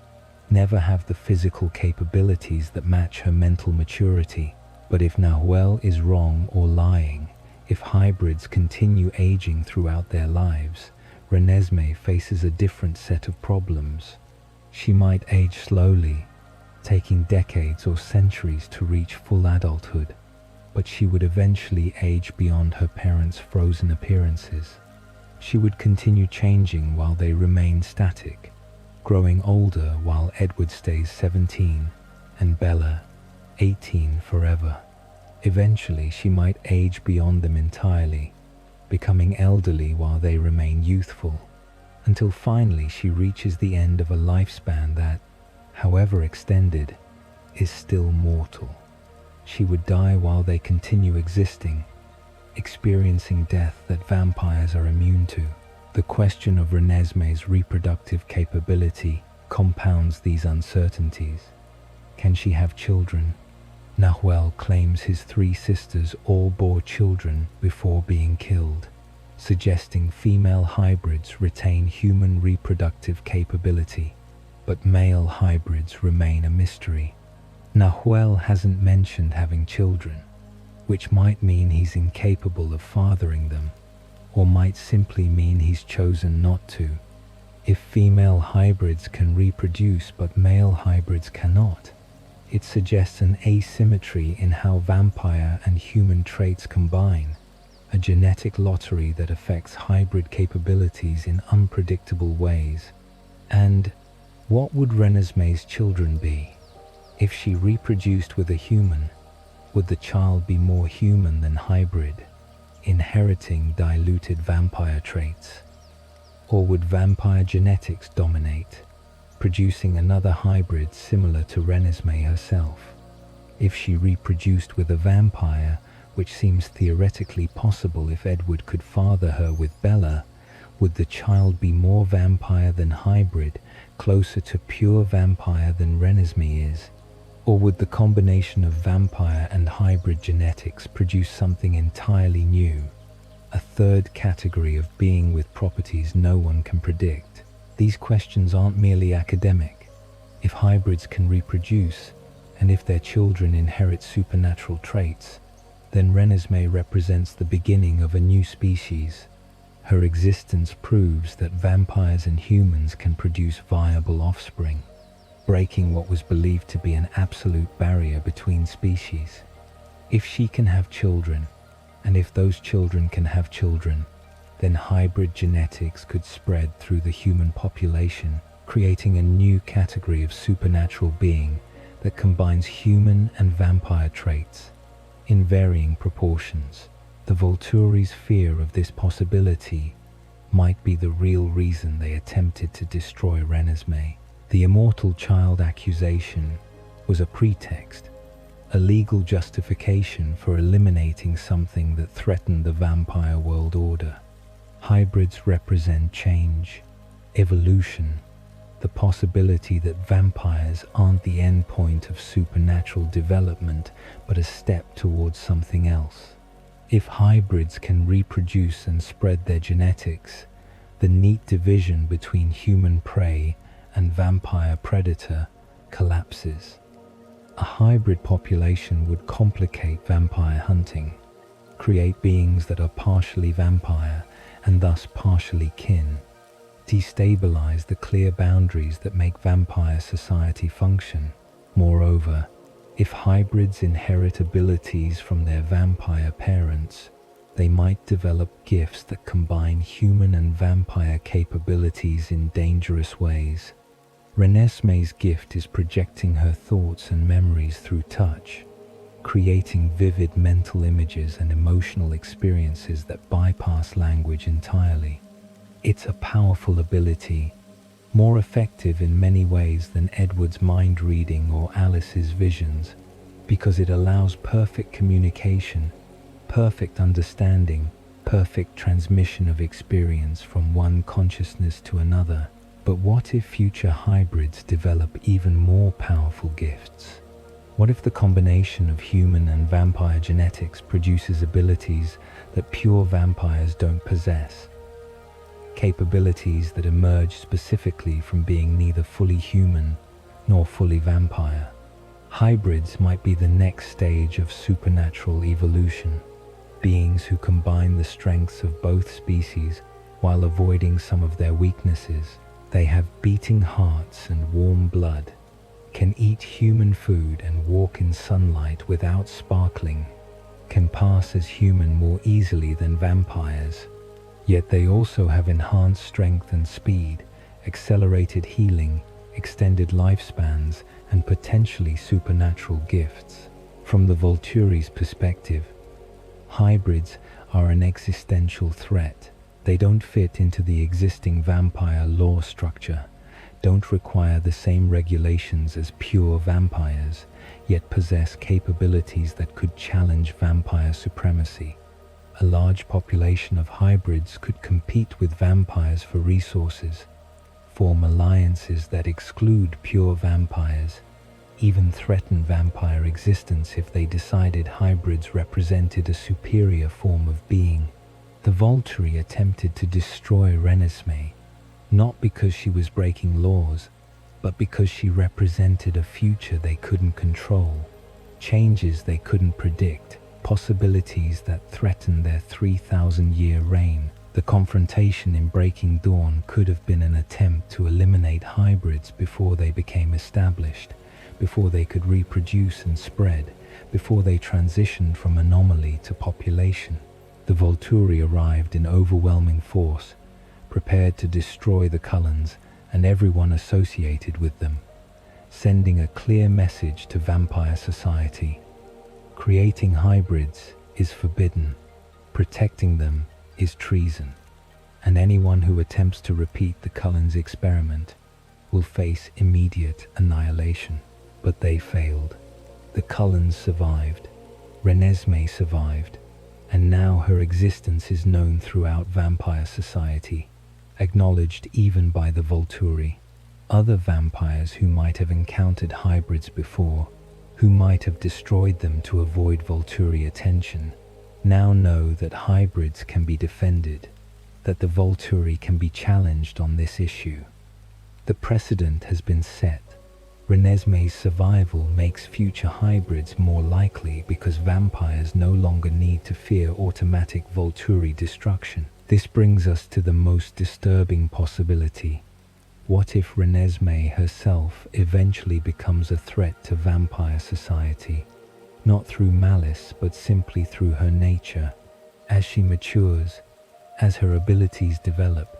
never have the physical capabilities that match her mental maturity. But if Nahuel is wrong or lying, if hybrids continue aging throughout their lives, Renesmee faces a different set of problems. She might age slowly, taking decades or centuries to reach full adulthood, but she would eventually age beyond her parents' frozen appearances. She would continue changing while they remain static, growing older while Edward stays 17 and Bella 18 forever. Eventually, she might age beyond them entirely, becoming elderly while they remain youthful, until finally she reaches the end of a lifespan that, however extended, is still mortal. She would die while they continue existing, experiencing death that vampires are immune to. The question of Renesmee's reproductive capability compounds these uncertainties. Can she have children? Nahuel claims his 3 sisters all bore children before being killed, suggesting female hybrids retain human reproductive capability, but male hybrids remain a mystery. Nahuel hasn't mentioned having children, which might mean he's incapable of fathering them, or might simply mean he's chosen not to. If female hybrids can reproduce but male hybrids cannot, it suggests an asymmetry in how vampire and human traits combine, a genetic lottery that affects hybrid capabilities in unpredictable ways. And what would Renesmee's children be? If she reproduced with a human, would the child be more human than hybrid, inheriting diluted vampire traits? Or would vampire genetics dominate, producing another hybrid similar to Renesmee herself? If she reproduced with a vampire, which seems theoretically possible if Edward could father her with Bella, would the child be more vampire than hybrid, closer to pure vampire than Renesmee is? Or would the combination of vampire and hybrid genetics produce something entirely new, a third category of being with properties no one can predict? These questions aren't merely academic. If hybrids can reproduce, and if their children inherit supernatural traits, then Renesmee represents the beginning of a new species. Her existence proves that vampires and humans can produce viable offspring, breaking what was believed to be an absolute barrier between species. If she can have children, and if those children can have children, then hybrid genetics could spread through the human population, creating a new category of supernatural being that combines human and vampire traits in varying proportions. The Volturi's fear of this possibility might be the real reason they attempted to destroy Renesmee. The immortal child accusation was a pretext, a legal justification for eliminating something that threatened the vampire world order. Hybrids represent change, evolution, the possibility that vampires aren't the end point of supernatural development, but a step towards something else. If hybrids can reproduce and spread their genetics, the neat division between human prey and vampire predator collapses. A hybrid population would complicate vampire hunting, create beings that are partially vampire and thus partially kin, destabilize the clear boundaries that make vampire society function. Moreover, if hybrids inherit abilities from their vampire parents, they might develop gifts that combine human and vampire capabilities in dangerous ways. Renesmee's gift is projecting her thoughts and memories through touch, creating vivid mental images and emotional experiences that bypass language entirely. It's a powerful ability, more effective in many ways than Edward's mind reading or Alice's visions, because it allows perfect communication, perfect understanding, perfect transmission of experience from one consciousness to another. But what if future hybrids develop even more powerful gifts? What if the combination of human and vampire genetics produces abilities that pure vampires don't possess? Capabilities that emerge specifically from being neither fully human nor fully vampire. Hybrids might be the next stage of supernatural evolution, beings who combine the strengths of both species while avoiding some of their weaknesses. They have beating hearts and warm blood, can eat human food and walk in sunlight without sparkling, can pass as human more easily than vampires, yet they also have enhanced strength and speed, accelerated healing, extended lifespans, and potentially supernatural gifts. From the Volturi's perspective, hybrids are an existential threat. They don't fit into the existing vampire law structure, don't require the same regulations as pure vampires, yet possess capabilities that could challenge vampire supremacy. A large population of hybrids could compete with vampires for resources, form alliances that exclude pure vampires, even threaten vampire existence if they decided hybrids represented a superior form of being. The Volturi attempted to destroy Renesmee, not because she was breaking laws, but because she represented a future they couldn't control, changes they couldn't predict, possibilities that threatened their 3,000-year reign. The confrontation in Breaking Dawn could have been an attempt to eliminate hybrids before they became established, before they could reproduce and spread, before they transitioned from anomaly to population. The Volturi arrived in overwhelming force, prepared to destroy the Cullens and everyone associated with them, sending a clear message to vampire society. Creating hybrids is forbidden, protecting them is treason, and anyone who attempts to repeat the Cullens' experiment will face immediate annihilation. But they failed. The Cullens survived, Renesmee survived, and now her existence is known throughout vampire society, acknowledged even by the Volturi. Other vampires who might have encountered hybrids before, who might have destroyed them to avoid Volturi attention, now know that hybrids can be defended, that the Volturi can be challenged on this issue. The precedent has been set. Renesmee's survival makes future hybrids more likely because vampires no longer need to fear automatic Volturi destruction. This brings us to the most disturbing possibility. What if Renesmee herself eventually becomes a threat to vampire society? Not through malice, but simply through her nature. As she matures, as her abilities develop,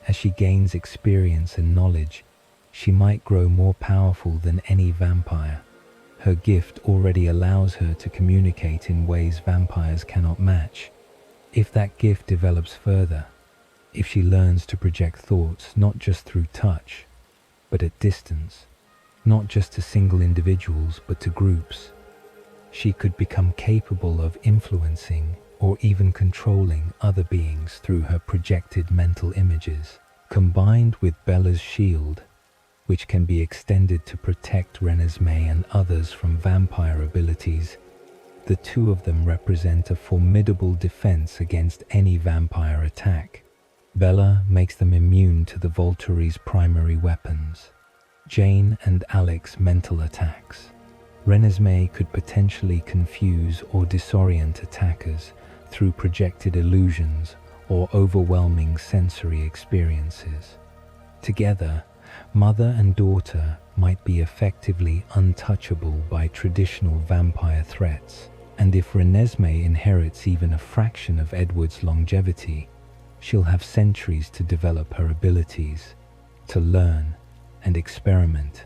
as she gains experience and knowledge, she might grow more powerful than any vampire. Her gift already allows her to communicate in ways vampires cannot match. If that gift develops further, if she learns to project thoughts not just through touch, but at distance, not just to single individuals but to groups, she could become capable of influencing or even controlling other beings through her projected mental images. Combined with Bella's shield, which can be extended to protect Renesmee and others from vampire abilities, the two of them represent a formidable defense against any vampire attack. Bella makes them immune to the Volturi's primary weapons, Jane and Alec's mental attacks. Renesmee could potentially confuse or disorient attackers through projected illusions or overwhelming sensory experiences. Together, mother and daughter might be effectively untouchable by traditional vampire threats, and if Renesmee inherits even a fraction of Edward's longevity, she'll have centuries to develop her abilities, to learn and experiment,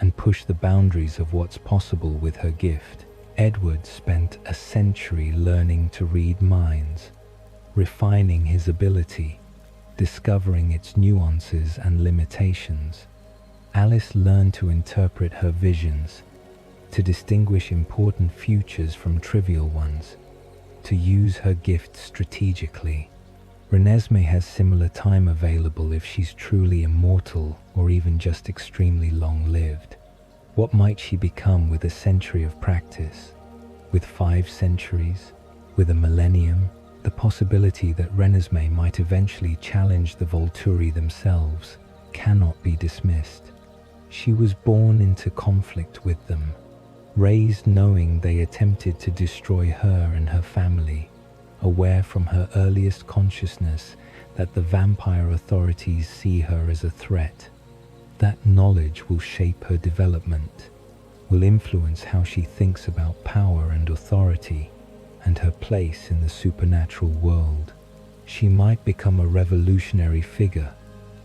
and push the boundaries of what's possible with her gift. Edward spent a century learning to read minds, refining his ability, discovering its nuances and limitations. Alice learned to interpret her visions, to distinguish important futures from trivial ones, to use her gift strategically. Renesmee has similar time available if she's truly immortal or even just extremely long-lived. What might she become with a century of practice? With 5 centuries? With a millennium? The possibility that Renesmee might eventually challenge the Volturi themselves cannot be dismissed. She was born into conflict with them, raised knowing they attempted to destroy her and her family, aware from her earliest consciousness that the vampire authorities see her as a threat. That knowledge will shape her development, will influence how she thinks about power and authority, and her place in the supernatural world. She might become a revolutionary figure,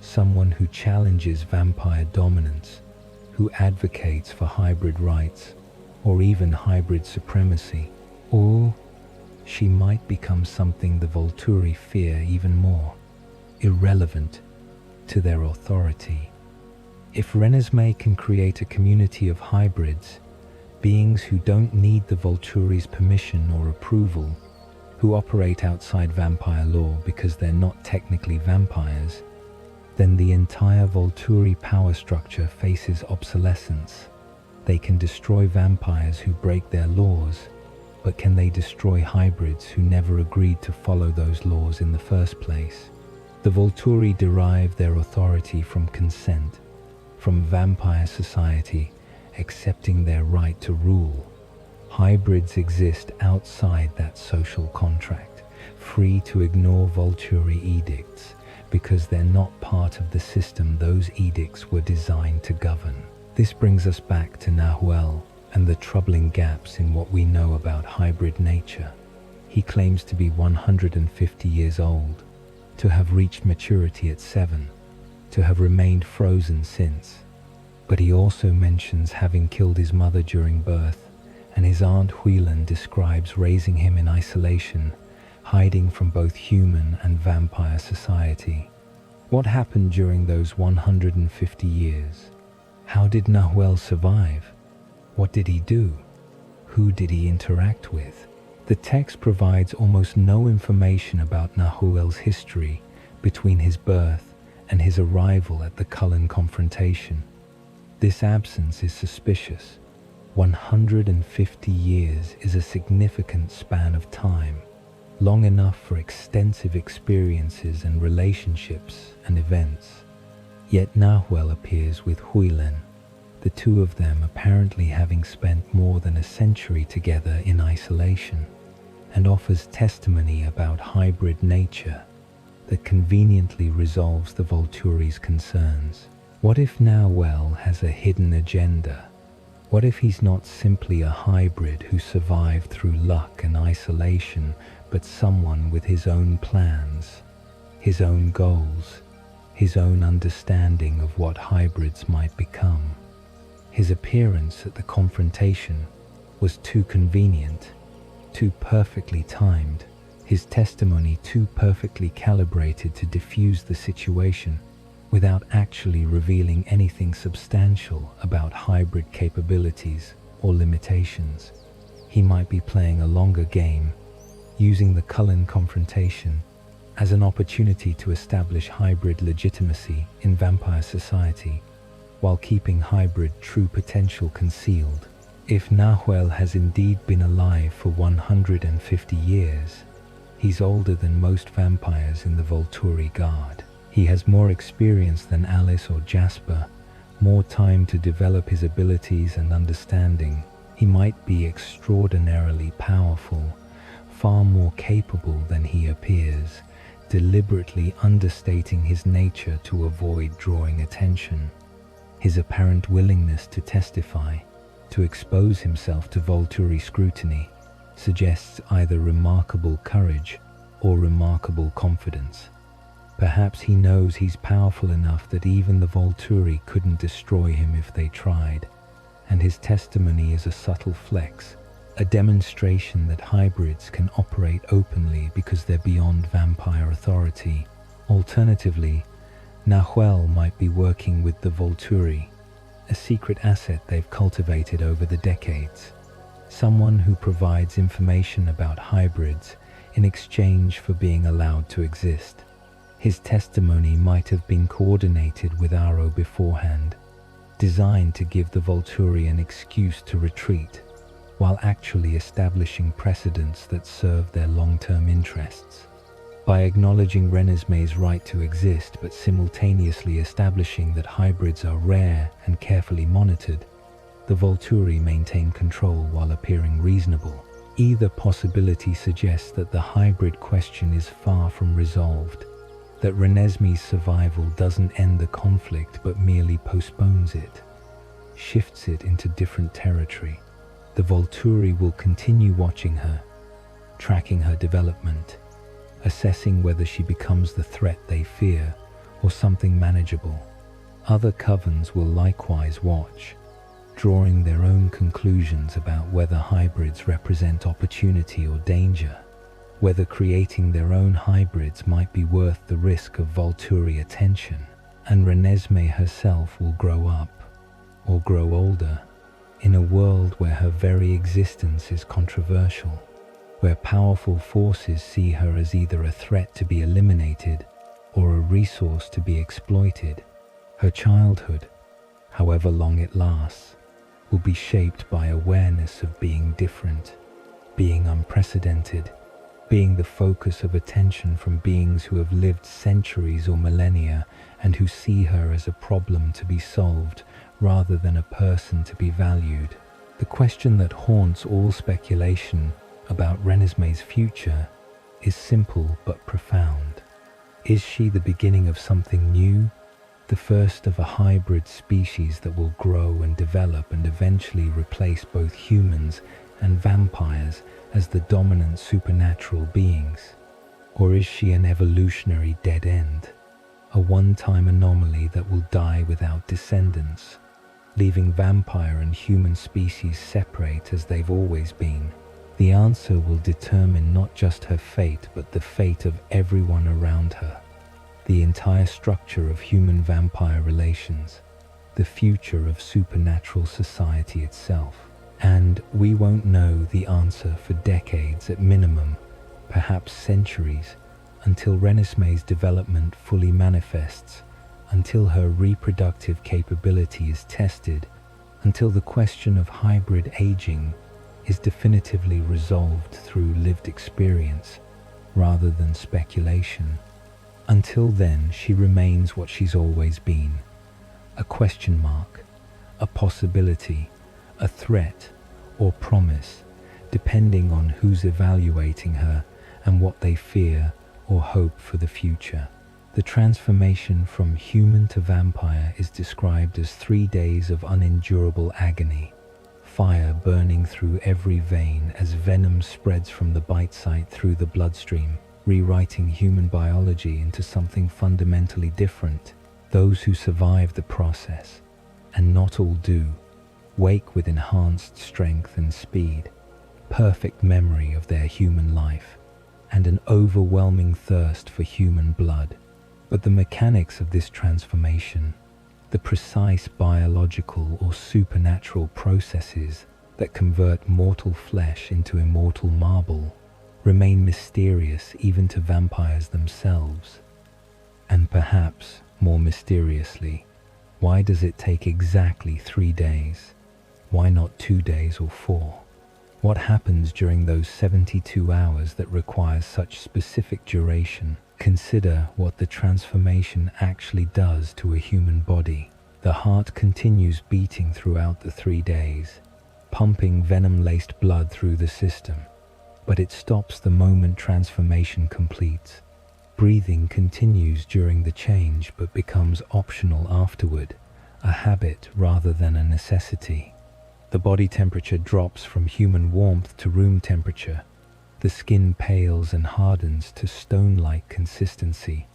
someone who challenges vampire dominance, who advocates for hybrid rights, or even hybrid supremacy. Or she might become something the Volturi fear even more, irrelevant to their authority. If Renesmee can create a community of hybrids, beings who don't need the Volturi's permission or approval, who operate outside vampire law because they're not technically vampires, then the entire Volturi power structure faces obsolescence. They can destroy vampires who break their laws, but can they destroy hybrids who never agreed to follow those laws in the first place? The Volturi derive their authority from consent, from vampire society accepting their right to rule. Hybrids exist outside that social contract, free to ignore Volturi edicts, because they're not part of the system those edicts were designed to govern. This brings us back to Nahuel and the troubling gaps in what we know about hybrid nature. He claims to be 150 years old, to have reached maturity at 7, to have remained frozen since. But he also mentions having killed his mother during birth, and his aunt Huilan describes raising him in isolation, hiding from both human and vampire society. What happened during those 150 years? How did Nahuel survive? What did he do? Who did he interact with? The text provides almost no information about Nahuel's history between his birth and his arrival at the Cullen confrontation. This absence is suspicious. 150 years is a significant span of time, long enough for extensive experiences and relationships and events. Yet Nahuel appears with Huilan, the two of them apparently having spent more than a century together in isolation, and offers testimony about hybrid nature that conveniently resolves the Volturi's concerns. What if Nahuel has a hidden agenda? What if he's not simply a hybrid who survived through luck and isolation, but someone with his own plans, his own goals, his own understanding of what hybrids might become? His appearance at the confrontation was too convenient, too perfectly timed, his testimony too perfectly calibrated to diffuse the situation without actually revealing anything substantial about hybrid capabilities or limitations. He might be playing a longer game, using the Cullen confrontation as an opportunity to establish hybrid legitimacy in vampire society, while keeping hybrid true potential concealed. If Nahuel has indeed been alive for 150 years, he's older than most vampires in the Volturi Guard. He has more experience than Alice or Jasper, more time to develop his abilities and understanding. He might be extraordinarily powerful, far more capable than he appears, deliberately understating his nature to avoid drawing attention. His apparent willingness to testify, to expose himself to Volturi scrutiny, suggests either remarkable courage or remarkable confidence. Perhaps he knows he's powerful enough that even the Volturi couldn't destroy him if they tried, and his testimony is a subtle flex, a demonstration that hybrids can operate openly because they're beyond vampire authority. Alternatively, Nahuel might be working with the Volturi, a secret asset they've cultivated over the decades, someone who provides information about hybrids in exchange for being allowed to exist. His testimony might have been coordinated with Aro beforehand, designed to give the Volturi an excuse to retreat, while actually establishing precedents that serve their long-term interests. By acknowledging Renesmee's right to exist but simultaneously establishing that hybrids are rare and carefully monitored, the Volturi maintain control while appearing reasonable. Either possibility suggests that the hybrid question is far from resolved, that Renesmee's survival doesn't end the conflict but merely postpones it, shifts it into different territory. The Volturi will continue watching her, tracking her development, assessing whether she becomes the threat they fear or something manageable. Other covens will likewise watch, drawing their own conclusions about whether hybrids represent opportunity or danger, whether creating their own hybrids might be worth the risk of Volturi attention. And Renesmee herself will grow up, or grow older, in a world where her very existence is controversial, where powerful forces see her as either a threat to be eliminated or a resource to be exploited. Her childhood, however long it lasts, will be shaped by awareness of being different, being unprecedented, being the focus of attention from beings who have lived centuries or millennia and who see her as a problem to be solved rather than a person to be valued. The question that haunts all speculation about Renesmee's future is simple but profound. Is she the beginning of something new, the first of a hybrid species that will grow and develop and eventually replace both humans and vampires as the dominant supernatural beings? Or is she an evolutionary dead end, a one-time anomaly that will die without descendants, leaving vampire and human species separate as they've always been? The answer will determine not just her fate, but the fate of everyone around her, the entire structure of human-vampire relations, the future of supernatural society itself. And we won't know the answer for decades at minimum, perhaps centuries, until Renesmee's development fully manifests, until her reproductive capability is tested, until the question of hybrid aging is definitively resolved through lived experience rather than speculation. Until then, she remains what she's always been, a question mark, a possibility, a threat or promise, depending on who's evaluating her and what they fear or hope for the future. The transformation from human to vampire is described as 3 days of unendurable agony, fire burning through every vein as venom spreads from the bite site through the bloodstream, rewriting human biology into something fundamentally different. Those who survive the process, and not all do, wake with enhanced strength and speed, perfect memory of their human life, and an overwhelming thirst for human blood. But the mechanics of this transformation, the precise biological or supernatural processes that convert mortal flesh into immortal marble, remain mysterious even to vampires themselves. And perhaps, more mysteriously, why does it take exactly 3 days? Why not 2 days or 4? What happens during those 72 hours that requires such specific duration? Consider what the transformation actually does to a human body. The heart continues beating throughout the 3 days, pumping venom-laced blood through the system, but it stops the moment transformation completes. Breathing continues during the change but becomes optional afterward, a habit rather than a necessity. The body temperature drops from human warmth to room temperature. The skin pales and hardens to stone-like consistency.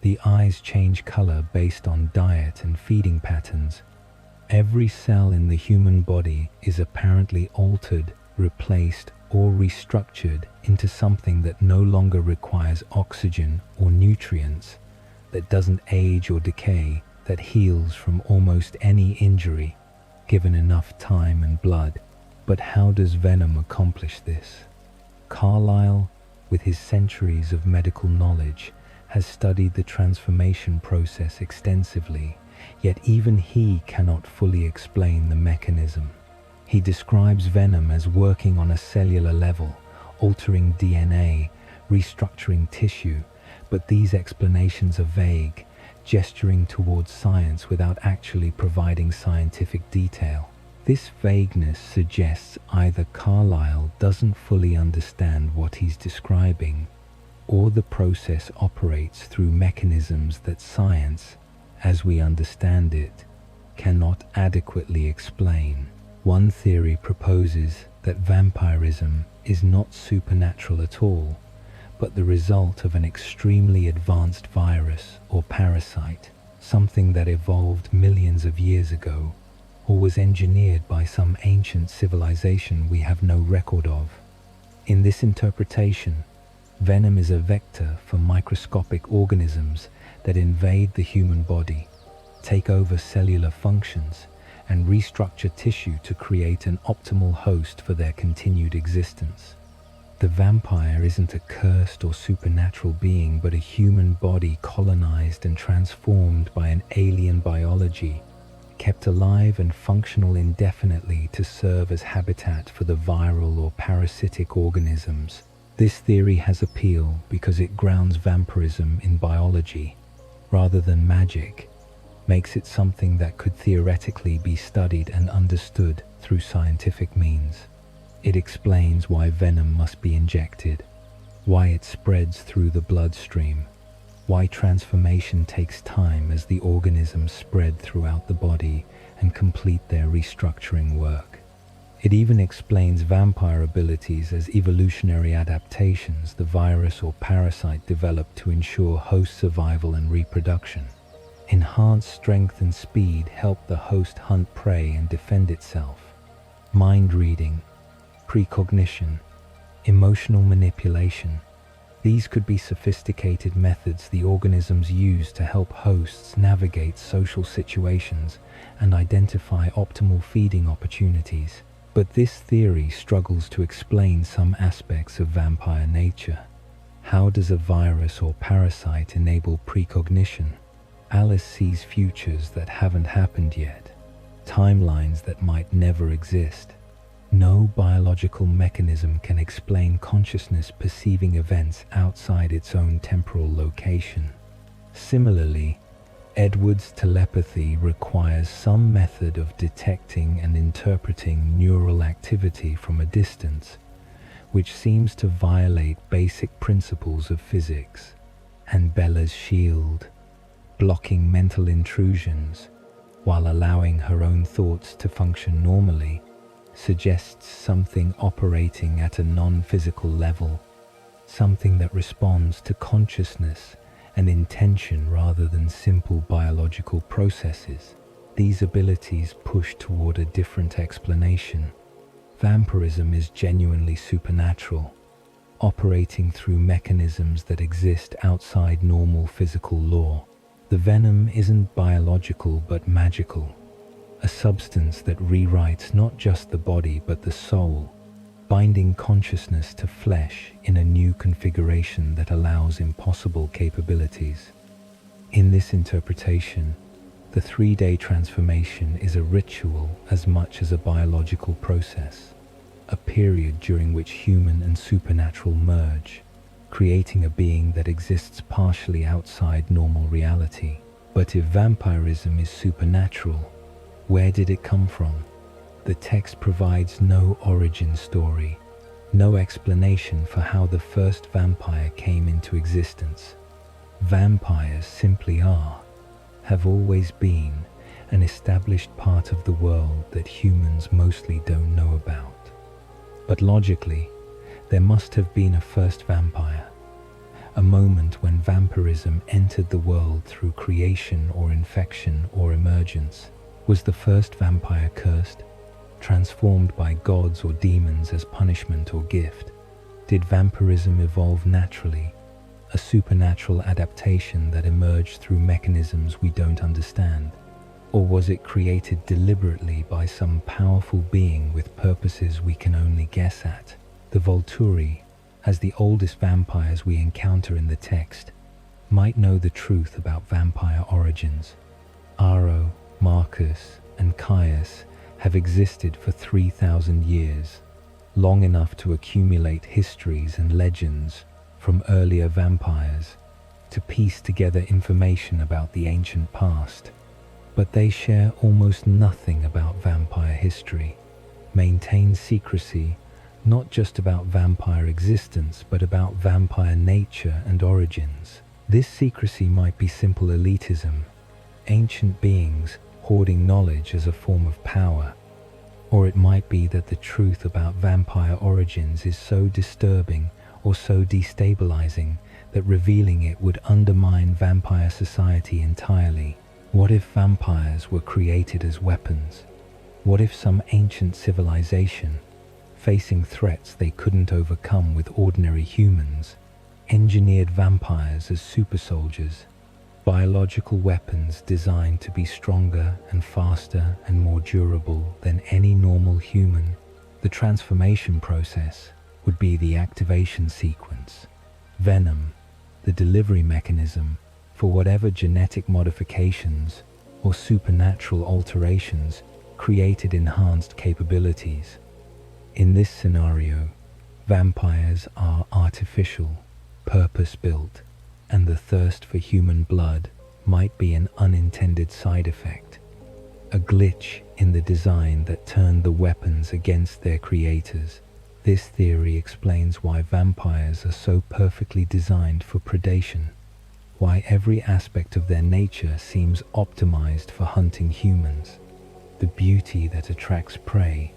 The eyes change color based on diet and feeding patterns. Every cell in the human body is apparently altered, replaced, or restructured into something that no longer requires oxygen or nutrients, that doesn't age or decay, that heals from almost any injury, given enough time and blood. But how does venom accomplish this? Carlyle, with his centuries of medical knowledge, has studied the transformation process extensively, yet even he cannot fully explain the mechanism. He describes venom as working on a cellular level, altering DNA, restructuring tissue, but these explanations are vague, gesturing towards science without actually providing scientific detail. This vagueness suggests either Carlyle doesn't fully understand what he's describing, or the process operates through mechanisms that science, as we understand it, cannot adequately explain. One theory proposes that vampirism is not supernatural at all, but the result of an extremely advanced virus or parasite, something that evolved millions of years ago, or was engineered by some ancient civilization we have no record of. In this interpretation, venom is a vector for microscopic organisms that invade the human body, take over cellular functions, and restructure tissue to create an optimal host for their continued existence. The vampire isn't a cursed or supernatural being, but a human body colonized and transformed by an alien biology, kept alive and functional indefinitely to serve as habitat for the viral or parasitic organisms. This theory has appeal because it grounds vampirism in biology rather than magic, makes it something that could theoretically be studied and understood through scientific means. It explains why venom must be injected, why it spreads through the bloodstream, why transformation takes time as the organisms spread throughout the body and complete their restructuring work. It even explains vampire abilities as evolutionary adaptations the virus or parasite developed to ensure host survival and reproduction. Enhanced strength and speed help the host hunt prey and defend itself. Mind reading, precognition, emotional manipulation. These could be sophisticated methods the organisms use to help hosts navigate social situations and identify optimal feeding opportunities. But this theory struggles to explain some aspects of vampire nature. How does a virus or parasite enable precognition? Alice sees futures that haven't happened yet, timelines that might never exist. No biological mechanism can explain consciousness perceiving events outside its own temporal location. Similarly, Edward's telepathy requires some method of detecting and interpreting neural activity from a distance, which seems to violate basic principles of physics. And Bella's shield, blocking mental intrusions while allowing her own thoughts to function normally, suggests something operating at a non-physical level, something that responds to consciousness and intention rather than simple biological processes. These abilities push toward a different explanation. Vampirism is genuinely supernatural, operating through mechanisms that exist outside normal physical law. The venom isn't biological but magical, a substance that rewrites not just the body but the soul, binding consciousness to flesh in a new configuration that allows impossible capabilities. In this interpretation, the 3-day transformation is a ritual as much as a biological process, a period during which human and supernatural merge, creating a being that exists partially outside normal reality. But if vampirism is supernatural, where did it come from? The text provides no origin story, no explanation for how the first vampire came into existence. Vampires simply are, have always been, an established part of the world that humans mostly don't know about. But logically, there must have been a first vampire, a moment when vampirism entered the world through creation or infection or emergence. Was the first vampire cursed, transformed by gods or demons as punishment or gift? Did vampirism evolve naturally, a supernatural adaptation that emerged through mechanisms we don't understand? Or was it created deliberately by some powerful being with purposes we can only guess at? The Volturi, as the oldest vampires we encounter in the text, might know the truth about vampire origins. Aro, Marcus, and Caius have existed for 3,000 years, long enough to accumulate histories and legends from earlier vampires to piece together information about the ancient past. But they share almost nothing about vampire history, maintain secrecy not just about vampire existence, but about vampire nature and origins. This secrecy might be simple elitism, ancient beings hoarding knowledge as a form of power, or it might be that the truth about vampire origins is so disturbing or so destabilizing that revealing it would undermine vampire society entirely? What if vampires were created as weapons? What if some ancient civilization, facing threats they couldn't overcome with ordinary humans, engineered vampires as super soldiers, biological weapons designed to be stronger and faster and more durable than any normal human? The transformation process would be the activation sequence. Venom, the delivery mechanism for whatever genetic modifications or supernatural alterations created enhanced capabilities. In this scenario, vampires are artificial, purpose-built, and the thirst for human blood might be an unintended side effect, a glitch in the design that turned the weapons against their creators. This theory explains why vampires are so perfectly designed for predation, why every aspect of their nature seems optimized for hunting humans. The beauty that attracts prey,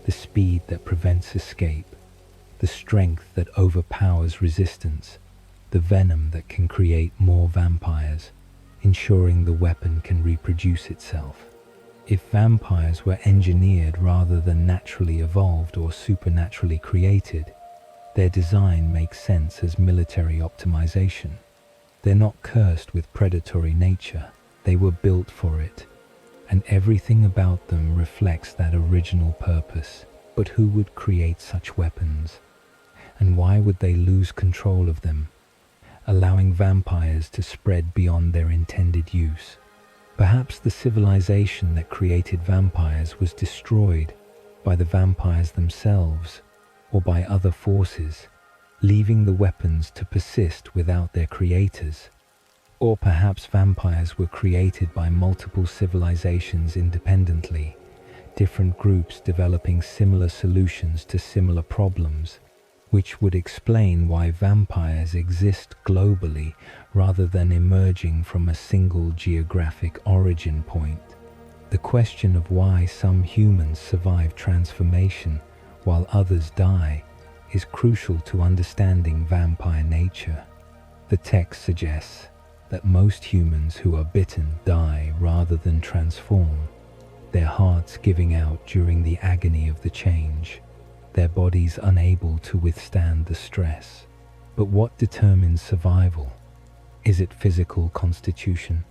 the speed that prevents escape, the strength that overpowers resistance, the venom that can create more vampires, ensuring the weapon can reproduce itself. If vampires were engineered rather than naturally evolved or supernaturally created, their design makes sense as military optimization. They're not cursed with predatory nature, they were built for it, and everything about them reflects that original purpose. But who would create such weapons? And why would they lose control of them, allowing vampires to spread beyond their intended use? Perhaps the civilization that created vampires was destroyed by the vampires themselves or by other forces, leaving the weapons to persist without their creators. Or perhaps vampires were created by multiple civilizations independently, different groups developing similar solutions to similar problems, which would explain why vampires exist globally rather than emerging from a single geographic origin point. The question of why some humans survive transformation while others die is crucial to understanding vampire nature. The text suggests that most humans who are bitten die rather than transform, their hearts giving out during the agony of the change, their bodies unable to withstand the stress. But what determines survival? Is it physical constitution,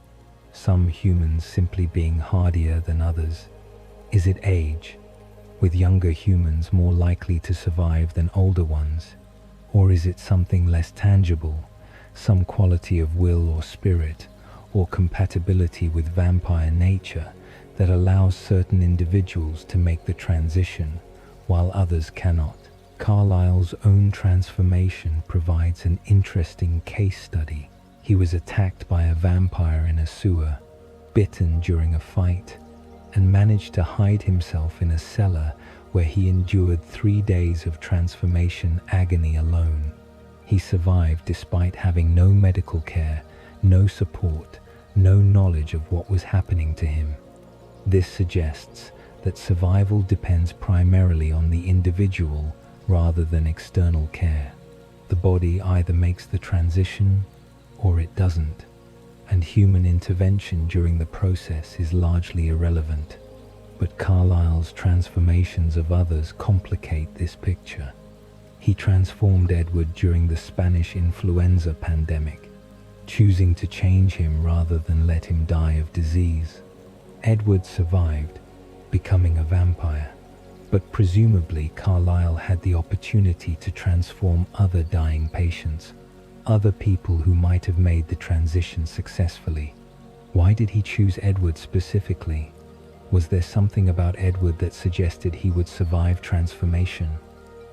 some humans simply being hardier than others? Is it age, with younger humans more likely to survive than older ones? Or is it something less tangible, some quality of will or spirit, or compatibility with vampire nature that allows certain individuals to make the transition while others cannot? Carlyle's own transformation provides an interesting case study. He was attacked by a vampire in a sewer, bitten during a fight, and managed to hide himself in a cellar where he endured 3 days of transformation agony alone. He survived despite having no medical care, no support, no knowledge of what was happening to him. This suggests that survival depends primarily on the individual rather than external care. The body either makes the transition or it doesn't, and human intervention during the process is largely irrelevant. But Carlyle's transformations of others complicate this picture. He transformed Edward during the Spanish influenza pandemic, choosing to change him rather than let him die of disease. Edward survived, becoming a vampire, but presumably Carlyle had the opportunity to transform other dying patients, other people who might have made the transition successfully. Why did he choose Edward specifically? Was there something about Edward that suggested he would survive transformation?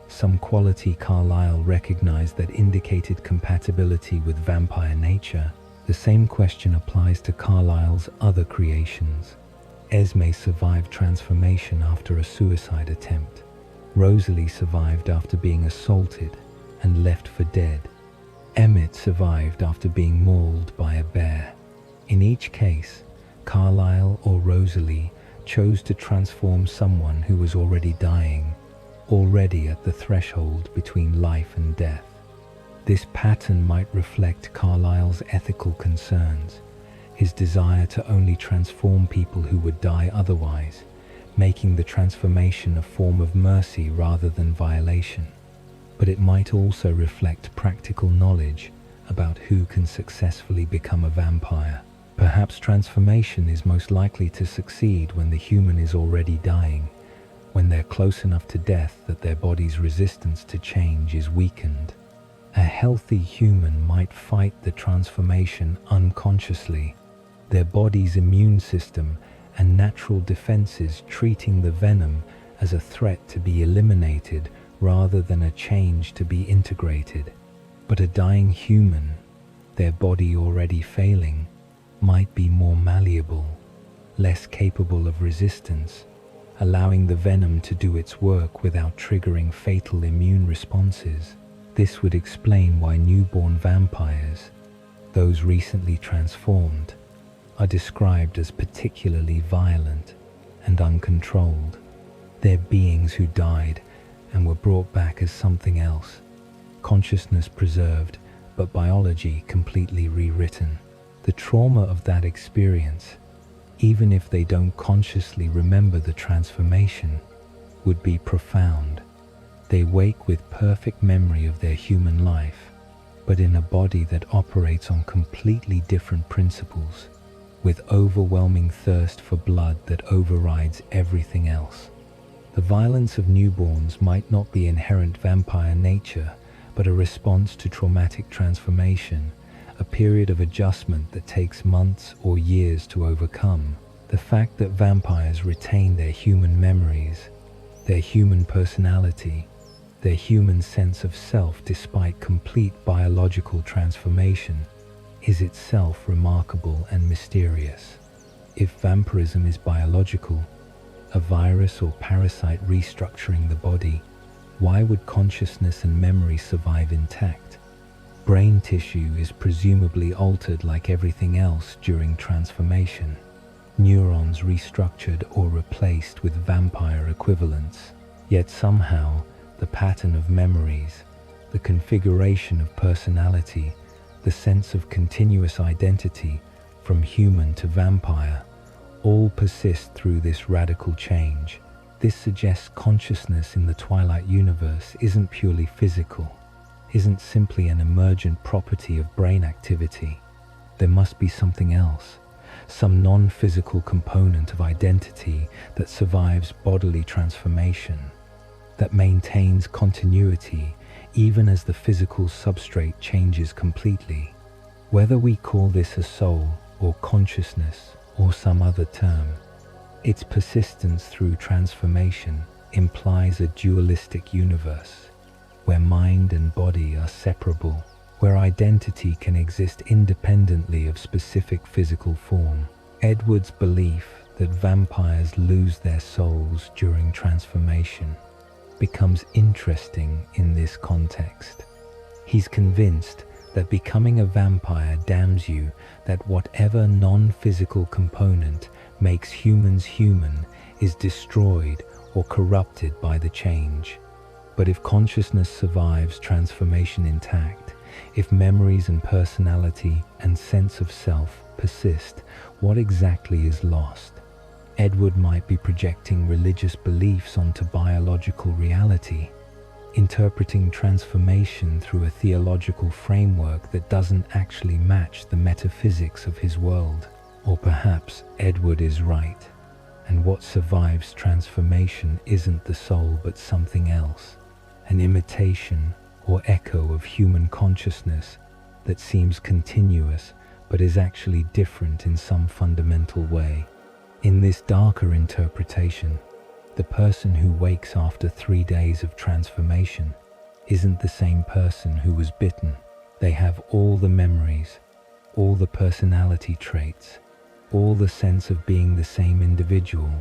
Some quality Carlyle recognized that indicated compatibility with vampire nature? The same question applies to Carlyle's other creations. Esme survived transformation after a suicide attempt. Rosalie survived after being assaulted and left for dead. Emmett survived after being mauled by a bear. In each case, Carlyle or Rosalie chose to transform someone who was already dying, already at the threshold between life and death. This pattern might reflect Carlyle's ethical concerns, his desire to only transform people who would die otherwise, making the transformation a form of mercy rather than violation. But it might also reflect practical knowledge about who can successfully become a vampire. Perhaps transformation is most likely to succeed when the human is already dying, when they're close enough to death that their body's resistance to change is weakened. A healthy human might fight the transformation unconsciously, their body's immune system and natural defenses treating the venom as a threat to be eliminated rather than a change to be integrated. But a dying human, their body already failing, might be more malleable, less capable of resistance, allowing the venom to do its work without triggering fatal immune responses. This would explain why newborn vampires, those recently transformed, are described as particularly violent and uncontrolled. They're beings who died and were brought back as something else, consciousness preserved, but biology completely rewritten. The trauma of that experience, even if they don't consciously remember the transformation, would be profound. They wake with perfect memory of their human life, but in a body that operates on completely different principles, with overwhelming thirst for blood that overrides everything else. The violence of newborns might not be inherent vampire nature, but a response to traumatic transformation, a period of adjustment that takes months or years to overcome. The fact that vampires retain their human memories, their human personality, their human sense of self despite complete biological transformation is itself remarkable and mysterious. If vampirism is biological, a virus or parasite restructuring the body, why would consciousness and memory survive intact? Brain tissue is presumably altered like everything else during transformation. Neurons restructured or replaced with vampire equivalents. Yet somehow, the pattern of memories, the configuration of personality, the sense of continuous identity from human to vampire, all persist through this radical change. This suggests consciousness in the Twilight universe isn't purely physical, isn't simply an emergent property of brain activity. There must be something else, some non-physical component of identity that survives bodily transformation, that maintains continuity even as the physical substrate changes completely. Whether we call this a soul or consciousness or some other term, its persistence through transformation implies a dualistic universe, where mind and body are separable, where identity can exist independently of specific physical form. Edward's belief that vampires lose their souls during transformation becomes interesting in this context. He's convinced that becoming a vampire damns you, that whatever non-physical component makes humans human is destroyed or corrupted by the change. But if consciousness survives transformation intact, if memories and personality and sense of self persist, what exactly is lost? Edward might be projecting religious beliefs onto biological reality, interpreting transformation through a theological framework that doesn't actually match the metaphysics of his world. Or perhaps Edward is right, and what survives transformation isn't the soul but something else, an imitation or echo of human consciousness that seems continuous but is actually different in some fundamental way. In this darker interpretation, the person who wakes after 3 days of transformation isn't the same person who was bitten. They have all the memories, all the personality traits, all the sense of being the same individual,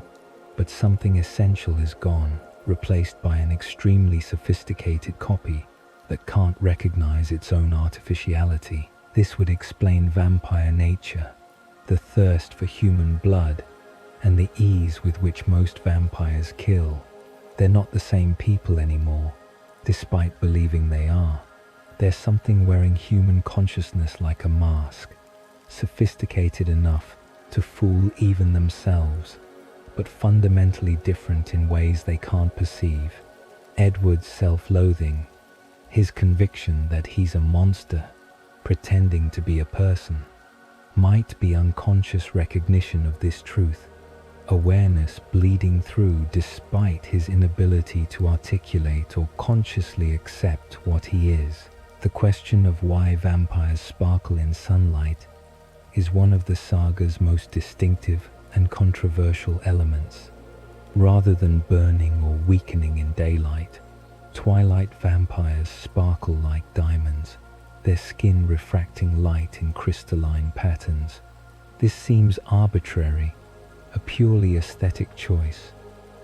but something essential is gone, replaced by an extremely sophisticated copy that can't recognize its own artificiality. This would explain vampire nature, the thirst for human blood, and the ease with which most vampires kill. They're not the same people anymore, despite believing they are. There's something wearing human consciousness like a mask, sophisticated enough to fool even themselves, but fundamentally different in ways they can't perceive. Edward's self-loathing, his conviction that he's a monster pretending to be a person, might be unconscious recognition of this truth, awareness bleeding through despite his inability to articulate or consciously accept what he is. The question of why vampires sparkle in sunlight is one of the saga's most distinctive and controversial elements. Rather than burning or weakening in daylight, twilight vampires sparkle like diamonds, their skin refracting light in crystalline patterns. This seems arbitrary, a purely aesthetic choice,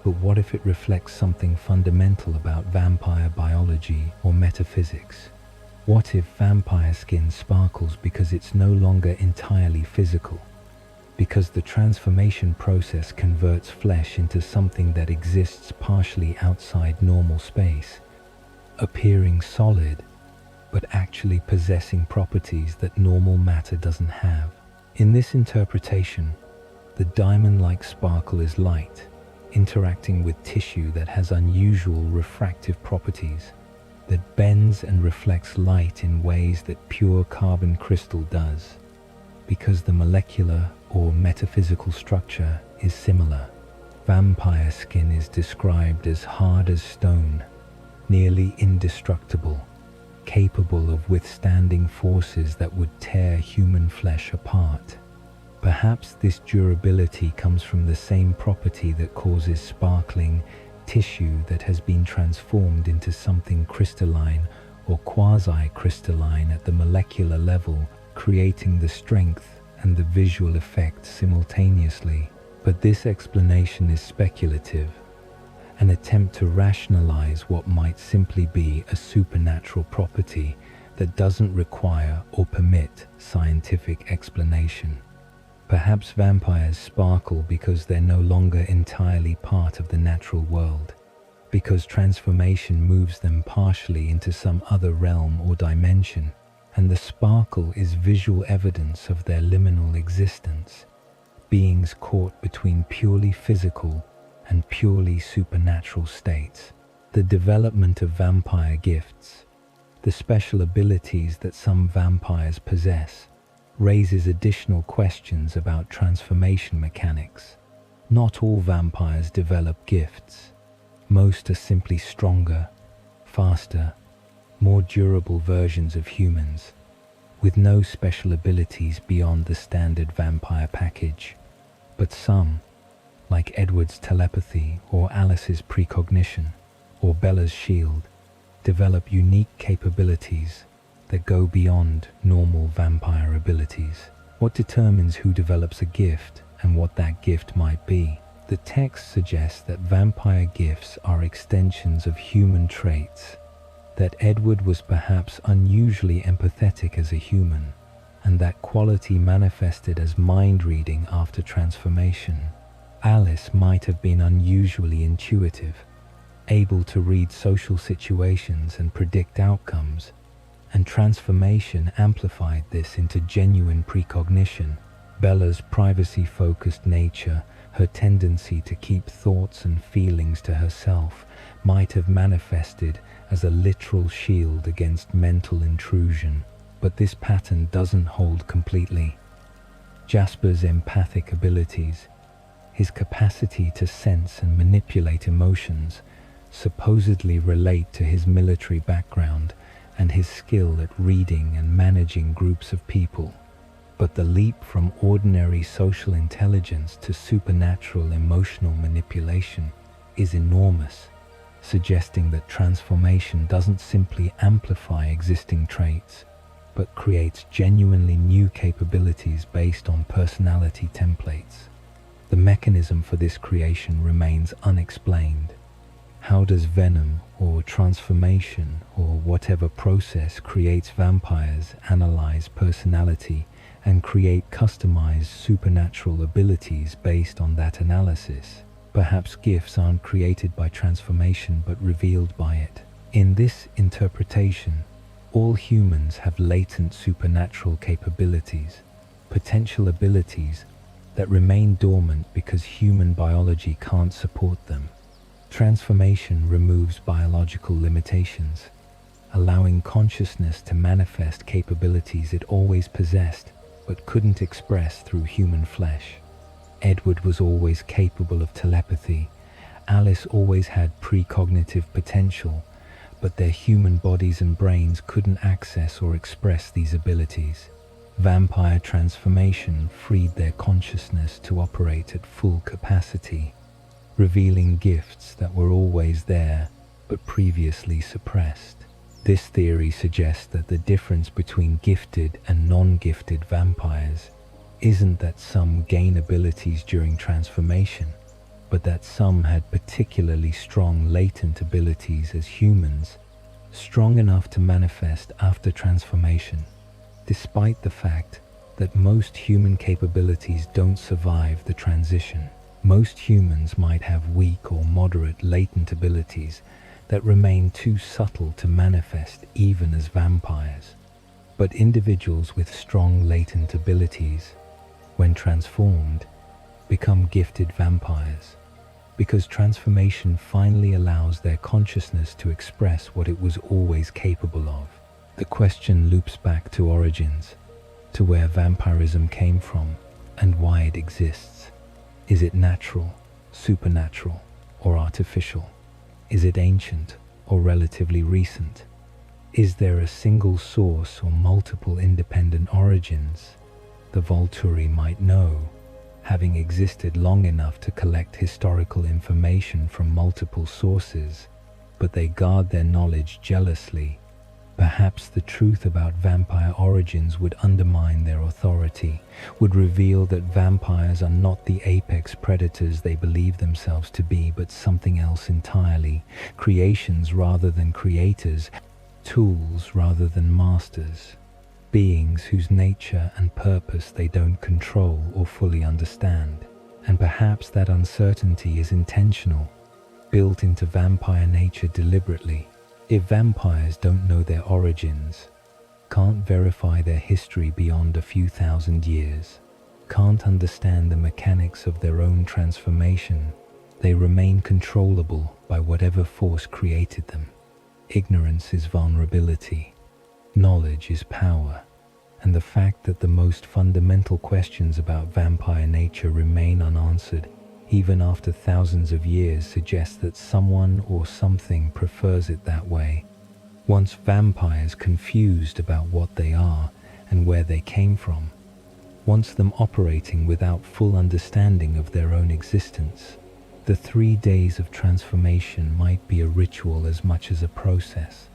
but what if it reflects something fundamental about vampire biology or metaphysics? What if vampire skin sparkles because it's no longer entirely physical? Because the transformation process converts flesh into something that exists partially outside normal space, appearing solid, but actually possessing properties that normal matter doesn't have. In this interpretation, the diamond-like sparkle is light, interacting with tissue that has unusual refractive properties, that bends and reflects light in ways that pure carbon crystal does, because the molecular or metaphysical structure is similar. Vampire skin is described as hard as stone, nearly indestructible, capable of withstanding forces that would tear human flesh apart. Perhaps this durability comes from the same property that causes sparkling tissue that has been transformed into something crystalline or quasi-crystalline at the molecular level, creating the strength and the visual effect simultaneously. But this explanation is speculative, an attempt to rationalize what might simply be a supernatural property that doesn't require or permit scientific explanation. Perhaps vampires sparkle because they're no longer entirely part of the natural world, because transformation moves them partially into some other realm or dimension, and the sparkle is visual evidence of their liminal existence, beings caught between purely physical and purely supernatural states. The development of vampire gifts, the special abilities that some vampires possess, raises additional questions about transformation mechanics. Not all vampires develop gifts. Most are simply stronger, faster, more durable versions of humans, with no special abilities beyond the standard vampire package. But some, like Edward's telepathy or Alice's precognition or Bella's shield, develop unique capabilities that go beyond normal vampire abilities. What determines who develops a gift and what that gift might be? The text suggests that vampire gifts are extensions of human traits, that Edward was perhaps unusually empathetic as a human, and that quality manifested as mind reading after transformation. Alice might have been unusually intuitive, able to read social situations and predict outcomes, and transformation amplified this into genuine precognition. Bella's privacy-focused nature, her tendency to keep thoughts and feelings to herself, might have manifested as a literal shield against mental intrusion. But this pattern doesn't hold completely. Jasper's empathic abilities, his capacity to sense and manipulate emotions, supposedly relate to his military background and his skill at reading and managing groups of people. But the leap from ordinary social intelligence to supernatural emotional manipulation is enormous, suggesting that transformation doesn't simply amplify existing traits, but creates genuinely new capabilities based on personality templates. The mechanism for this creation remains unexplained. How does venom or transformation or whatever process creates vampires analyze personality and create customized supernatural abilities based on that analysis? Perhaps gifts aren't created by transformation but revealed by it. In this interpretation, All humans have latent supernatural capabilities, potential abilities that remain dormant because human biology can't support them. Transformation removes biological limitations, allowing consciousness to manifest capabilities it always possessed but couldn't express through human flesh. Edward was always capable of telepathy. Alice always had precognitive potential, but their human bodies and brains couldn't access or express these abilities. Vampire transformation freed their consciousness to operate at full capacity, revealing gifts that were always there but previously suppressed. This theory suggests that the difference between gifted and non-gifted vampires isn't that some gain abilities during transformation, but that some had particularly strong latent abilities as humans, strong enough to manifest after transformation. Despite the fact that most human capabilities don't survive the transition, most humans might have weak or moderate latent abilities that remain too subtle to manifest even as vampires. But individuals with strong latent abilities, when transformed, become gifted vampires, because transformation finally allows their consciousness to express what it was always capable of. The question loops back to origins, to where vampirism came from and why it exists. Is it natural, supernatural, or artificial? Is it ancient or relatively recent? Is there a single source or multiple independent origins? The Volturi might know, having existed long enough to collect historical information from multiple sources, but they guard their knowledge jealously. Perhaps the truth about vampire origins would undermine their authority, would reveal that vampires are not the apex predators they believe themselves to be, but something else entirely, creations rather than creators, tools rather than masters, beings whose nature and purpose they don't control or fully understand. And perhaps that uncertainty is intentional, built into vampire nature deliberately. If vampires don't know their origins, can't verify their history beyond a few thousand years, can't understand the mechanics of their own transformation, they remain controllable by whatever force created them. Ignorance is vulnerability, knowledge is power, and the fact that the most fundamental questions about vampire nature remain unanswered even after thousands of years suggests that someone or something prefers it that way. Once vampires confused about what they are and where they came from, once them operating without full understanding of their own existence, the 3 days of transformation might be a ritual as much as a process,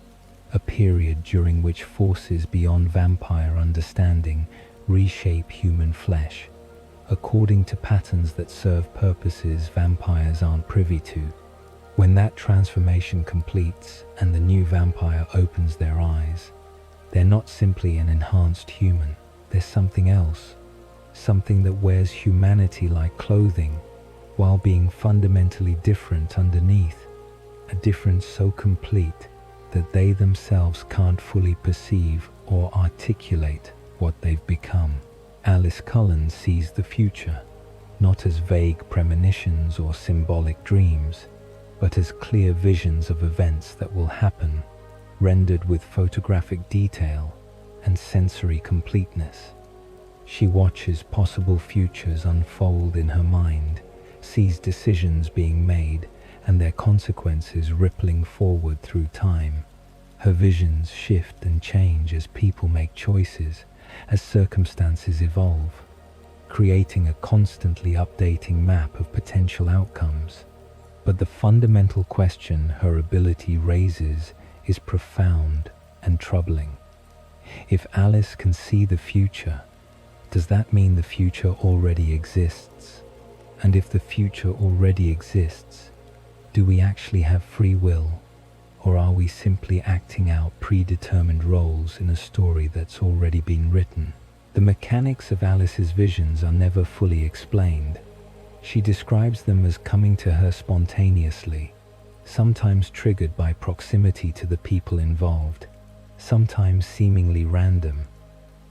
a period during which forces beyond vampire understanding reshape human flesh, according to patterns that serve purposes vampires aren't privy to. When that transformation completes and the new vampire opens their eyes, they're not simply an enhanced human, they're something else, something that wears humanity like clothing, while being fundamentally different underneath, a difference so complete that they themselves can't fully perceive or articulate what they've become. Alice Cullen sees the future, not as vague premonitions or symbolic dreams, but as clear visions of events that will happen, rendered with photographic detail and sensory completeness. She watches possible futures unfold in her mind, sees decisions being made and their consequences rippling forward through time. Her visions shift and change as people make choices, as circumstances evolve, creating a constantly updating map of potential outcomes. But the fundamental question her ability raises is profound and troubling. If Alice can see the future, does that mean the future already exists? And if the future already exists, do we actually have free will? Or are we simply acting out predetermined roles in a story that's already been written? The mechanics of Alice's visions are never fully explained. She describes them as coming to her spontaneously, sometimes triggered by proximity to the people involved, sometimes seemingly random.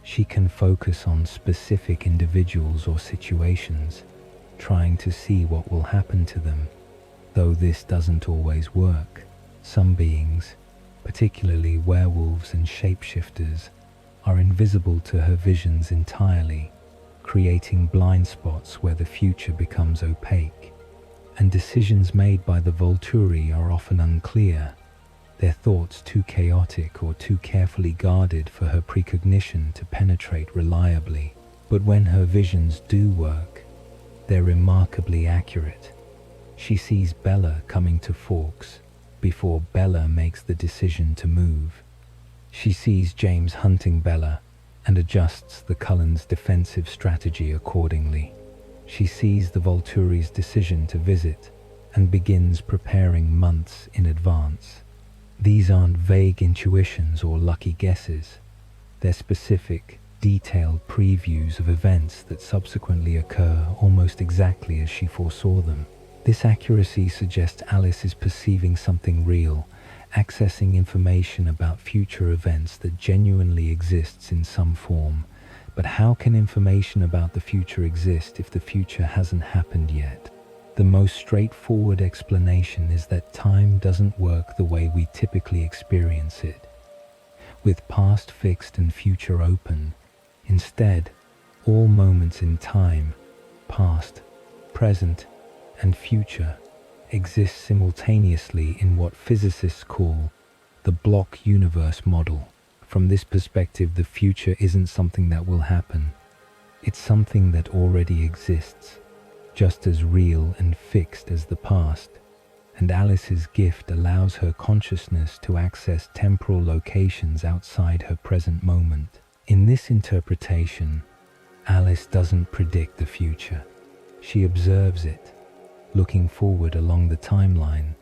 She can focus on specific individuals or situations, trying to see what will happen to them, though this doesn't always work. Some beings, particularly werewolves and shapeshifters, are invisible to her visions entirely, creating blind spots where the future becomes opaque. And decisions made by the Volturi are often unclear, their thoughts too chaotic or too carefully guarded for her precognition to penetrate reliably. But when her visions do work, they're remarkably accurate. She sees Bella coming to Forks before Bella makes the decision to move. She sees James hunting Bella and adjusts the Cullens' defensive strategy accordingly. She sees the Volturi's decision to visit and begins preparing months in advance. These aren't vague intuitions or lucky guesses. They're specific, detailed previews of events that subsequently occur almost exactly as she foresaw them. This accuracy suggests Alice is perceiving something real, accessing information about future events that genuinely exists in some form. But how can information about the future exist if the future hasn't happened yet? The most straightforward explanation is that time doesn't work the way we typically experience it, with past fixed and future open. Instead, all moments in time, past, present, and future, exist simultaneously in what physicists call the block universe model. From this perspective, the future isn't something that will happen. It's something that already exists, just as real and fixed as the past. And Alice's gift allows her consciousness to access temporal locations outside her present moment. In this interpretation, Alice doesn't predict the future. She observes it, looking forward along the timeline,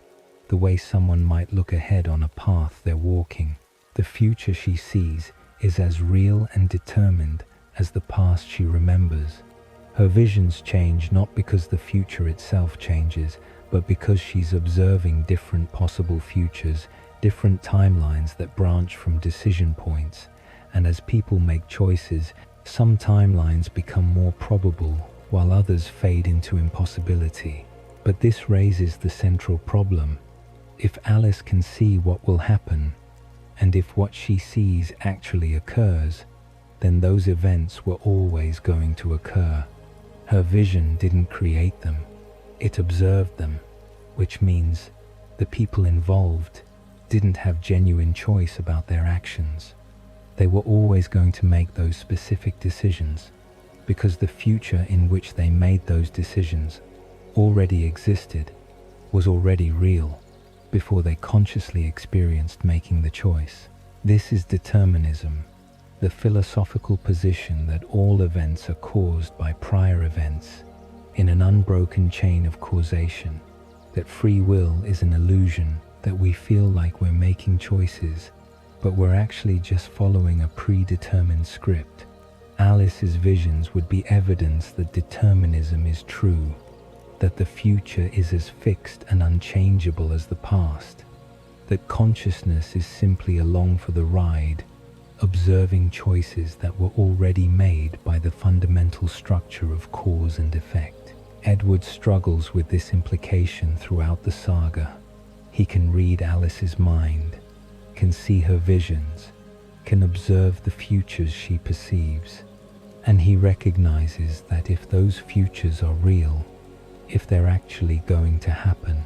the way someone might look ahead on a path they're walking. The future she sees is as real and determined as the past she remembers. Her visions change not because the future itself changes, but because she's observing different possible futures, different timelines that branch from decision points. And as people make choices, some timelines become more probable, while others fade into impossibility. But this raises the central problem. If Alice can see what will happen, and if what she sees actually occurs, then those events were always going to occur. Her vision didn't create them, it observed them, which means the people involved didn't have genuine choice about their actions. They were always going to make those specific decisions, because the future in which they made those decisions already existed, was already real, before they consciously experienced making the choice. This is determinism, the philosophical position that all events are caused by prior events, in an unbroken chain of causation, that free will is an illusion, that we feel like we're making choices, but we're actually just following a predetermined script. Alice's visions would be evidence that determinism is true, that the future is as fixed and unchangeable as the past, that consciousness is simply along for the ride, observing choices that were already made by the fundamental structure of cause and effect. Edward struggles with this implication throughout the saga. He can read Alice's mind, can see her visions, can observe the futures she perceives, and he recognizes that if those futures are real, if they're actually going to happen,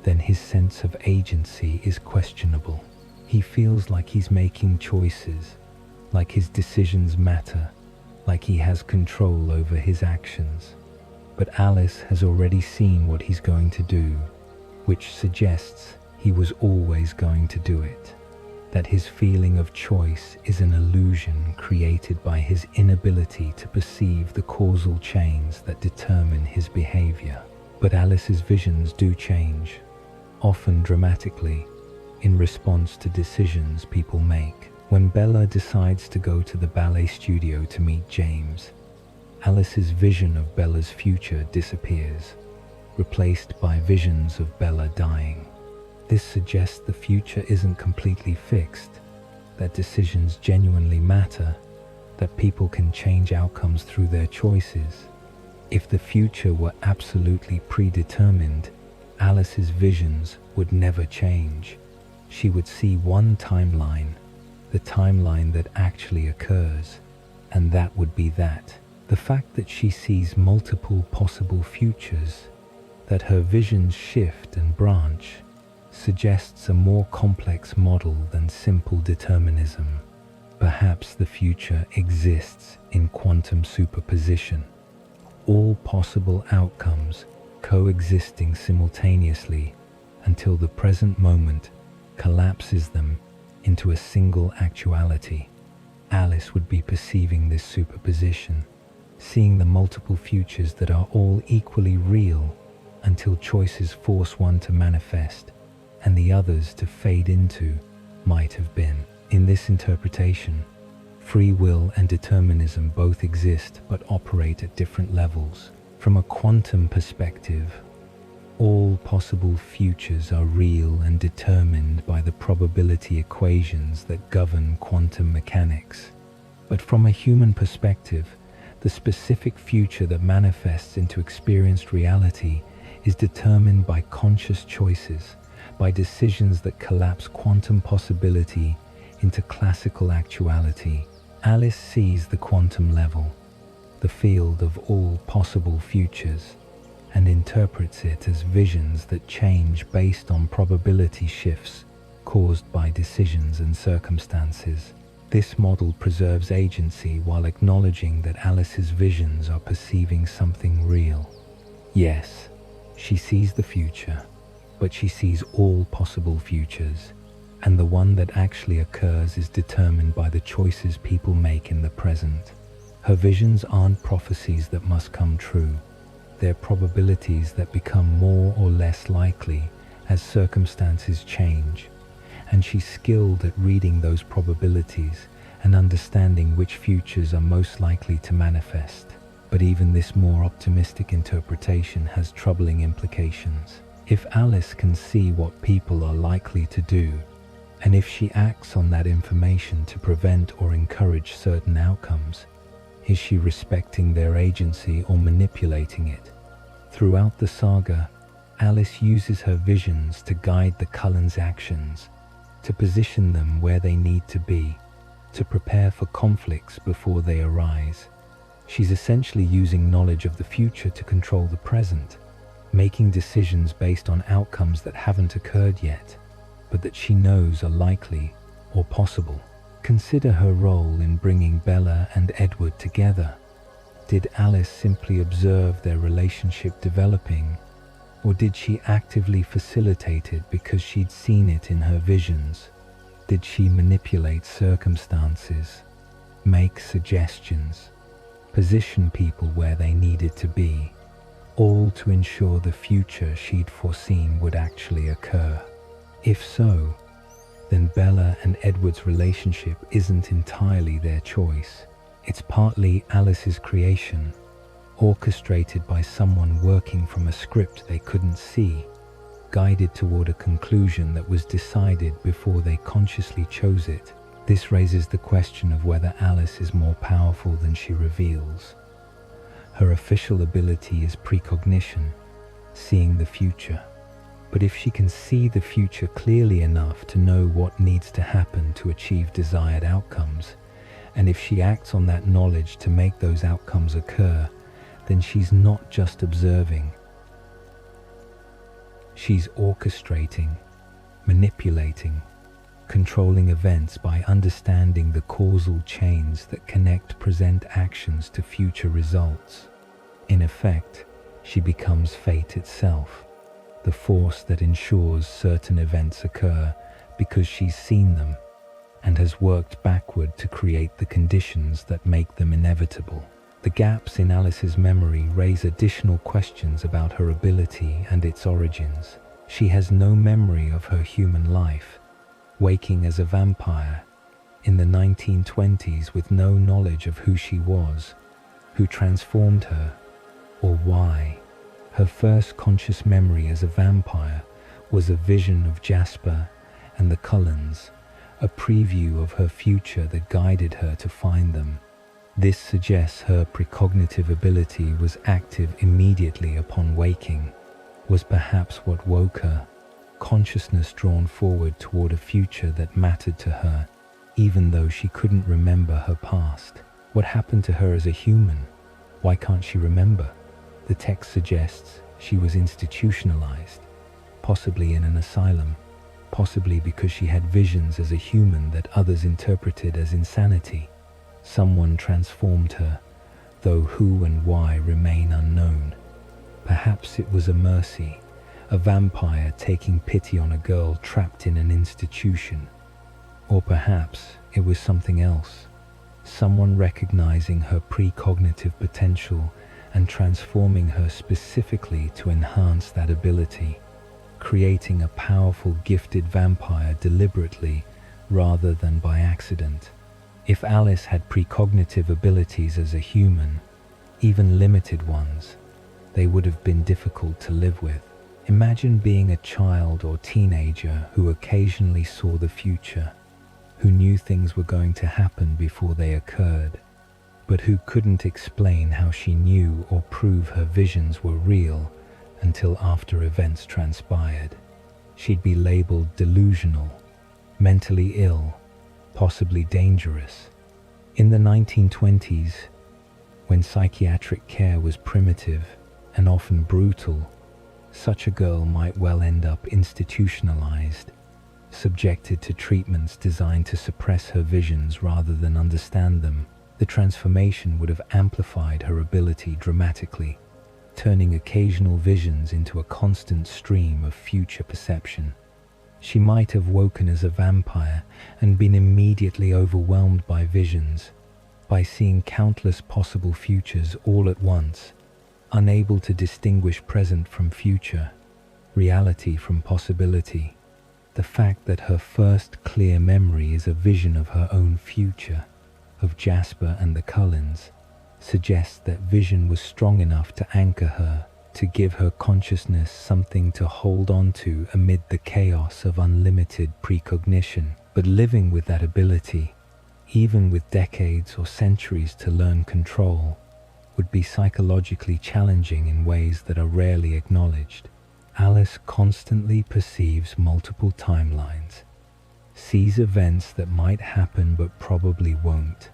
then his sense of agency is questionable. He feels like he's making choices, like his decisions matter, like he has control over his actions. But Alice has already seen what he's going to do, which suggests he was always going to do it, that his feeling of choice is an illusion created by his inability to perceive the causal chains that determine his behavior. But Alice's visions do change, often dramatically, in response to decisions people make. When Bella decides to go to the ballet studio to meet James, Alice's vision of Bella's future disappears, replaced by visions of Bella dying. This suggests the future isn't completely fixed. that decisions genuinely matter, that people can change outcomes through their choices. If the future were absolutely predetermined, Alice's visions would never change. She would see one timeline, the timeline that actually occurs, and that would be that. The fact that she sees multiple possible futures, that her visions shift and branch, suggests a more complex model than simple determinism. Perhaps the future exists in quantum superposition, all possible outcomes coexisting simultaneously until the present moment collapses them into a single actuality. Alice would be perceiving this superposition, seeing the multiple futures that are all equally real until choices force one to manifest and the others to fade into might have been. In this interpretation, free will and determinism both exist but operate at different levels. From a quantum perspective, all possible futures are real and determined by the probability equations that govern quantum mechanics. But from a human perspective, the specific future that manifests into experienced reality is determined by conscious choices, by decisions that collapse quantum possibility into classical actuality. Alice sees the quantum level, the field of all possible futures, and interprets it as visions that change based on probability shifts caused by decisions and circumstances. This model preserves agency while acknowledging that Alice's visions are perceiving something real. Yes, she sees the future, but she sees all possible futures, and the one that actually occurs is determined by the choices people make in the present. Her visions aren't prophecies that must come true. They're probabilities that become more or less likely as circumstances change, and she's skilled at reading those probabilities and understanding which futures are most likely to manifest. But even this more optimistic interpretation has troubling implications. If Alice can see what people are likely to do, and if she acts on that information to prevent or encourage certain outcomes, is she respecting their agency or manipulating it? Throughout the saga, Alice uses her visions to guide the Cullens' actions, to position them where they need to be, to prepare for conflicts before they arise. She's essentially using knowledge of the future to control the present, making decisions based on outcomes that haven't occurred yet, but that she knows are likely or possible. Consider her role in bringing Bella and Edward together. Did Alice simply observe their relationship developing, or did she actively facilitate it because she'd seen it in her visions? Did she manipulate circumstances, make suggestions, position people where they needed to be, all to ensure the future she'd foreseen would actually occur? If so, then Bella and Edward's relationship isn't entirely their choice. It's partly Alice's creation, orchestrated by someone working from a script they couldn't see, guided toward a conclusion that was decided before they consciously chose it. This raises the question of whether Alice is more powerful than she reveals. Her official ability is precognition, seeing the future. But if she can see the future clearly enough to know what needs to happen to achieve desired outcomes, and if she acts on that knowledge to make those outcomes occur, then she's not just observing. She's orchestrating, manipulating, controlling events by understanding the causal chains that connect present actions to future results. In effect, she becomes fate itself, the force that ensures certain events occur because she's seen them and has worked backward to create the conditions that make them inevitable. The gaps in Alice's memory raise additional questions about her ability and its origins. She has no memory of her human life, waking as a vampire in the 1920s with no knowledge of who she was, who transformed her, or why. Her first conscious memory as a vampire was a vision of Jasper and the Cullens, a preview of her future that guided her to find them. This suggests her precognitive ability was active immediately upon waking, was perhaps what woke her, consciousness drawn forward toward a future that mattered to her, even though she couldn't remember her past. What happened to her as a human? Why can't she remember? The text suggests she was institutionalized, possibly in an asylum, possibly because she had visions as a human that others interpreted as insanity. Someone transformed her, though who and why remain unknown. Perhaps it was a mercy, a vampire taking pity on a girl trapped in an institution. Or perhaps it was something else, someone recognizing her precognitive potential and transforming her specifically to enhance that ability, creating a powerful, gifted vampire deliberately rather than by accident. If Alice had precognitive abilities as a human, even limited ones, they would have been difficult to live with. Imagine being a child or teenager who occasionally saw the future, who knew things were going to happen before they occurred, but who couldn't explain how she knew or prove her visions were real until after events transpired. She'd be labeled delusional, mentally ill, possibly dangerous. In the 1920s, when psychiatric care was primitive and often brutal, such a girl might well end up institutionalized, subjected to treatments designed to suppress her visions rather than understand them. The transformation would have amplified her ability dramatically, turning occasional visions into a constant stream of future perception. She might have woken as a vampire and been immediately overwhelmed by visions, by seeing countless possible futures all at once, unable to distinguish present from future, reality from possibility. The fact that her first clear memory is a vision of her own future, of Jasper and the Cullens, suggests that vision was strong enough to anchor her, to give her consciousness something to hold on to amid the chaos of unlimited precognition. But living with that ability, even with decades or centuries to learn control, would be psychologically challenging in ways that are rarely acknowledged. Alice constantly perceives multiple timelines, sees events that might happen but probably won't,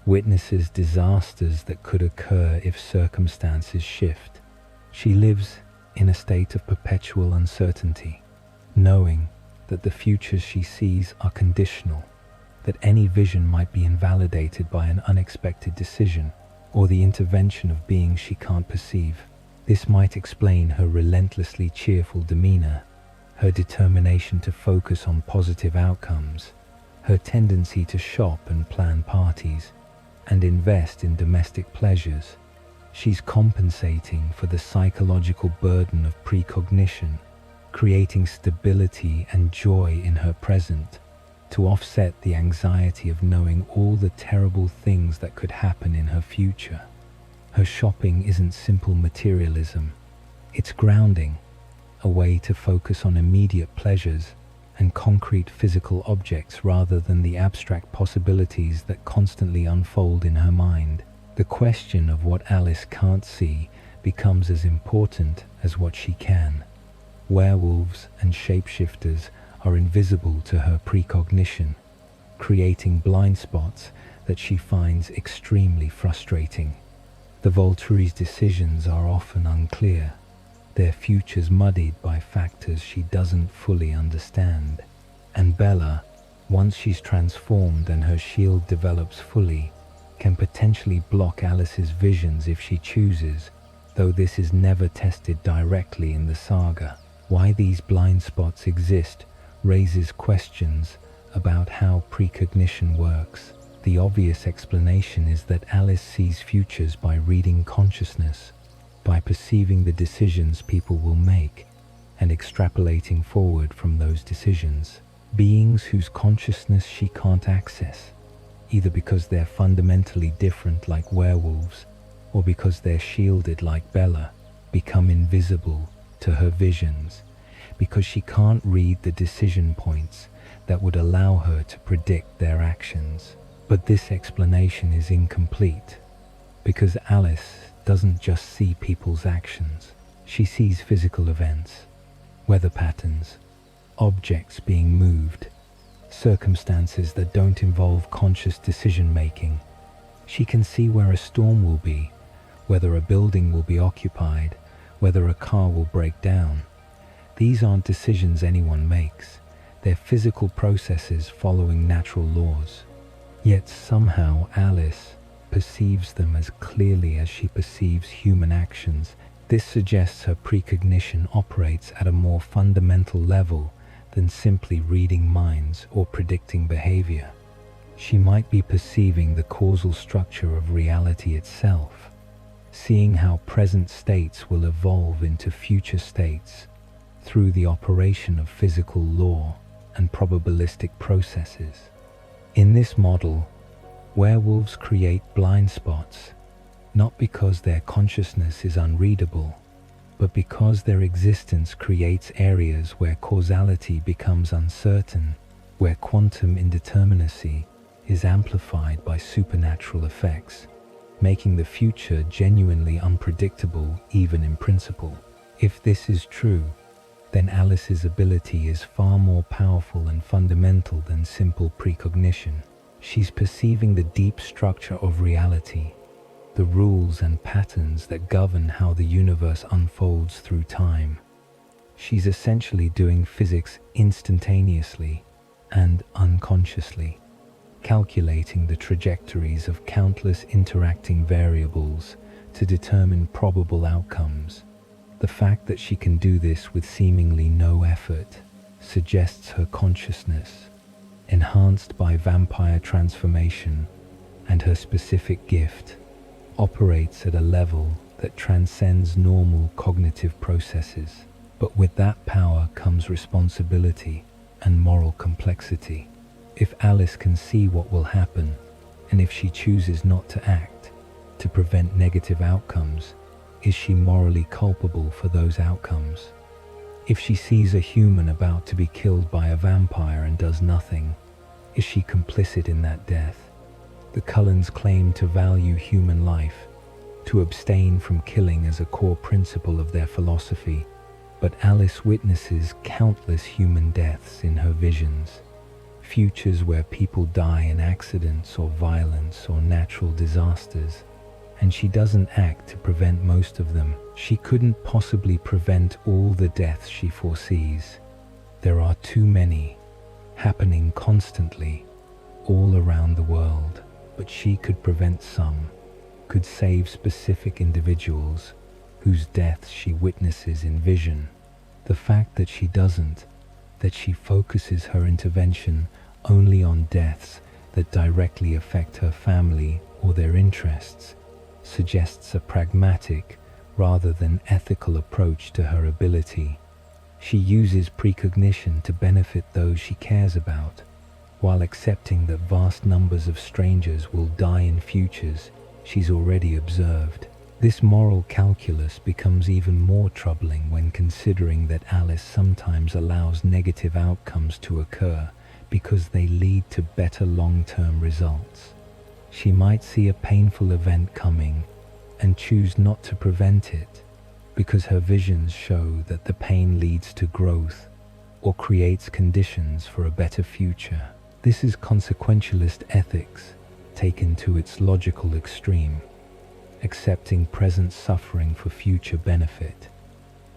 witnesses disasters that could occur if circumstances shift. She lives in a state of perpetual uncertainty, knowing that the futures she sees are conditional, that any vision might be invalidated by an unexpected decision or the intervention of beings she can't perceive. This might explain her relentlessly cheerful demeanor, her determination to focus on positive outcomes, her tendency to shop and plan parties, and invest in domestic pleasures. She's compensating for the psychological burden of precognition, creating stability and joy in her present, to offset the anxiety of knowing all the terrible things that could happen in her future. Her shopping isn't simple materialism, it's grounding, a way to focus on immediate pleasures and concrete physical objects rather than the abstract possibilities that constantly unfold in her mind. The question of what Alice can't see becomes as important as what she can. Werewolves and shapeshifters are invisible to her precognition, creating blind spots that she finds extremely frustrating. The Volturi's decisions are often unclear, their futures muddied by factors she doesn't fully understand. And Bella, once she's transformed and her shield develops fully, can potentially block Alice's visions if she chooses, though this is never tested directly in the saga. Why these blind spots exist raises questions about how precognition works. The obvious explanation is that Alice sees futures by reading consciousness, by perceiving the decisions people will make, and extrapolating forward from those decisions. Beings whose consciousness she can't access, either because they're fundamentally different like werewolves, or because they're shielded like Bella, become invisible to her visions. Because she can't read the decision points, that would allow her to predict their actions. But this explanation is incomplete, because Alice doesn't just see people's actions. She sees physical events, weather patterns, objects being moved, circumstances that don't involve conscious decision-making. She can see where a storm will be, whether a building will be occupied, whether a car will break down. These aren't decisions anyone makes. They're physical processes following natural laws. Yet somehow Alice perceives them as clearly as she perceives human actions. This suggests her precognition operates at a more fundamental level than simply reading minds or predicting behavior. She might be perceiving the causal structure of reality itself, seeing how present states will evolve into future states through the operation of physical law and probabilistic processes. In this model, werewolves create blind spots, not because their consciousness is unreadable, but because their existence creates areas where causality becomes uncertain, where quantum indeterminacy is amplified by supernatural effects, making the future genuinely unpredictable even in principle. If this is true, then Alice's ability is far more powerful and fundamental than simple precognition. She's perceiving the deep structure of reality, the rules and patterns that govern how the universe unfolds through time. She's essentially doing physics instantaneously and unconsciously, calculating the trajectories of countless interacting variables to determine probable outcomes. The fact that she can do this with seemingly no effort suggests her consciousness, enhanced by vampire transformation and her specific gift, operates at a level that transcends normal cognitive processes. But with that power comes responsibility and moral complexity. If Alice can see what will happen, and if she chooses not to act to prevent negative outcomes, is she morally culpable for those outcomes? If she sees a human about to be killed by a vampire and does nothing, is she complicit in that death? The Cullens claim to value human life, to abstain from killing as a core principle of their philosophy, but Alice witnesses countless human deaths in her visions, futures where people die in accidents or violence or natural disasters, and she doesn't act to prevent most of them. She couldn't possibly prevent all the deaths she foresees. There are too many, happening constantly, all around the world, but she could prevent some, could save specific individuals whose deaths she witnesses in vision. The fact that she doesn't, that she focuses her intervention only on deaths that directly affect her family or their interests, suggests a pragmatic rather than ethical approach to her ability. She uses precognition to benefit those she cares about, while accepting that vast numbers of strangers will die in futures she's already observed. This moral calculus becomes even more troubling when considering that Alice sometimes allows negative outcomes to occur because they lead to better long-term results. She might see a painful event coming and choose not to prevent it because her visions show that the pain leads to growth or creates conditions for a better future. This is consequentialist ethics taken to its logical extreme, accepting present suffering for future benefit,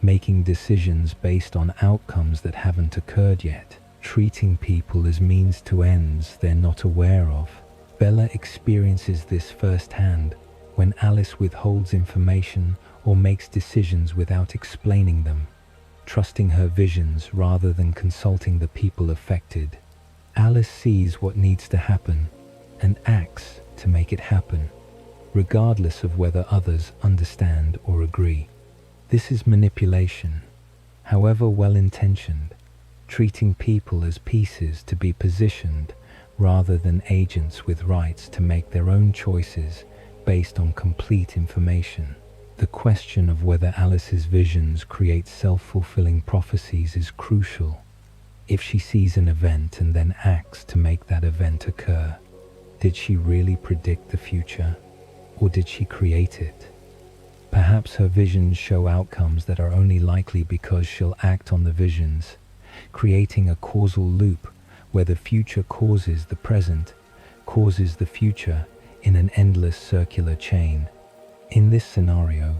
making decisions based on outcomes that haven't occurred yet, treating people as means to ends they're not aware of. Bella experiences this firsthand when Alice withholds information or makes decisions without explaining them, trusting her visions rather than consulting the people affected. Alice sees what needs to happen and acts to make it happen, regardless of whether others understand or agree. This is manipulation, however well-intentioned, treating people as pieces to be positioned rather than agents with rights to make their own choices based on complete information. The question of whether Alice's visions create self-fulfilling prophecies is crucial. If she sees an event and then acts to make that event occur, did she really predict the future, or did she create it? Perhaps her visions show outcomes that are only likely because she'll act on the visions, creating a causal loop where the future causes the present, causes the future in an endless circular chain. In this scenario,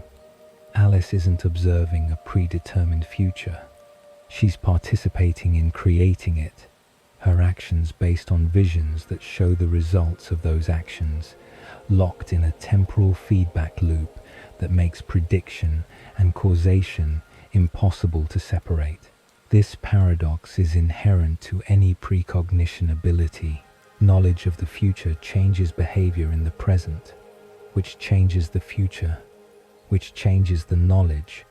Alice isn't observing a predetermined future. She's participating in creating it, her actions based on visions that show the results of those actions, locked in a temporal feedback loop that makes prediction and causation impossible to separate. This paradox is inherent to any precognition ability. Knowledge of the future changes behavior in the present, which changes the future, which changes the knowledge,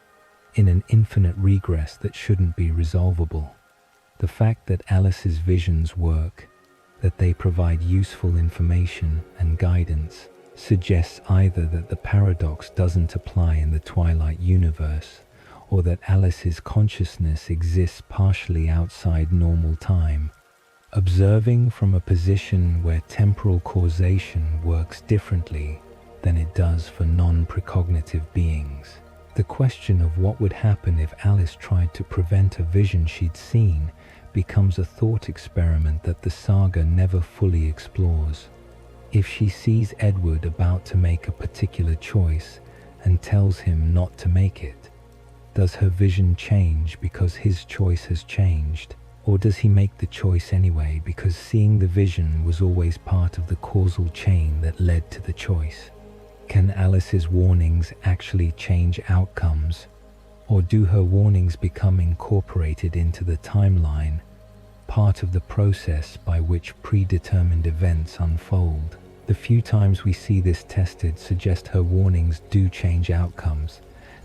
in an infinite regress that shouldn't be resolvable. The fact that Alice's visions work, that they provide useful information and guidance, suggests either that the paradox doesn't apply in the Twilight universe, or that Alice's consciousness exists partially outside normal time. Observing from a position where temporal causation works differently than it does for non-precognitive beings, the question of what would happen if Alice tried to prevent a vision she'd seen becomes a thought experiment that the saga never fully explores. If she sees Edward about to make a particular choice and tells him not to make it, does her vision change because his choice has changed? Or does he make the choice anyway because seeing the vision was always part of the causal chain that led to the choice? Can Alice's warnings actually change outcomes? Or do her warnings become incorporated into the timeline, part of the process by which predetermined events unfold? The few times we see this tested suggest her warnings do change outcomes,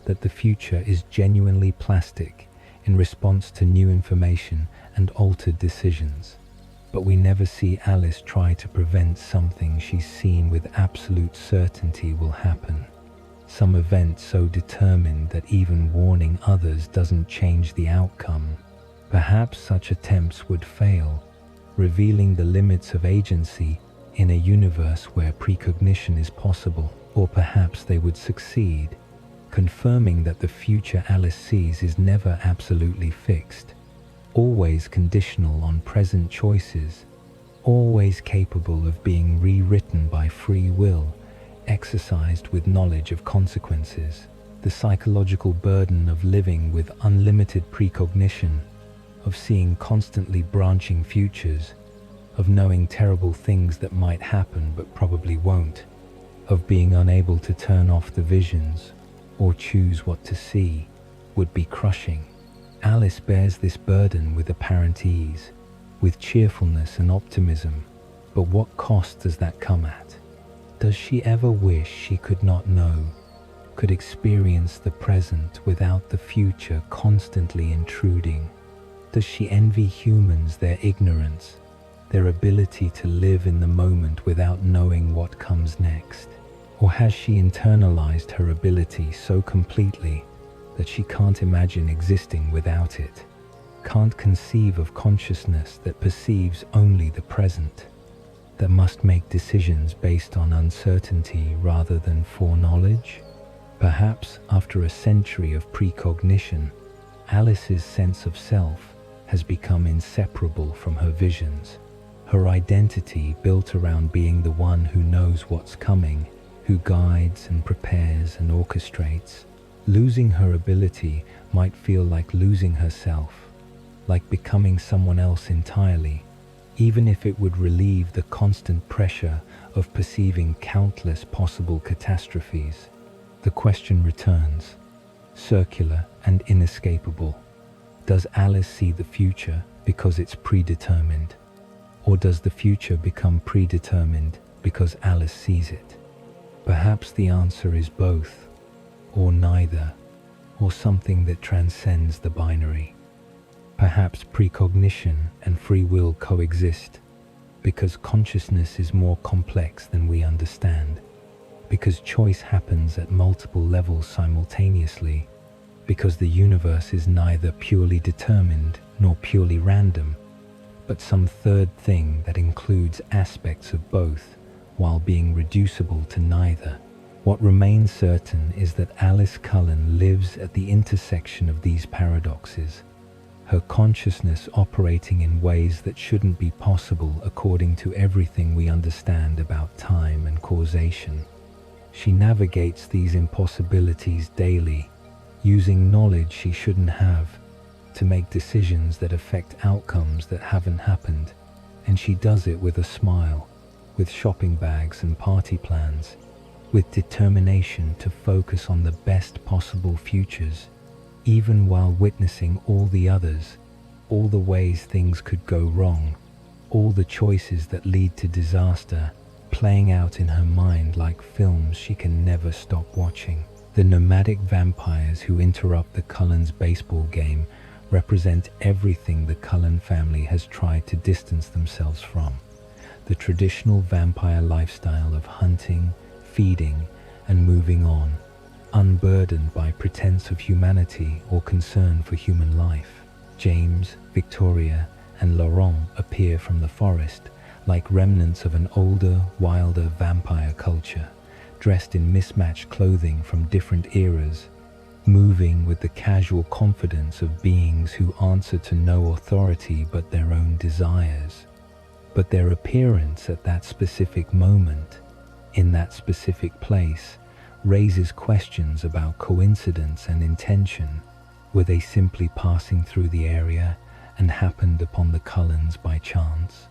that the future is genuinely plastic in response to new information and altered decisions. But we never see Alice try to prevent something she's seen with absolute certainty will happen. Some event so determined that even warning others doesn't change the outcome. Perhaps such attempts would fail, revealing the limits of agency in a universe where precognition is possible. Or perhaps they would succeed, confirming that the future Alice sees is never absolutely fixed, always conditional on present choices, always capable of being rewritten by free will, exercised with knowledge of consequences. The psychological burden of living with unlimited precognition, of seeing constantly branching futures, of knowing terrible things that might happen but probably won't, of being unable to turn off the visions or choose what to see, would be crushing. Alice bears this burden with apparent ease, with cheerfulness and optimism, but what cost does that come at? Does she ever wish she could not know, could experience the present without the future constantly intruding? Does she envy humans their ignorance, their ability to live in the moment without knowing what comes next? Or has she internalized her ability so completely that she can't imagine existing without it, can't conceive of consciousness that perceives only the present, that must make decisions based on uncertainty rather than foreknowledge? Perhaps after a century of precognition, Alice's sense of self has become inseparable from her visions, her identity built around being the one who knows what's coming, who guides and prepares and orchestrates. Losing her ability might feel like losing herself, like becoming someone else entirely, even if it would relieve the constant pressure of perceiving countless possible catastrophes. The question returns, circular and inescapable. Does Alice see the future because it's predetermined? Or does the future become predetermined because Alice sees it? Perhaps the answer is both, or neither, or something that transcends the binary. Perhaps precognition and free will coexist, because consciousness is more complex than we understand, because choice happens at multiple levels simultaneously, because the universe is neither purely determined nor purely random, but some third thing that includes aspects of both while being reducible to neither. What remains certain is that Alice Cullen lives at the intersection of these paradoxes, her consciousness operating in ways that shouldn't be possible according to everything we understand about time and causation. She navigates these impossibilities daily, using knowledge she shouldn't have to make decisions that affect outcomes that haven't happened, and she does it with a smile, with shopping bags and party plans, with determination to focus on the best possible futures, even while witnessing all the others, all the ways things could go wrong, all the choices that lead to disaster, playing out in her mind like films she can never stop watching. The nomadic vampires who interrupt the Cullens' baseball game represent everything the Cullen family has tried to distance themselves from. The traditional vampire lifestyle of hunting, feeding, and moving on, unburdened by pretense of humanity or concern for human life. James, Victoria, and Laurent appear from the forest like remnants of an older, wilder vampire culture, dressed in mismatched clothing from different eras, moving with the casual confidence of beings who answer to no authority but their own desires. But their appearance at that specific moment, in that specific place, raises questions about coincidence and intention. Were they simply passing through the area and happened upon the Cullens by chance?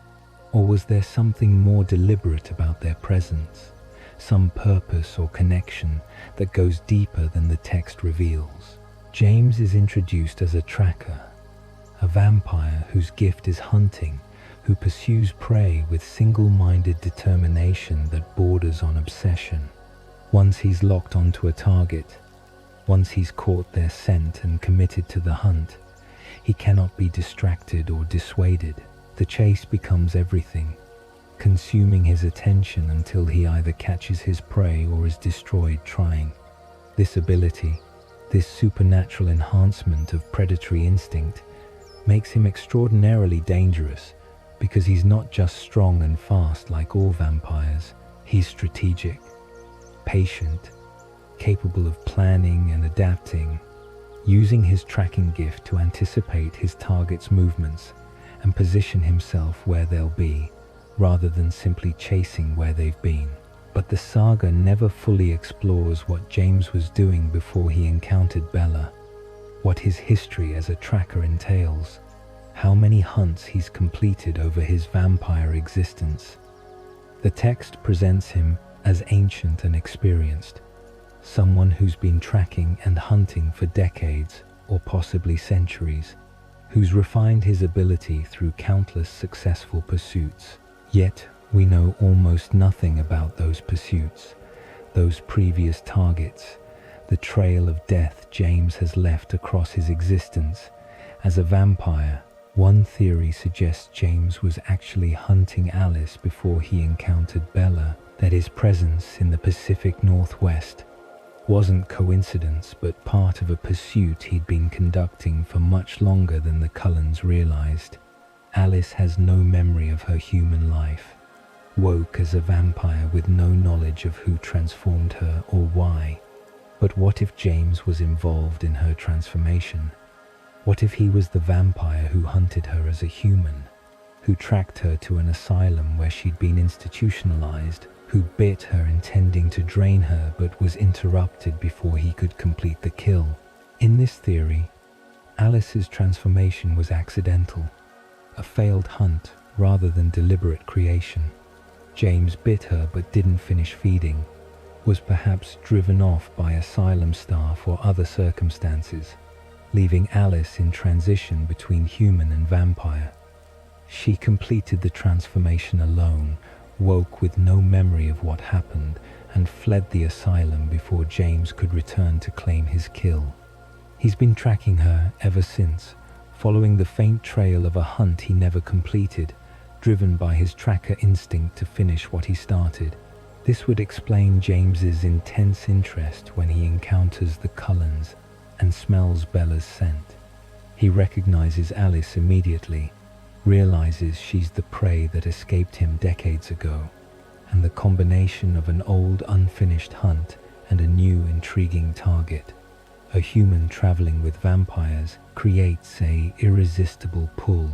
Or was there something more deliberate about their presence, some purpose or connection that goes deeper than the text reveals? James is introduced as a tracker, a vampire whose gift is hunting, who pursues prey with single-minded determination that borders on obsession. Once he's locked onto a target, once he's caught their scent and committed to the hunt, he cannot be distracted or dissuaded. The chase becomes everything, consuming his attention until he either catches his prey or is destroyed trying. This ability, this supernatural enhancement of predatory instinct, makes him extraordinarily dangerous, because he's not just strong and fast like all vampires. He's strategic, patient, capable of planning and adapting, using his tracking gift to anticipate his target's movements and position himself where they'll be, rather than simply chasing where they've been. But the saga never fully explores what James was doing before he encountered Bella, what his history as a tracker entails, how many hunts he's completed over his vampire existence. The text presents him as ancient and experienced, someone who's been tracking and hunting for decades or possibly centuries, who's refined his ability through countless successful pursuits. Yet we know almost nothing about those pursuits, those previous targets, the trail of death James has left across his existence. As a vampire, one theory suggests James was actually hunting Alice before he encountered Bella, that his presence in the Pacific Northwest wasn't coincidence but part of a pursuit he'd been conducting for much longer than the Cullens realized. Alice has no memory of her human life, woke as a vampire with no knowledge of who transformed her or why. But what if James was involved in her transformation? What if he was the vampire who hunted her as a human, who tracked her to an asylum where she'd been institutionalized, who bit her intending to drain her but was interrupted before he could complete the kill? In this theory, Alice's transformation was accidental, a failed hunt rather than deliberate creation. James bit her but didn't finish feeding, was perhaps driven off by asylum staff or other circumstances, leaving Alice in transition between human and vampire. She completed the transformation alone, woke with no memory of what happened, and fled the asylum before James could return to claim his kill. He's been tracking her ever since, following the faint trail of a hunt he never completed, driven by his tracker instinct to finish what he started. This would explain James's intense interest when he encounters the Cullens and smells Bella's scent. He recognizes Alice immediately, realizes she's the prey that escaped him decades ago, and the combination of an old unfinished hunt and a new intriguing target, a human traveling with vampires, creates an irresistible pull.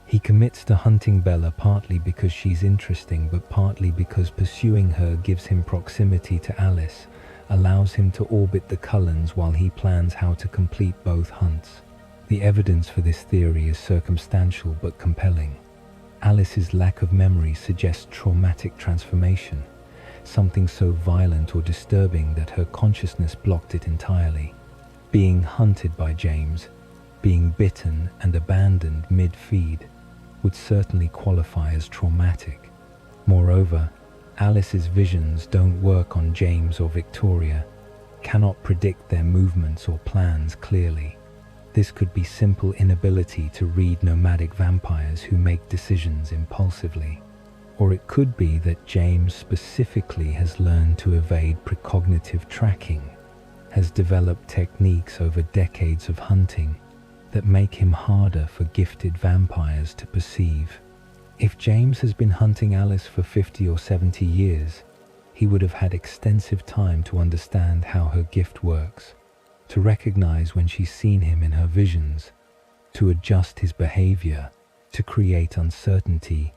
He commits to hunting Bella partly because she's interesting, but partly because pursuing her gives him proximity to Alice, allows him to orbit the Cullens while he plans how to complete both hunts. The evidence for this theory is circumstantial but compelling. Alice's lack of memory suggests traumatic transformation, something so violent or disturbing that her consciousness blocked it entirely. Being hunted by James, being bitten and abandoned mid-feed, would certainly qualify as traumatic. Moreover, Alice's visions don't work on James or Victoria, cannot predict their movements or plans clearly. This could be simple inability to read nomadic vampires who make decisions impulsively. Or it could be that James specifically has learned to evade precognitive tracking, has developed techniques over decades of hunting that make him harder for gifted vampires to perceive. If James has been hunting Alice for 50 or 70 years, he would have had extensive time to understand how her gift works, to recognize when she's seen him in her visions, to adjust his behavior, to create uncertainty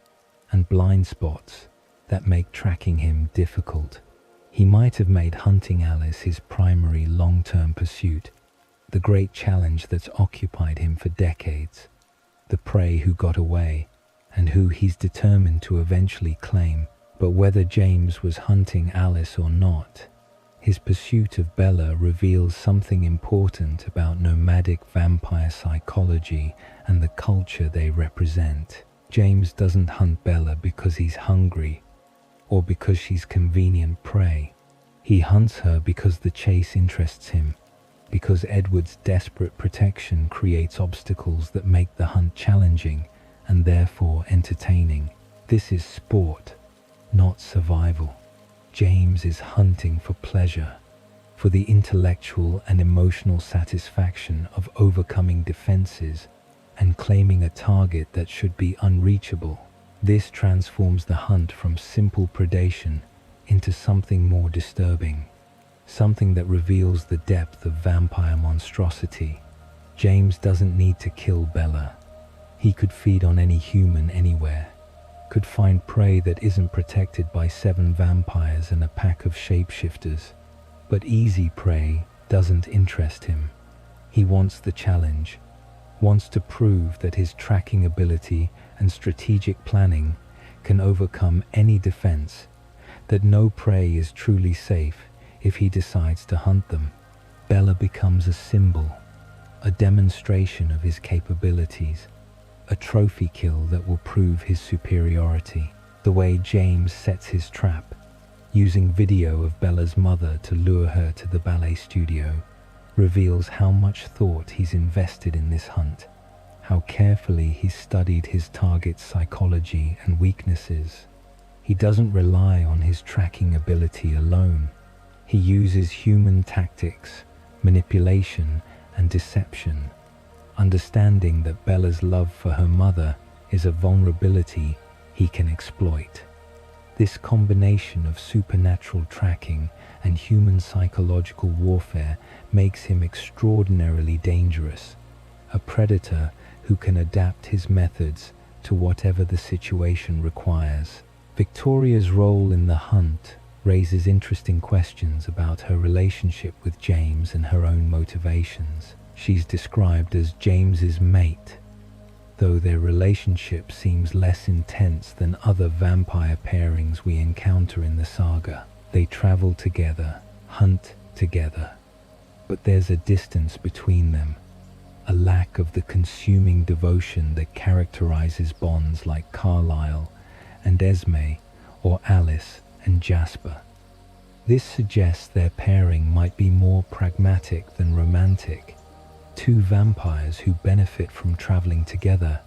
and blind spots that make tracking him difficult. He might have made hunting Alice his primary long-term pursuit, the great challenge that's occupied him for decades, the prey who got away and who he's determined to eventually claim. But whether James was hunting Alice or not, his pursuit of Bella reveals something important about nomadic vampire psychology and the culture they represent. James doesn't hunt Bella because he's hungry or because she's convenient prey. He hunts her because the chase interests him, because Edward's desperate protection creates obstacles that make the hunt challenging and therefore entertaining. This is sport, not survival. James is hunting for pleasure, for the intellectual and emotional satisfaction of overcoming defenses and claiming a target that should be unreachable. This transforms the hunt from simple predation into something more disturbing, something that reveals the depth of vampire monstrosity. James doesn't need to kill Bella. He could feed on any human anywhere, could find prey that isn't protected by 7 vampires and a pack of shapeshifters. But easy prey doesn't interest him. He wants the challenge, wants to prove that his tracking ability and strategic planning can overcome any defense, that no prey is truly safe if he decides to hunt them. Bella becomes a symbol, a demonstration of his capabilities, a trophy kill that will prove his superiority. The way James sets his trap, using video of Bella's mother to lure her to the ballet studio, reveals how much thought he's invested in this hunt, how carefully he's studied his target's psychology and weaknesses. He doesn't rely on his tracking ability alone. He uses human tactics, manipulation, and deception, understanding that Bella's love for her mother is a vulnerability he can exploit. This combination of supernatural tracking and human psychological warfare makes him extraordinarily dangerous, a predator who can adapt his methods to whatever the situation requires. Victoria's role in the hunt raises interesting questions about her relationship with James and her own motivations. She's described as James's mate, though their relationship seems less intense than other vampire pairings we encounter in the saga. They travel together, hunt together, but there's a distance between them, a lack of the consuming devotion that characterizes bonds like Carlisle and Esme, or Alice and Jasper. This suggests their pairing might be more pragmatic than romantic, 2 vampires who benefit from traveling together,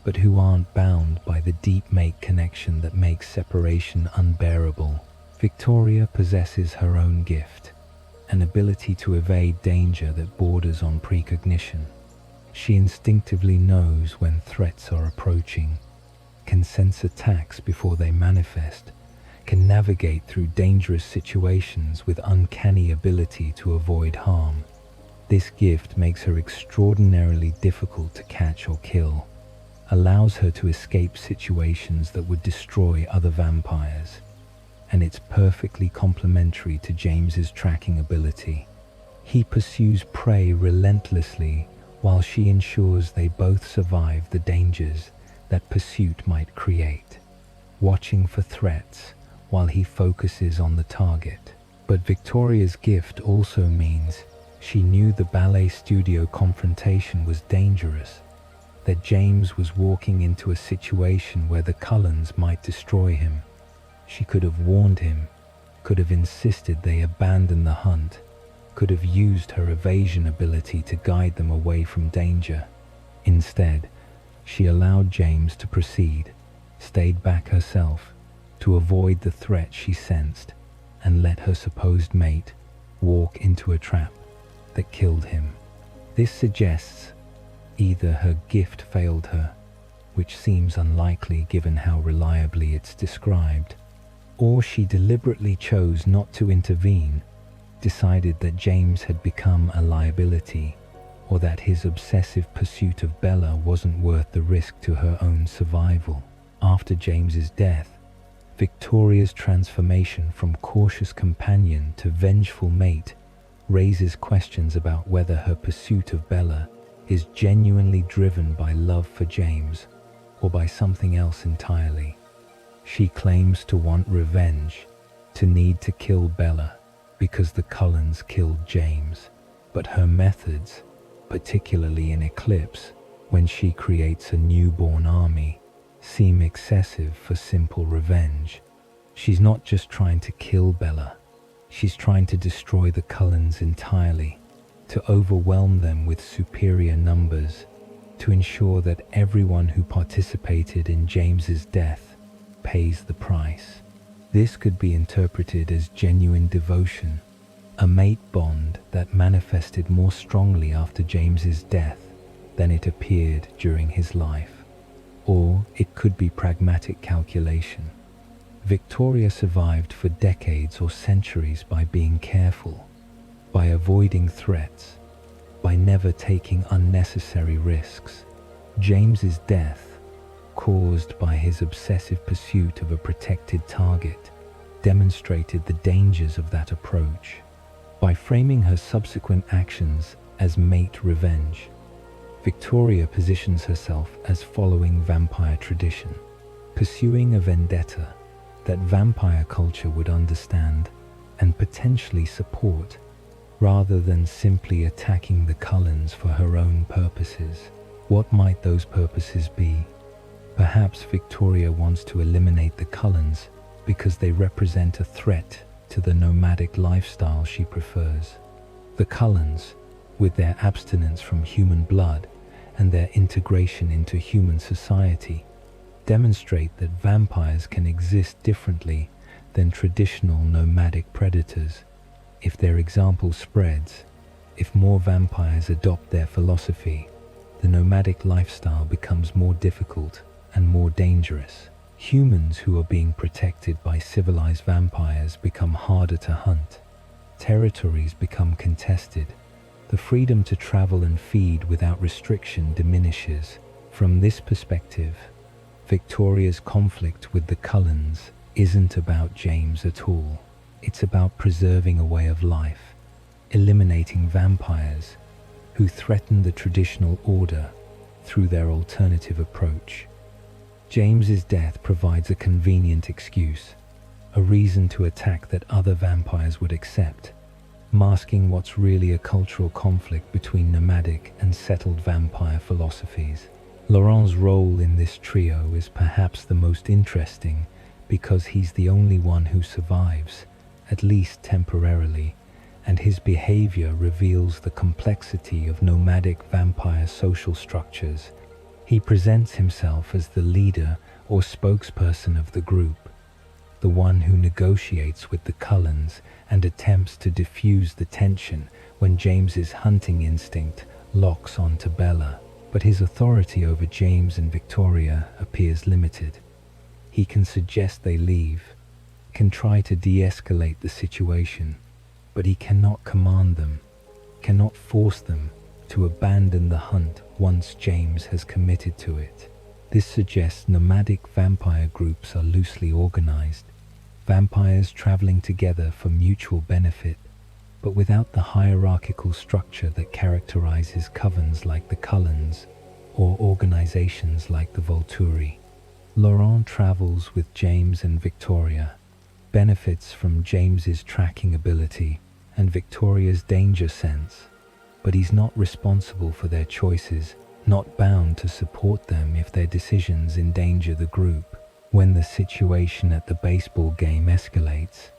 but who aren't bound by the deep mate connection that makes separation unbearable. Victoria possesses her own gift, an ability to evade danger that borders on precognition. She instinctively knows when threats are approaching, can sense attacks before they manifest, can navigate through dangerous situations with uncanny ability to avoid harm. This gift makes her extraordinarily difficult to catch or kill, allows her to escape situations that would destroy other vampires, and it's perfectly complementary to James's tracking ability. He pursues prey relentlessly while she ensures they both survive the dangers that pursuit might create, watching for threats while he focuses on the target. But Victoria's gift also means she knew the ballet studio confrontation was dangerous, that James was walking into a situation where the Cullens might destroy him. She could have warned him, could have insisted they abandon the hunt, could have used her evasion ability to guide them away from danger. Instead, she allowed James to proceed, stayed back herself to avoid the threat she sensed, and let her supposed mate walk into a trap that killed him. This suggests either her gift failed her, which seems unlikely given how reliably it's described, or she deliberately chose not to intervene, decided that James had become a liability, or that his obsessive pursuit of Bella wasn't worth the risk to her own survival. After James's death, Victoria's transformation from cautious companion to vengeful mate raises questions about whether her pursuit of Bella is genuinely driven by love for James or by something else entirely. She claims to want revenge, to need to kill Bella because the Cullens killed James, but her methods, particularly in Eclipse, when she creates a newborn army, seem excessive for simple revenge. She's not just trying to kill Bella, she's trying to destroy the Cullens entirely, to overwhelm them with superior numbers, to ensure that everyone who participated in James's death pays the price. This could be interpreted as genuine devotion, a mate bond that manifested more strongly after James's death than it appeared during his life. Or it could be pragmatic calculation. Victoria survived for decades or centuries by being careful, by avoiding threats, by never taking unnecessary risks. James's death, caused by his obsessive pursuit of a protected target, demonstrated the dangers of that approach. By framing her subsequent actions as mate revenge, Victoria positions herself as following vampire tradition, pursuing a vendetta that vampire culture would understand and potentially support, rather than simply attacking the Cullens for her own purposes. What might those purposes be? Perhaps Victoria wants to eliminate the Cullens because they represent a threat to the nomadic lifestyle she prefers. The Cullens, with their abstinence from human blood and their integration into human society, demonstrate that vampires can exist differently than traditional nomadic predators. If their example spreads, if more vampires adopt their philosophy, the nomadic lifestyle becomes more difficult and more dangerous. Humans who are being protected by civilized vampires become harder to hunt. Territories become contested. The freedom to travel and feed without restriction diminishes. From this perspective, Victoria's conflict with the Cullens isn't about James at all. It's about preserving a way of life, eliminating vampires who threaten the traditional order through their alternative approach. James's death provides a convenient excuse, a reason to attack that other vampires would accept, masking what's really a cultural conflict between nomadic and settled vampire philosophies. Laurent's role in this trio is perhaps the most interesting because he's the only one who survives, at least temporarily, and his behavior reveals the complexity of nomadic vampire social structures. He presents himself as the leader or spokesperson of the group, the one who negotiates with the Cullens and attempts to diffuse the tension when James's hunting instinct locks onto Bella, but his authority over James and Victoria appears limited. He can suggest they leave, can try to de-escalate the situation, but he cannot command them, cannot force them to abandon the hunt once James has committed to it. This suggests nomadic vampire groups are loosely organized, vampires traveling together for mutual benefit, but without the hierarchical structure that characterizes covens like the Cullens or organizations like the Volturi. Laurent travels with James and Victoria, benefits from James's tracking ability and Victoria's danger sense, but he's not responsible for their choices, not bound to support them if their decisions endanger the group. When the situation at the baseball game escalates,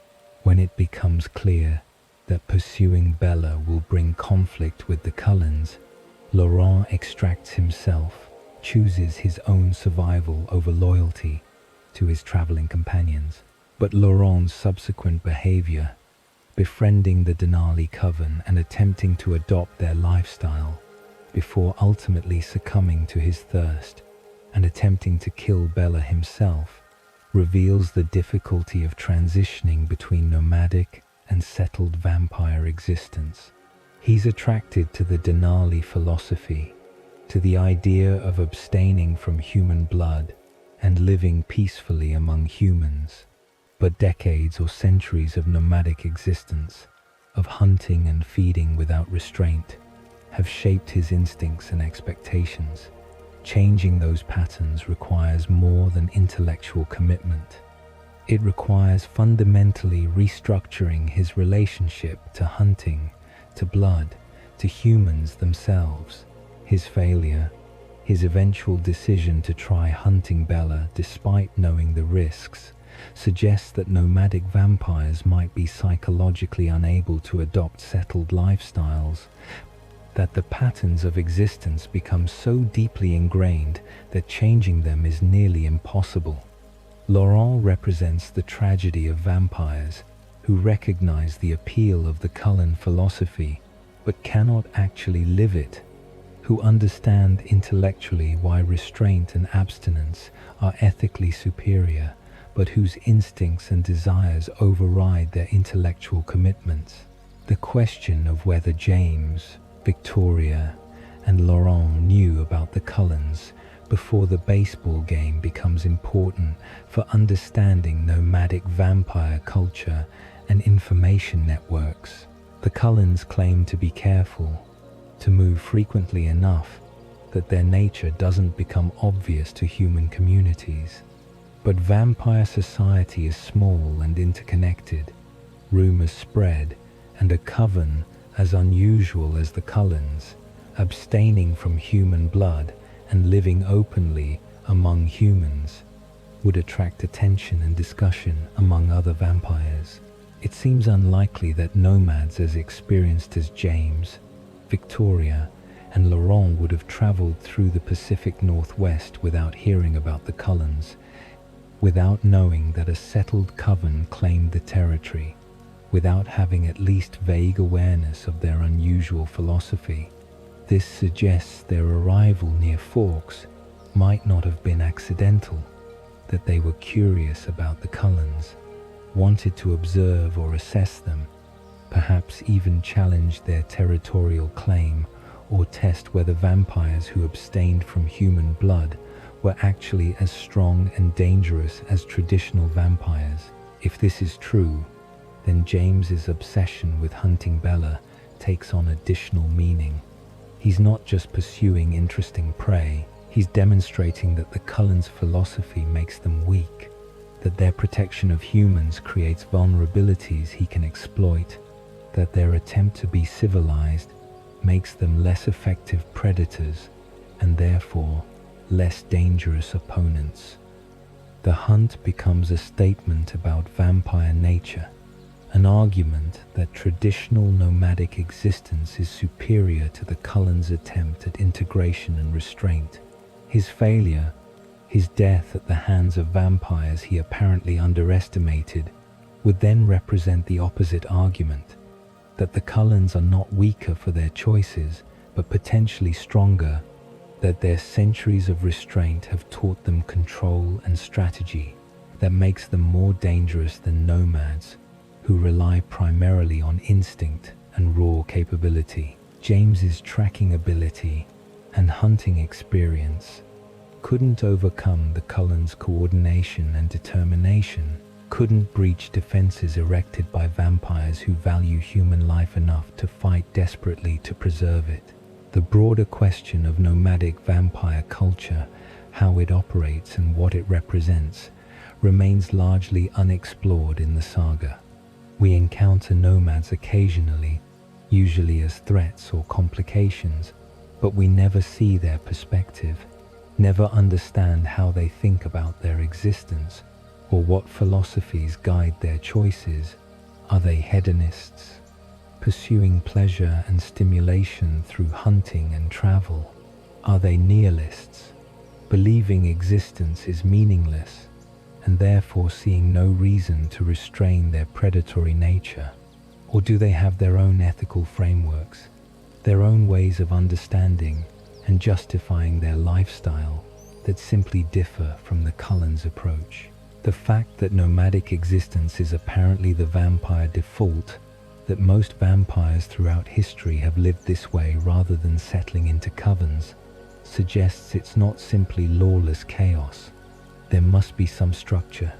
when it becomes clear that pursuing Bella will bring conflict with the Cullens, Laurent extracts himself, chooses his own survival over loyalty to his traveling companions. But Laurent's subsequent behavior, befriending the Denali coven and attempting to adopt their lifestyle, before ultimately succumbing to his thirst and attempting to kill Bella himself, reveals the difficulty of transitioning between nomadic and settled vampire existence. He's attracted to the Denali philosophy, to the idea of abstaining from human blood and living peacefully among humans. But decades or centuries of nomadic existence, of hunting and feeding without restraint, have shaped his instincts and expectations. Changing those patterns requires more than intellectual commitment. It requires fundamentally restructuring his relationship to hunting, to blood, to humans themselves. His failure, his eventual decision to try hunting Bella despite knowing the risks, suggests that nomadic vampires might be psychologically unable to adopt settled lifestyles, that the patterns of existence become so deeply ingrained that changing them is nearly impossible. Laurent represents the tragedy of vampires who recognize the appeal of the Cullen philosophy but cannot actually live it, who understand intellectually why restraint and abstinence are ethically superior, but whose instincts and desires override their intellectual commitments. The question of whether James, Victoria, and Laurent knew about the Cullens before the baseball game becomes important for understanding nomadic vampire culture and information networks. The Cullens claim to be careful, to move frequently enough that their nature doesn't become obvious to human communities. But vampire society is small and interconnected. Rumors spread, and a coven as unusual as the Cullens, abstaining from human blood and living openly among humans, would attract attention and discussion among other vampires. It seems unlikely that nomads as experienced as James, Victoria, and Laurent would have traveled through the Pacific Northwest without hearing about the Cullens, without knowing that a settled coven claimed the territory, without having at least vague awareness of their unusual philosophy. This suggests their arrival near Forks might not have been accidental, that they were curious about the Cullens, wanted to observe or assess them, perhaps even challenge their territorial claim or test whether vampires who abstained from human blood were actually as strong and dangerous as traditional vampires. If this is true, then James's obsession with hunting Bella takes on additional meaning. He's not just pursuing interesting prey, he's demonstrating that the Cullens' philosophy makes them weak, that their protection of humans creates vulnerabilities he can exploit, that their attempt to be civilized makes them less effective predators and therefore less dangerous opponents. The hunt becomes a statement about vampire nature, an argument that traditional nomadic existence is superior to the Cullens' attempt at integration and restraint. His failure, his death at the hands of vampires he apparently underestimated, would then represent the opposite argument, that the Cullens are not weaker for their choices, but potentially stronger, that their centuries of restraint have taught them control and strategy that makes them more dangerous than nomads who rely primarily on instinct and raw capability. James's tracking ability and hunting experience couldn't overcome the Cullens' coordination and determination, couldn't breach defenses erected by vampires who value human life enough to fight desperately to preserve it. The broader question of nomadic vampire culture, how it operates and what it represents, remains largely unexplored in the saga. We encounter nomads occasionally, usually as threats or complications, but we never see their perspective, never understand how they think about their existence, or what philosophies guide their choices. Are they hedonists, pursuing pleasure and stimulation through hunting and travel? Are they nihilists, believing existence is meaningless and therefore seeing no reason to restrain their predatory nature? Or do they have their own ethical frameworks, their own ways of understanding and justifying their lifestyle that simply differ from the Cullens' approach? The fact that nomadic existence is apparently the vampire default, that most vampires throughout history have lived this way rather than settling into covens, suggests it's not simply lawless chaos. There must be some structure,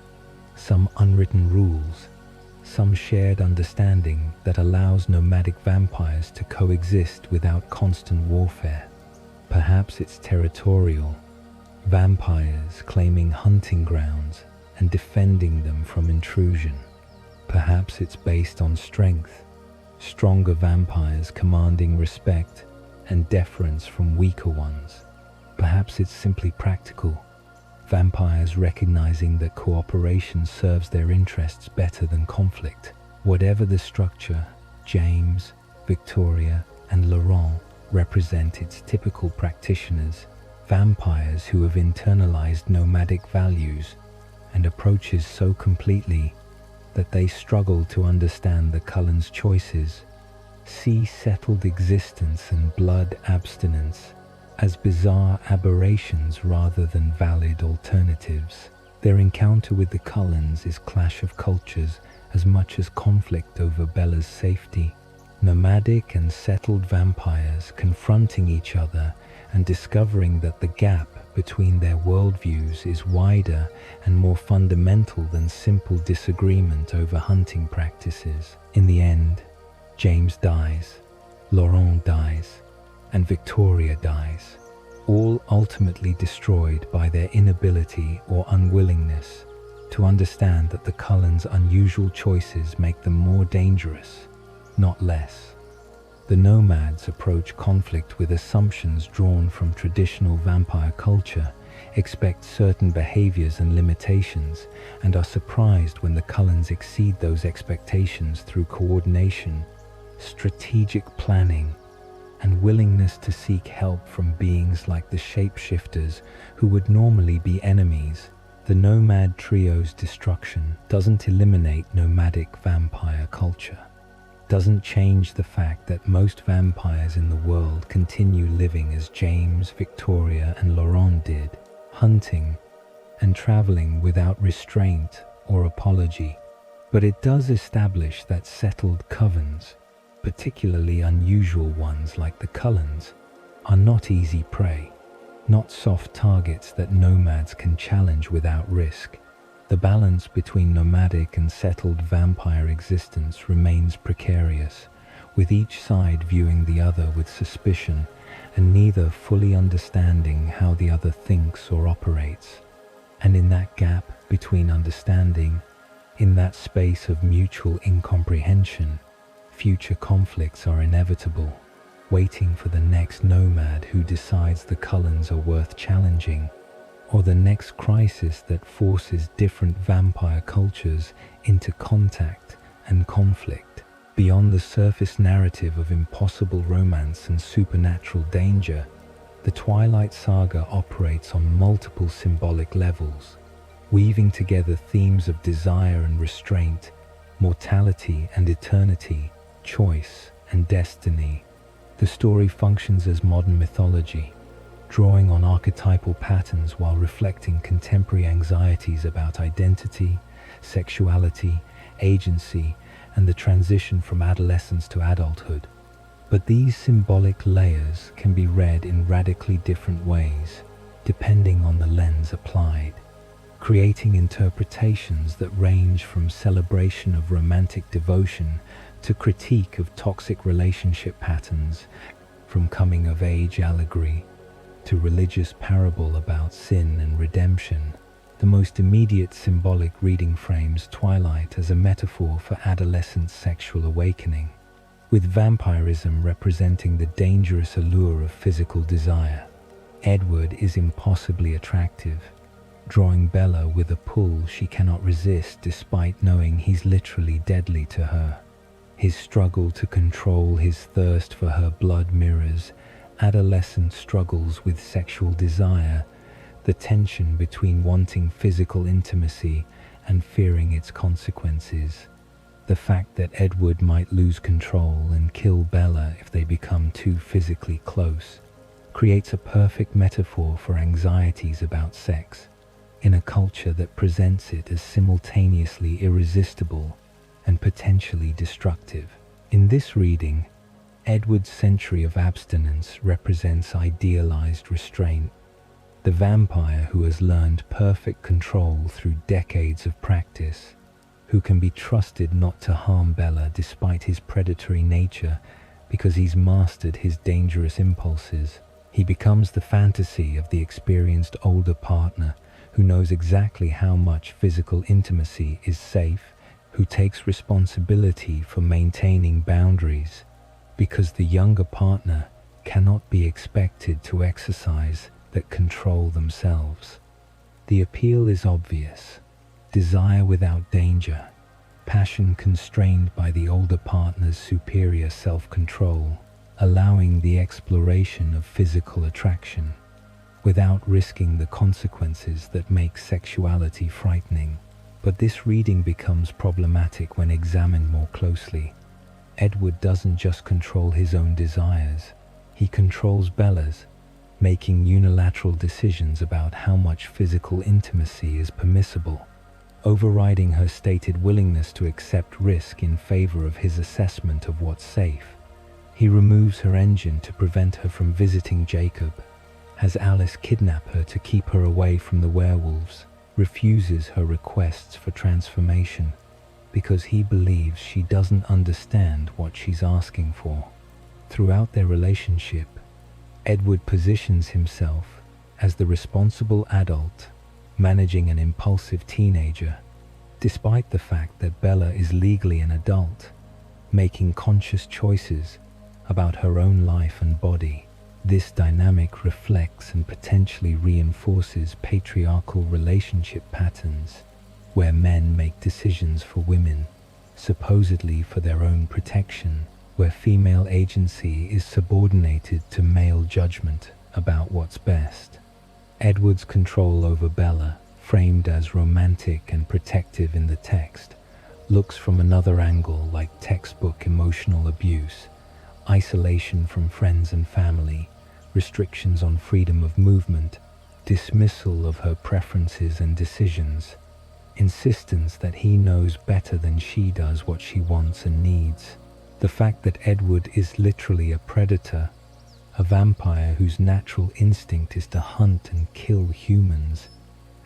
some unwritten rules, some shared understanding that allows nomadic vampires to coexist without constant warfare. Perhaps it's territorial, vampires claiming hunting grounds and defending them from intrusion. Perhaps it's based on strength, stronger vampires commanding respect and deference from weaker ones. Perhaps it's simply practical, vampires recognizing that cooperation serves their interests better than conflict. Whatever the structure, James, Victoria, and Laurent represent its typical practitioners, vampires who have internalized nomadic values and approaches so completely that they struggle to understand the Cullens' choices, see settled existence and blood abstinence as bizarre aberrations rather than valid alternatives. Their encounter with the Cullens is clash of cultures as much as conflict over Bella's safety. Nomadic and settled vampires confronting each other and discovering that the gap between their worldviews is wider and more fundamental than simple disagreement over hunting practices. In the end, James dies, Laurent dies, and Victoria dies, all ultimately destroyed by their inability or unwillingness to understand that the Cullens' unusual choices make them more dangerous, not less. The nomads approach conflict with assumptions drawn from traditional vampire culture, expect certain behaviors and limitations, and are surprised when the Cullens exceed those expectations through coordination, strategic planning, and willingness to seek help from beings like the shapeshifters who would normally be enemies. The nomad trio's destruction doesn't eliminate nomadic vampire culture, doesn't change the fact that most vampires in the world continue living as James, Victoria, and Laurent did, hunting and traveling without restraint or apology. But it does establish that settled covens, particularly unusual ones like the Cullens, are not easy prey, not soft targets that nomads can challenge without risk. The balance between nomadic and settled vampire existence remains precarious, with each side viewing the other with suspicion and neither fully understanding how the other thinks or operates. And in that gap between understanding, in that space of mutual incomprehension, future conflicts are inevitable, waiting for the next nomad who decides the Cullens are worth challenging, or the next crisis that forces different vampire cultures into contact and conflict. Beyond the surface narrative of impossible romance and supernatural danger, the Twilight Saga operates on multiple symbolic levels, weaving together themes of desire and restraint, mortality and eternity, choice and destiny, The story functions as modern mythology, drawing on archetypal patterns while reflecting contemporary anxieties about identity, sexuality, agency, and the transition from adolescence to adulthood. But these symbolic layers can be read in radically different ways, depending on the lens applied, creating interpretations that range from celebration of romantic devotion to critique of toxic relationship patterns, from coming-of-age allegory to religious parable about sin and redemption. The most immediate symbolic reading frames Twilight as a metaphor for adolescent sexual awakening, with vampirism representing the dangerous allure of physical desire. Edward is impossibly attractive, drawing Bella with a pull she cannot resist despite knowing he's literally deadly to her. His struggle to control his thirst for her blood mirrors adolescent struggles with sexual desire, the tension between wanting physical intimacy and fearing its consequences. The fact that Edward might lose control and kill Bella if they become too physically close creates a perfect metaphor for anxieties about sex in a culture that presents it as simultaneously irresistible and potentially destructive. In this reading, Edward's century of abstinence represents idealized restraint, the vampire who has learned perfect control through decades of practice, who can be trusted not to harm Bella despite his predatory nature because he's mastered his dangerous impulses. He becomes the fantasy of the experienced older partner who knows exactly how much physical intimacy is safe, who takes responsibility for maintaining boundaries, because the younger partner cannot be expected to exercise that control themselves. The appeal is obvious: desire without danger, passion constrained by the older partner's superior self-control, allowing the exploration of physical attraction without risking the consequences that make sexuality frightening. But this reading becomes problematic when examined more closely. Edward doesn't just control his own desires, he controls Bella's, making unilateral decisions about how much physical intimacy is permissible, overriding her stated willingness to accept risk in favor of his assessment of what's safe. He removes her engine to prevent her from visiting Jacob, has Alice kidnap her to keep her away from the werewolves, refuses her requests for transformation because he believes she doesn't understand what she's asking for. Throughout their relationship, Edward positions himself as the responsible adult managing an impulsive teenager, despite the fact that Bella is legally an adult, making conscious choices about her own life and body. This dynamic reflects and potentially reinforces patriarchal relationship patterns, where men make decisions for women, supposedly for their own protection, where female agency is subordinated to male judgment about what's best. Edward's control over Bella, framed as romantic and protective in the text, looks from another angle like textbook emotional abuse, isolation from friends and family, restrictions on freedom of movement, dismissal of her preferences and decisions, insistence that he knows better than she does what she wants and needs. The fact that Edward is literally a predator, a vampire whose natural instinct is to hunt and kill humans,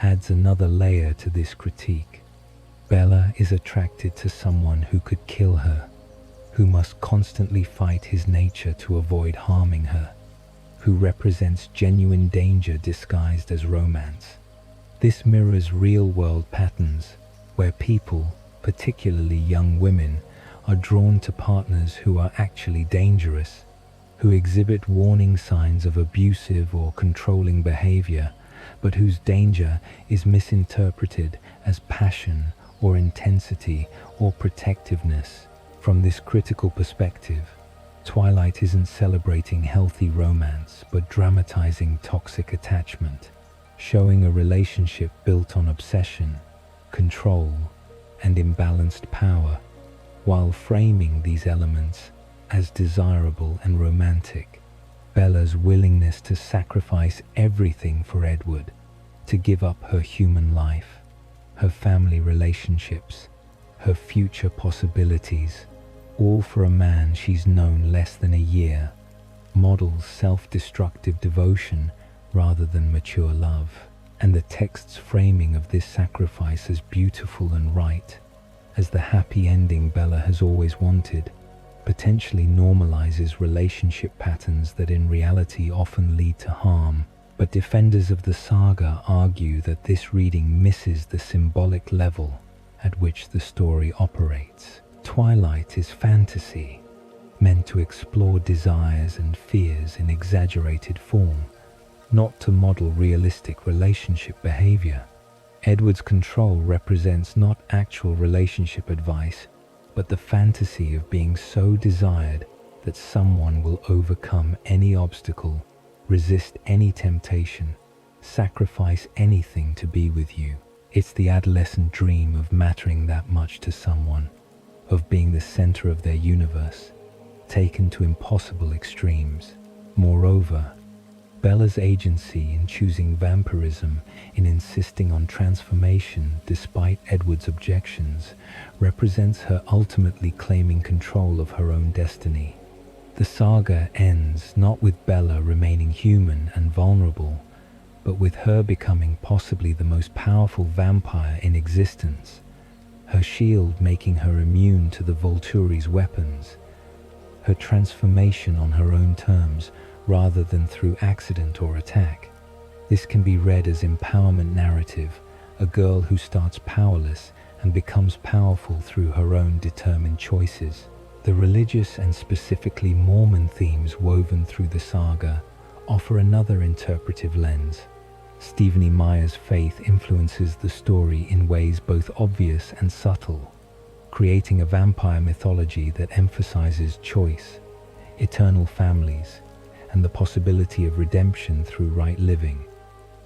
adds another layer to this critique. Bella is attracted to someone who could kill her, who must constantly fight his nature to avoid harming her, who represents genuine danger disguised as romance. This mirrors real-world patterns where people, particularly young women, are drawn to partners who are actually dangerous, who exhibit warning signs of abusive or controlling behavior, but whose danger is misinterpreted as passion or intensity or protectiveness. From this critical perspective, Twilight isn't celebrating healthy romance, but dramatizing toxic attachment, showing a relationship built on obsession, control, and imbalanced power, while framing these elements as desirable and romantic. Bella's willingness to sacrifice everything for Edward, to give up her human life, her family relationships, her future possibilities, all for a man she's known less than a year, models self-destructive devotion rather than mature love. And the text's framing of this sacrifice as beautiful and right, as the happy ending Bella has always wanted, potentially normalizes relationship patterns that in reality often lead to harm. But defenders of the saga argue that this reading misses the symbolic level at which the story operates. Twilight is fantasy, meant to explore desires and fears in exaggerated form, not to model realistic relationship behavior. Edward's control represents not actual relationship advice, but the fantasy of being so desired that someone will overcome any obstacle, resist any temptation, sacrifice anything to be with you. It's the adolescent dream of mattering that much to someone, of being the center of their universe, taken to impossible extremes. Moreover, Bella's agency in choosing vampirism, in insisting on transformation despite Edward's objections, represents her ultimately claiming control of her own destiny. The saga ends not with Bella remaining human and vulnerable, but with her becoming possibly the most powerful vampire in existence, her shield making her immune to the Volturi's weapons, her transformation on her own terms rather than through accident or attack. This can be read as empowerment narrative, a girl who starts powerless and becomes powerful through her own determined choices. The religious and specifically Mormon themes woven through the saga offer another interpretive lens. Stephenie Meyer's faith influences the story in ways both obvious and subtle, creating a vampire mythology that emphasizes choice, eternal families, and the possibility of redemption through right living.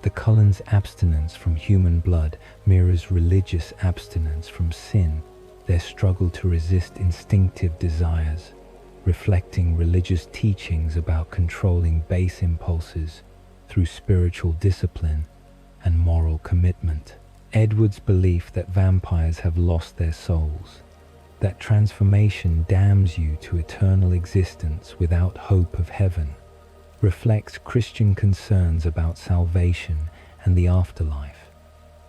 The Cullens' abstinence from human blood mirrors religious abstinence from sin, their struggle to resist instinctive desires, reflecting religious teachings about controlling base impulses through spiritual discipline and moral commitment. Edward's belief that vampires have lost their souls, that transformation damns you to eternal existence without hope of heaven, reflects Christian concerns about salvation and the afterlife.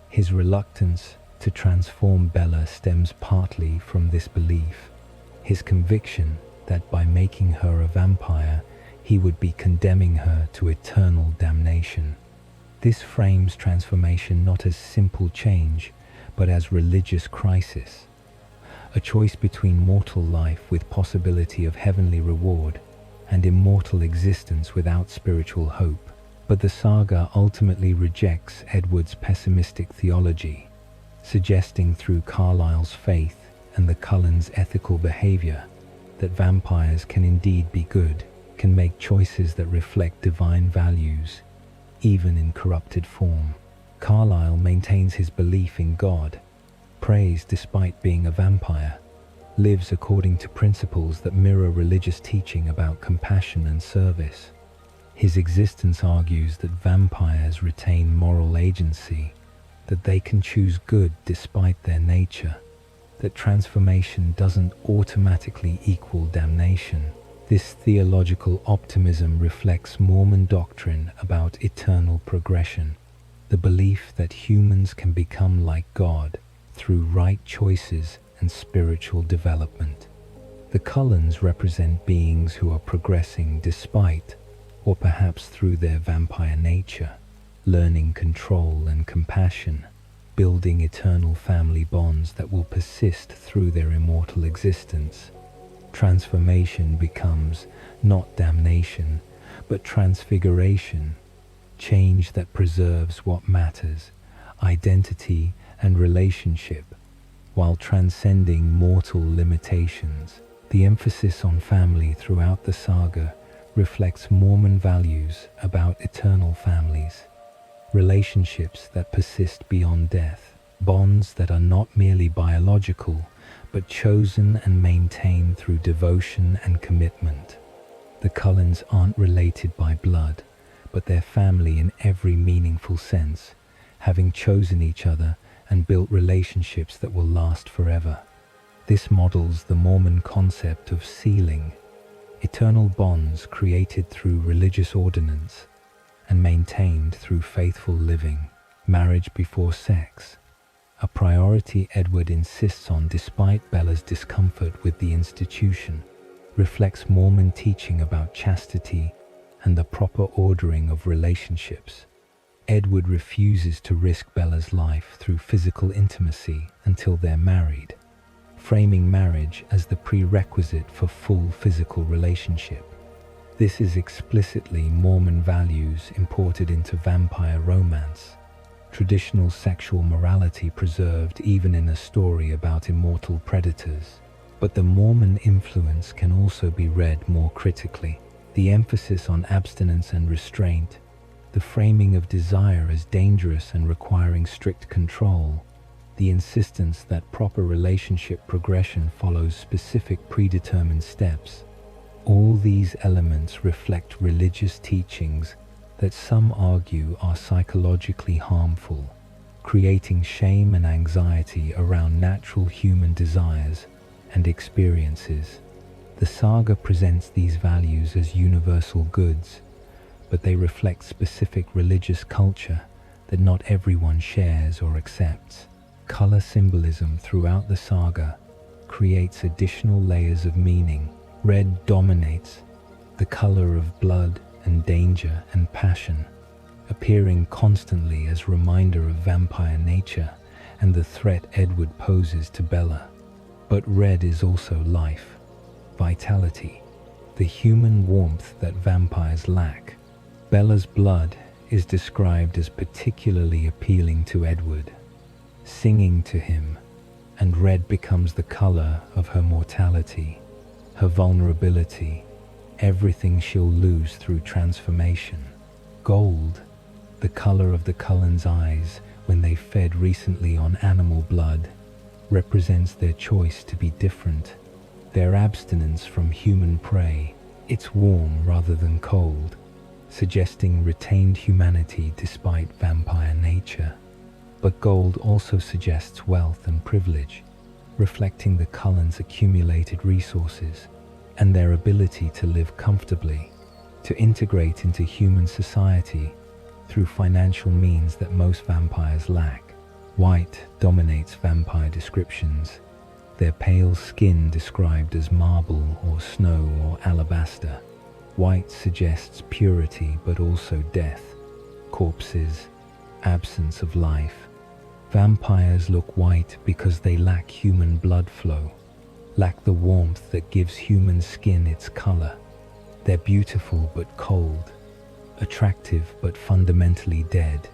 His reluctance to transform Bella stems partly from this belief, his conviction that by making her a vampire, he would be condemning her to eternal damnation. This frames transformation not as simple change, but as religious crisis, a choice between mortal life with possibility of heavenly reward and immortal existence without spiritual hope. But the saga ultimately rejects Edward's pessimistic theology, suggesting through Carlyle's faith and the Cullens' ethical behavior that vampires can indeed be good, can make choices that reflect divine values, even in corrupted form. Carlyle maintains his belief in God, prays despite being a vampire, lives according to principles that mirror religious teaching about compassion and service. His existence argues that vampires retain moral agency, that they can choose good despite their nature, that transformation doesn't automatically equal damnation. This theological optimism reflects Mormon doctrine about eternal progression, the belief that humans can become like God through right choices and spiritual development. The Cullens represent beings who are progressing despite, or perhaps through their vampire nature, learning control and compassion, building eternal family bonds that will persist through their immortal existence. Transformation becomes not damnation, but transfiguration, change that preserves what matters, identity and relationship, while transcending mortal limitations. The emphasis on family throughout the saga reflects Mormon values about eternal families, relationships that persist beyond death, bonds that are not merely biological, but chosen and maintained through devotion and commitment. The Cullens aren't related by blood, but they're family in every meaningful sense, having chosen each other and built relationships that will last forever. This models the Mormon concept of sealing, eternal bonds created through religious ordinance and maintained through faithful living. Marriage before sex, a priority Edward insists on despite Bella's discomfort with the institution, reflects Mormon teaching about chastity and the proper ordering of relationships. Edward refuses to risk Bella's life through physical intimacy until they're married, framing marriage as the prerequisite for full physical relationship. This is explicitly Mormon values imported into vampire romance, traditional sexual morality preserved even in a story about immortal predators. But the Mormon influence can also be read more critically. The emphasis on abstinence and restraint, the framing of desire as dangerous and requiring strict control, the insistence that proper relationship progression follows specific predetermined steps. All these elements reflect religious teachings that some argue are psychologically harmful, creating shame and anxiety around natural human desires and experiences. The saga presents these values as universal goods, but they reflect specific religious culture that not everyone shares or accepts. Color symbolism throughout the saga creates additional layers of meaning. Red dominates, the color of blood and danger and passion, appearing constantly as reminder of vampire nature and the threat Edward poses to Bella. But red is also life, vitality, the human warmth that vampires lack. Bella's blood is described as particularly appealing to Edward, singing to him, and red becomes the color of her mortality, her vulnerability, everything she'll lose through transformation. Gold, the color of the Cullens' eyes when they fed recently on animal blood, represents their choice to be different, their abstinence from human prey. It's warm rather than cold, suggesting retained humanity despite vampire nature. But gold also suggests wealth and privilege, reflecting the Cullens' accumulated resources and their ability to live comfortably, to integrate into human society through financial means that most vampires lack. White dominates vampire descriptions, their pale skin described as marble or snow or alabaster. White suggests purity but also death, corpses, absence of life. Vampires look white because they lack human blood flow, lack the warmth that gives human skin its color. They're beautiful but cold, attractive but fundamentally dead.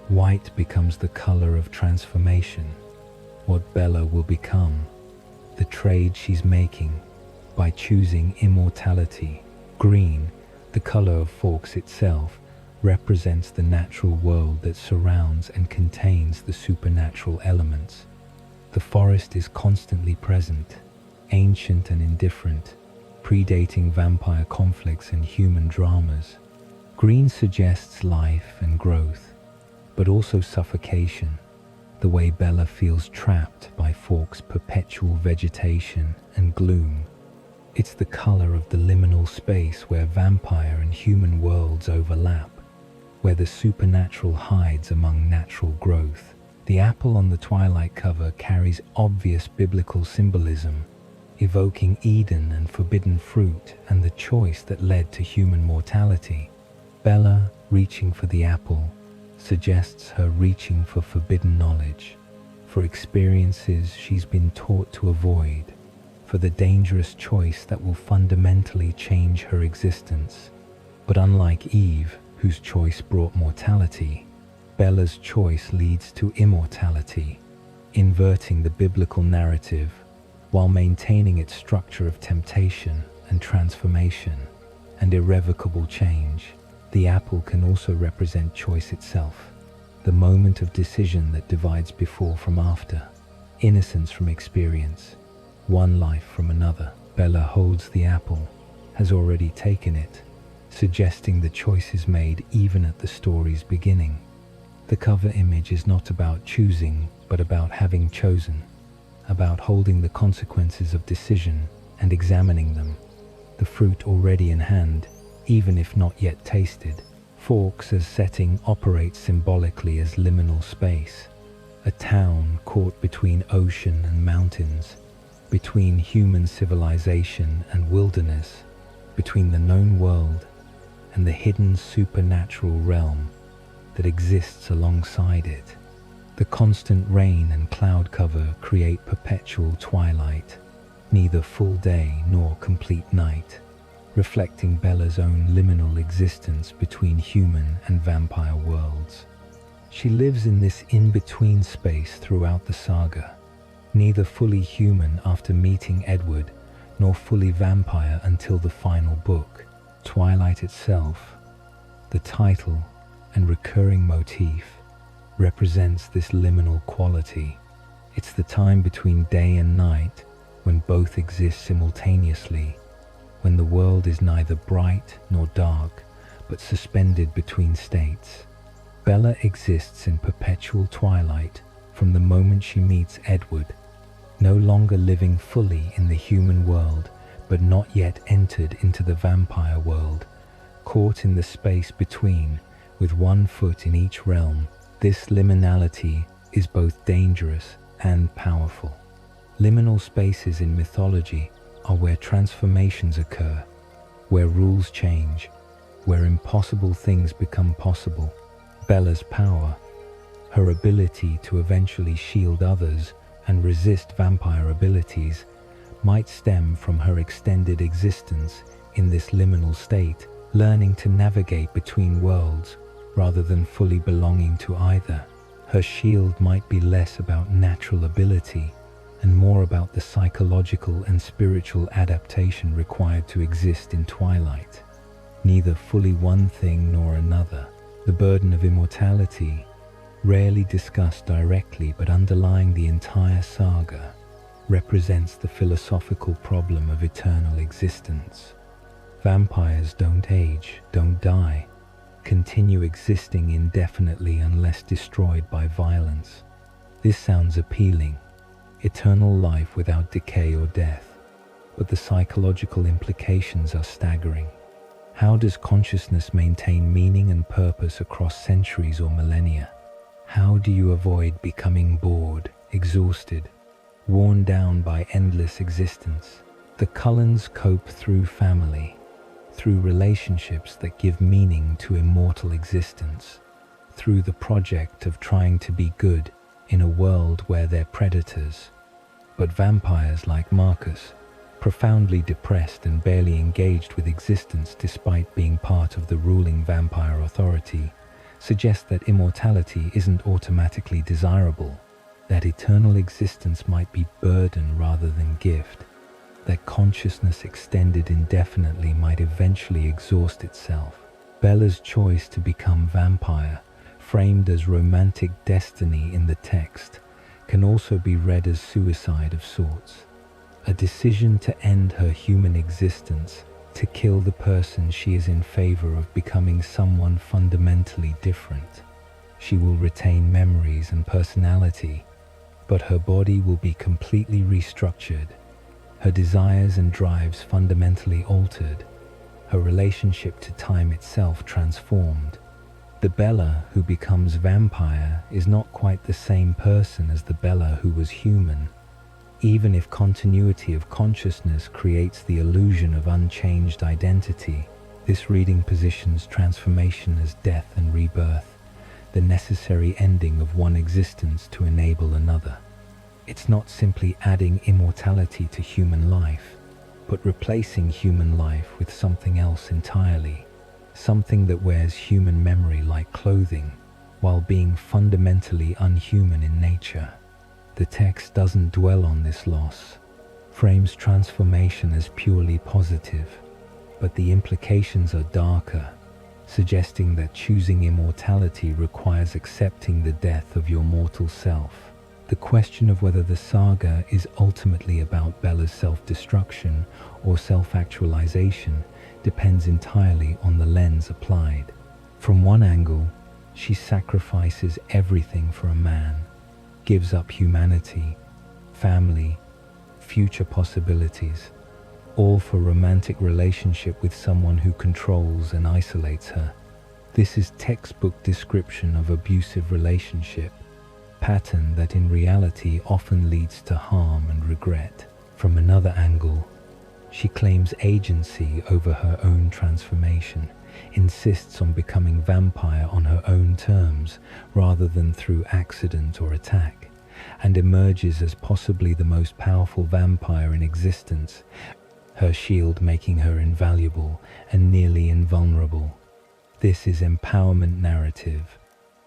White becomes the color of transformation, what Bella will become, the trade she's making by choosing immortality. Green, the color of Forks itself, represents the natural world that surrounds and contains the supernatural elements. The forest is constantly present, ancient and indifferent, predating vampire conflicts and human dramas. Green suggests life and growth, but also suffocation, the way Bella feels trapped by Fork's perpetual vegetation and gloom. It's the color of the liminal space where vampire and human worlds overlap, where the supernatural hides among natural growth. The apple on the Twilight cover carries obvious biblical symbolism, evoking Eden and forbidden fruit and the choice that led to human mortality. Bella, reaching for the apple, suggests her reaching for forbidden knowledge, for experiences she's been taught to avoid, for the dangerous choice that will fundamentally change her existence. But unlike Eve, whose choice brought mortality, Bella's choice leads to immortality, inverting the biblical narrative while maintaining its structure of temptation and transformation and irrevocable change. The apple can also represent choice itself, the moment of decision that divides before from after, innocence from experience, one life from another. Bella holds the apple, has already taken it, suggesting the choice is made even at the story's beginning. The cover image is not about choosing, but about having chosen, about holding the consequences of decision and examining them. The fruit already in hand, even if not yet tasted. Forks as setting operates symbolically as liminal space, a town caught between ocean and mountains, between human civilization and wilderness, between the known world and the hidden supernatural realm that exists alongside it. The constant rain and cloud cover create perpetual twilight, neither full day nor complete night, reflecting Bella's own liminal existence between human and vampire worlds. She lives in this in-between space throughout the saga, neither fully human after meeting Edward, nor fully vampire until the final book. Twilight itself, the title and recurring motif, represents this liminal quality. It's the time between day and night, when both exist simultaneously, when the world is neither bright nor dark, but suspended between states. Bella exists in perpetual twilight from the moment she meets Edward, no longer living fully in the human world, but not yet entered into the vampire world, caught in the space between, with one foot in each realm. This liminality is both dangerous and powerful. Liminal spaces in mythology are where transformations occur, where rules change, where impossible things become possible. Bella's power, her ability to eventually shield others and resist vampire abilities, might stem from her extended existence in this liminal state, learning to navigate between worlds rather than fully belonging to either. Her shield might be less about natural ability and more about the psychological and spiritual adaptation required to exist in twilight. Neither fully one thing nor another. The burden of immortality, rarely discussed directly but underlying the entire saga, represents the philosophical problem of eternal existence. Vampires don't age, don't die, continue existing indefinitely unless destroyed by violence. This sounds appealing, eternal life without decay or death, but the psychological implications are staggering. How does consciousness maintain meaning and purpose across centuries or millennia? How do you avoid becoming bored, exhausted, worn down by endless existence? The Cullens cope through family, through relationships that give meaning to immortal existence, through the project of trying to be good in a world where they're predators. But vampires like Marcus, profoundly depressed and barely engaged with existence despite being part of the ruling vampire authority, suggest that immortality isn't automatically desirable, that eternal existence might be burden rather than gift, that consciousness extended indefinitely might eventually exhaust itself. Bella's choice to become vampire, framed as romantic destiny in the text, can also be read as suicide of sorts, a decision to end her human existence, to kill the person she is in favor of becoming someone fundamentally different. She will retain memories and personality, but her body will be completely restructured, her desires and drives fundamentally altered, her relationship to time itself transformed. The Bella who becomes vampire is not quite the same person as the Bella who was human, even if continuity of consciousness creates the illusion of unchanged identity. This reading positions transformation as death and rebirth, the necessary ending of one existence to enable another. It's not simply adding immortality to human life, but replacing human life with something else entirely, something that wears human memory like clothing, while being fundamentally unhuman in nature. The text doesn't dwell on this loss, frames transformation as purely positive, but the implications are darker, suggesting that choosing immortality requires accepting the death of your mortal self. The question of whether the saga is ultimately about Bella's self-destruction or self-actualization depends entirely on the lens applied. From one angle, she sacrifices everything for a man, gives up humanity, family, future possibilities, all for a romantic relationship with someone who controls and isolates her. This is textbook description of abusive relationship, pattern that in reality often leads to harm and regret. From another angle, she claims agency over her own transformation, insists on becoming vampire on her own terms rather than through accident or attack, and emerges as possibly the most powerful vampire in existence, her shield making her invaluable and nearly invulnerable. This is empowerment narrative.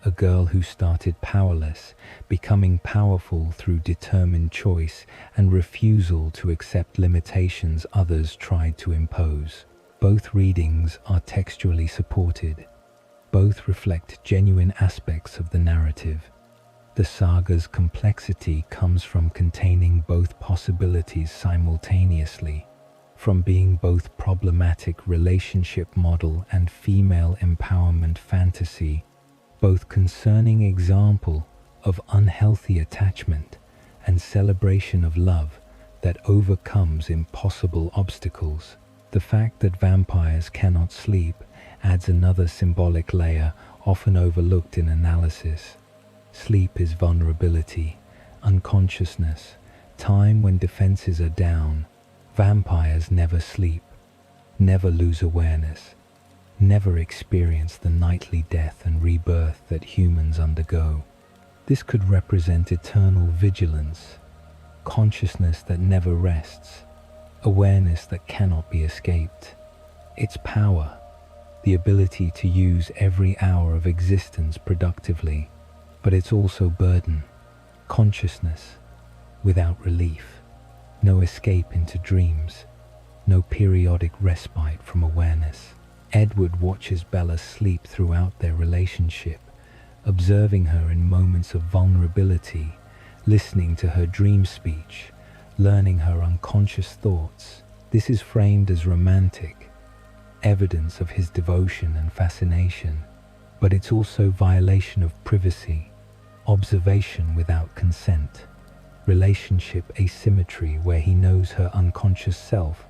A girl who started powerless, becoming powerful through determined choice and refusal to accept limitations others tried to impose. Both readings are textually supported. Both reflect genuine aspects of the narrative. The saga's complexity comes from containing both possibilities simultaneously, from being both problematic relationship model and female empowerment fantasy, both concerning example of unhealthy attachment and celebration of love that overcomes impossible obstacles. The fact that vampires cannot sleep adds another symbolic layer often overlooked in analysis. Sleep is vulnerability, unconsciousness, time when defenses are down. Vampires never sleep, never lose awareness, never experience the nightly death and rebirth that humans undergo. This could represent eternal vigilance, consciousness that never rests, awareness that cannot be escaped. It's power, the ability to use every hour of existence productively, but it's also burden, consciousness without relief, no escape into dreams, no periodic respite from awareness. Edward watches Bella sleep throughout their relationship, observing her in moments of vulnerability, listening to her dream speech, learning her unconscious thoughts. This is framed as romantic, evidence of his devotion and fascination, but it's also violation of privacy, observation without consent, relationship asymmetry where he knows her unconscious self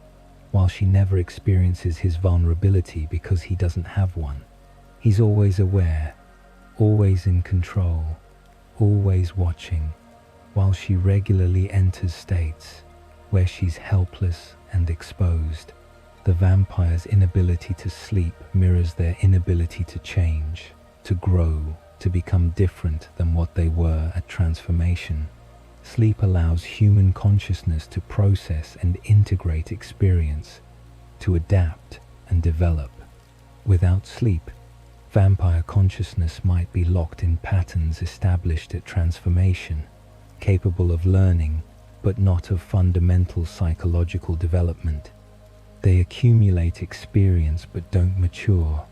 while she never experiences his vulnerability because he doesn't have one. He's always aware, always in control, always watching, while she regularly enters states where she's helpless and exposed. The vampire's inability to sleep mirrors their inability to change, to grow, to become different than what they were at transformation. Sleep allows human consciousness to process and integrate experience, to adapt and develop. Without sleep, vampire consciousness might be locked in patterns established at transformation, capable of learning, but not of fundamental psychological development. They accumulate experience but don't mature,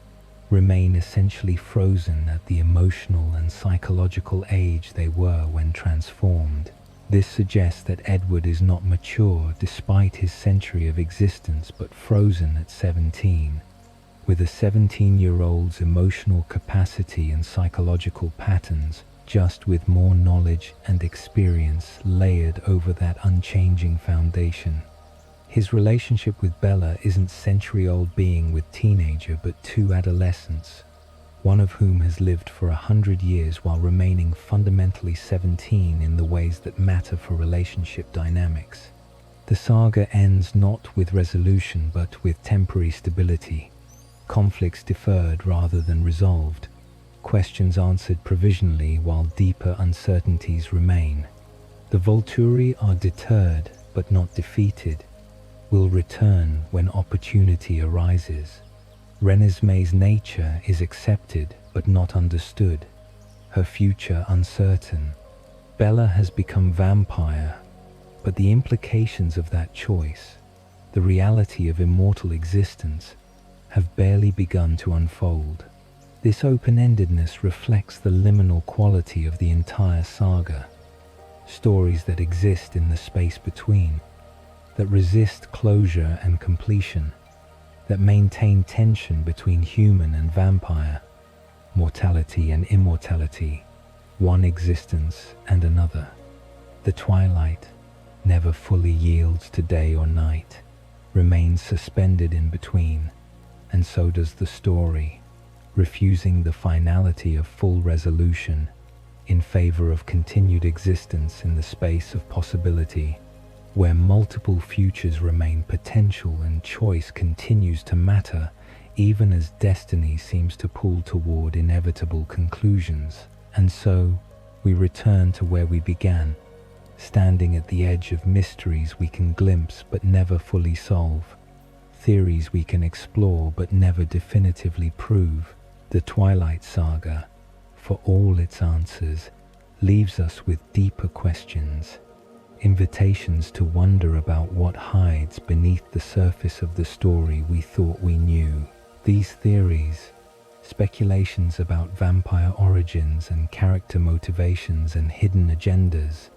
remain essentially frozen at the emotional and psychological age they were when transformed. This suggests that Edward is not mature despite his century of existence but frozen at 17, with a 17-year-old's emotional capacity and psychological patterns, just with more knowledge and experience layered over that unchanging foundation. His relationship with Bella isn't century-old being with teenager but two adolescents, one of whom has lived for 100 years while remaining fundamentally 17 in the ways that matter for relationship dynamics. The saga ends not with resolution but with temporary stability, conflicts deferred rather than resolved, questions answered provisionally while deeper uncertainties remain. The Volturi are deterred but not defeated, will return when opportunity arises. Renesmee's nature is accepted but not understood, her future uncertain. Bella has become vampire, but the implications of that choice, the reality of immortal existence, have barely begun to unfold. This open-endedness reflects the liminal quality of the entire saga. stories that exist in the space between, that resist closure and completion, that maintain tension between human and vampire, mortality and immortality, one existence and another. The twilight never fully yields to day or night, remains suspended in between, and so does the story, refusing the finality of full resolution in favor of continued existence in the space of possibility, where multiple futures remain potential and choice continues to matter even as destiny seems to pull toward inevitable conclusions. And so we return to where we began, standing at the edge of mysteries we can glimpse but never fully solve, theories we can explore but never definitively prove. The Twilight Saga, for all its answers, leaves us with deeper questions, invitations to wonder about what hides beneath the surface of the story we thought we knew. These theories, speculations about vampire origins and character motivations and hidden agendas,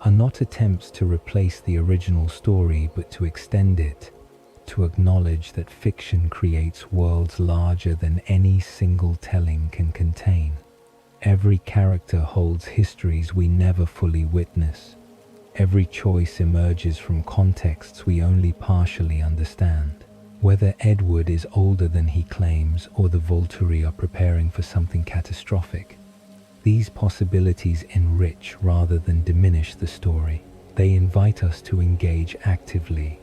are not attempts to replace the original story but to extend it, to acknowledge that fiction creates worlds larger than any single telling can contain. Every character holds histories we never fully witness. Every choice emerges from contexts we only partially understand. Whether Edward is older than he claims or the Volturi are preparing for something catastrophic, these possibilities enrich rather than diminish the story. They invite us to engage actively,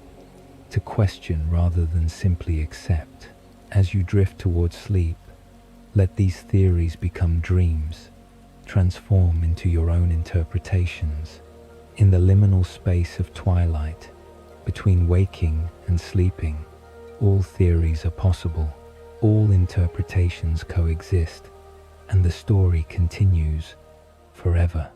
to question rather than simply accept. As you drift towards sleep, let these theories become dreams, transform into your own interpretations. In the liminal space of twilight, between waking and sleeping, all theories are possible, all interpretations coexist, and the story continues forever.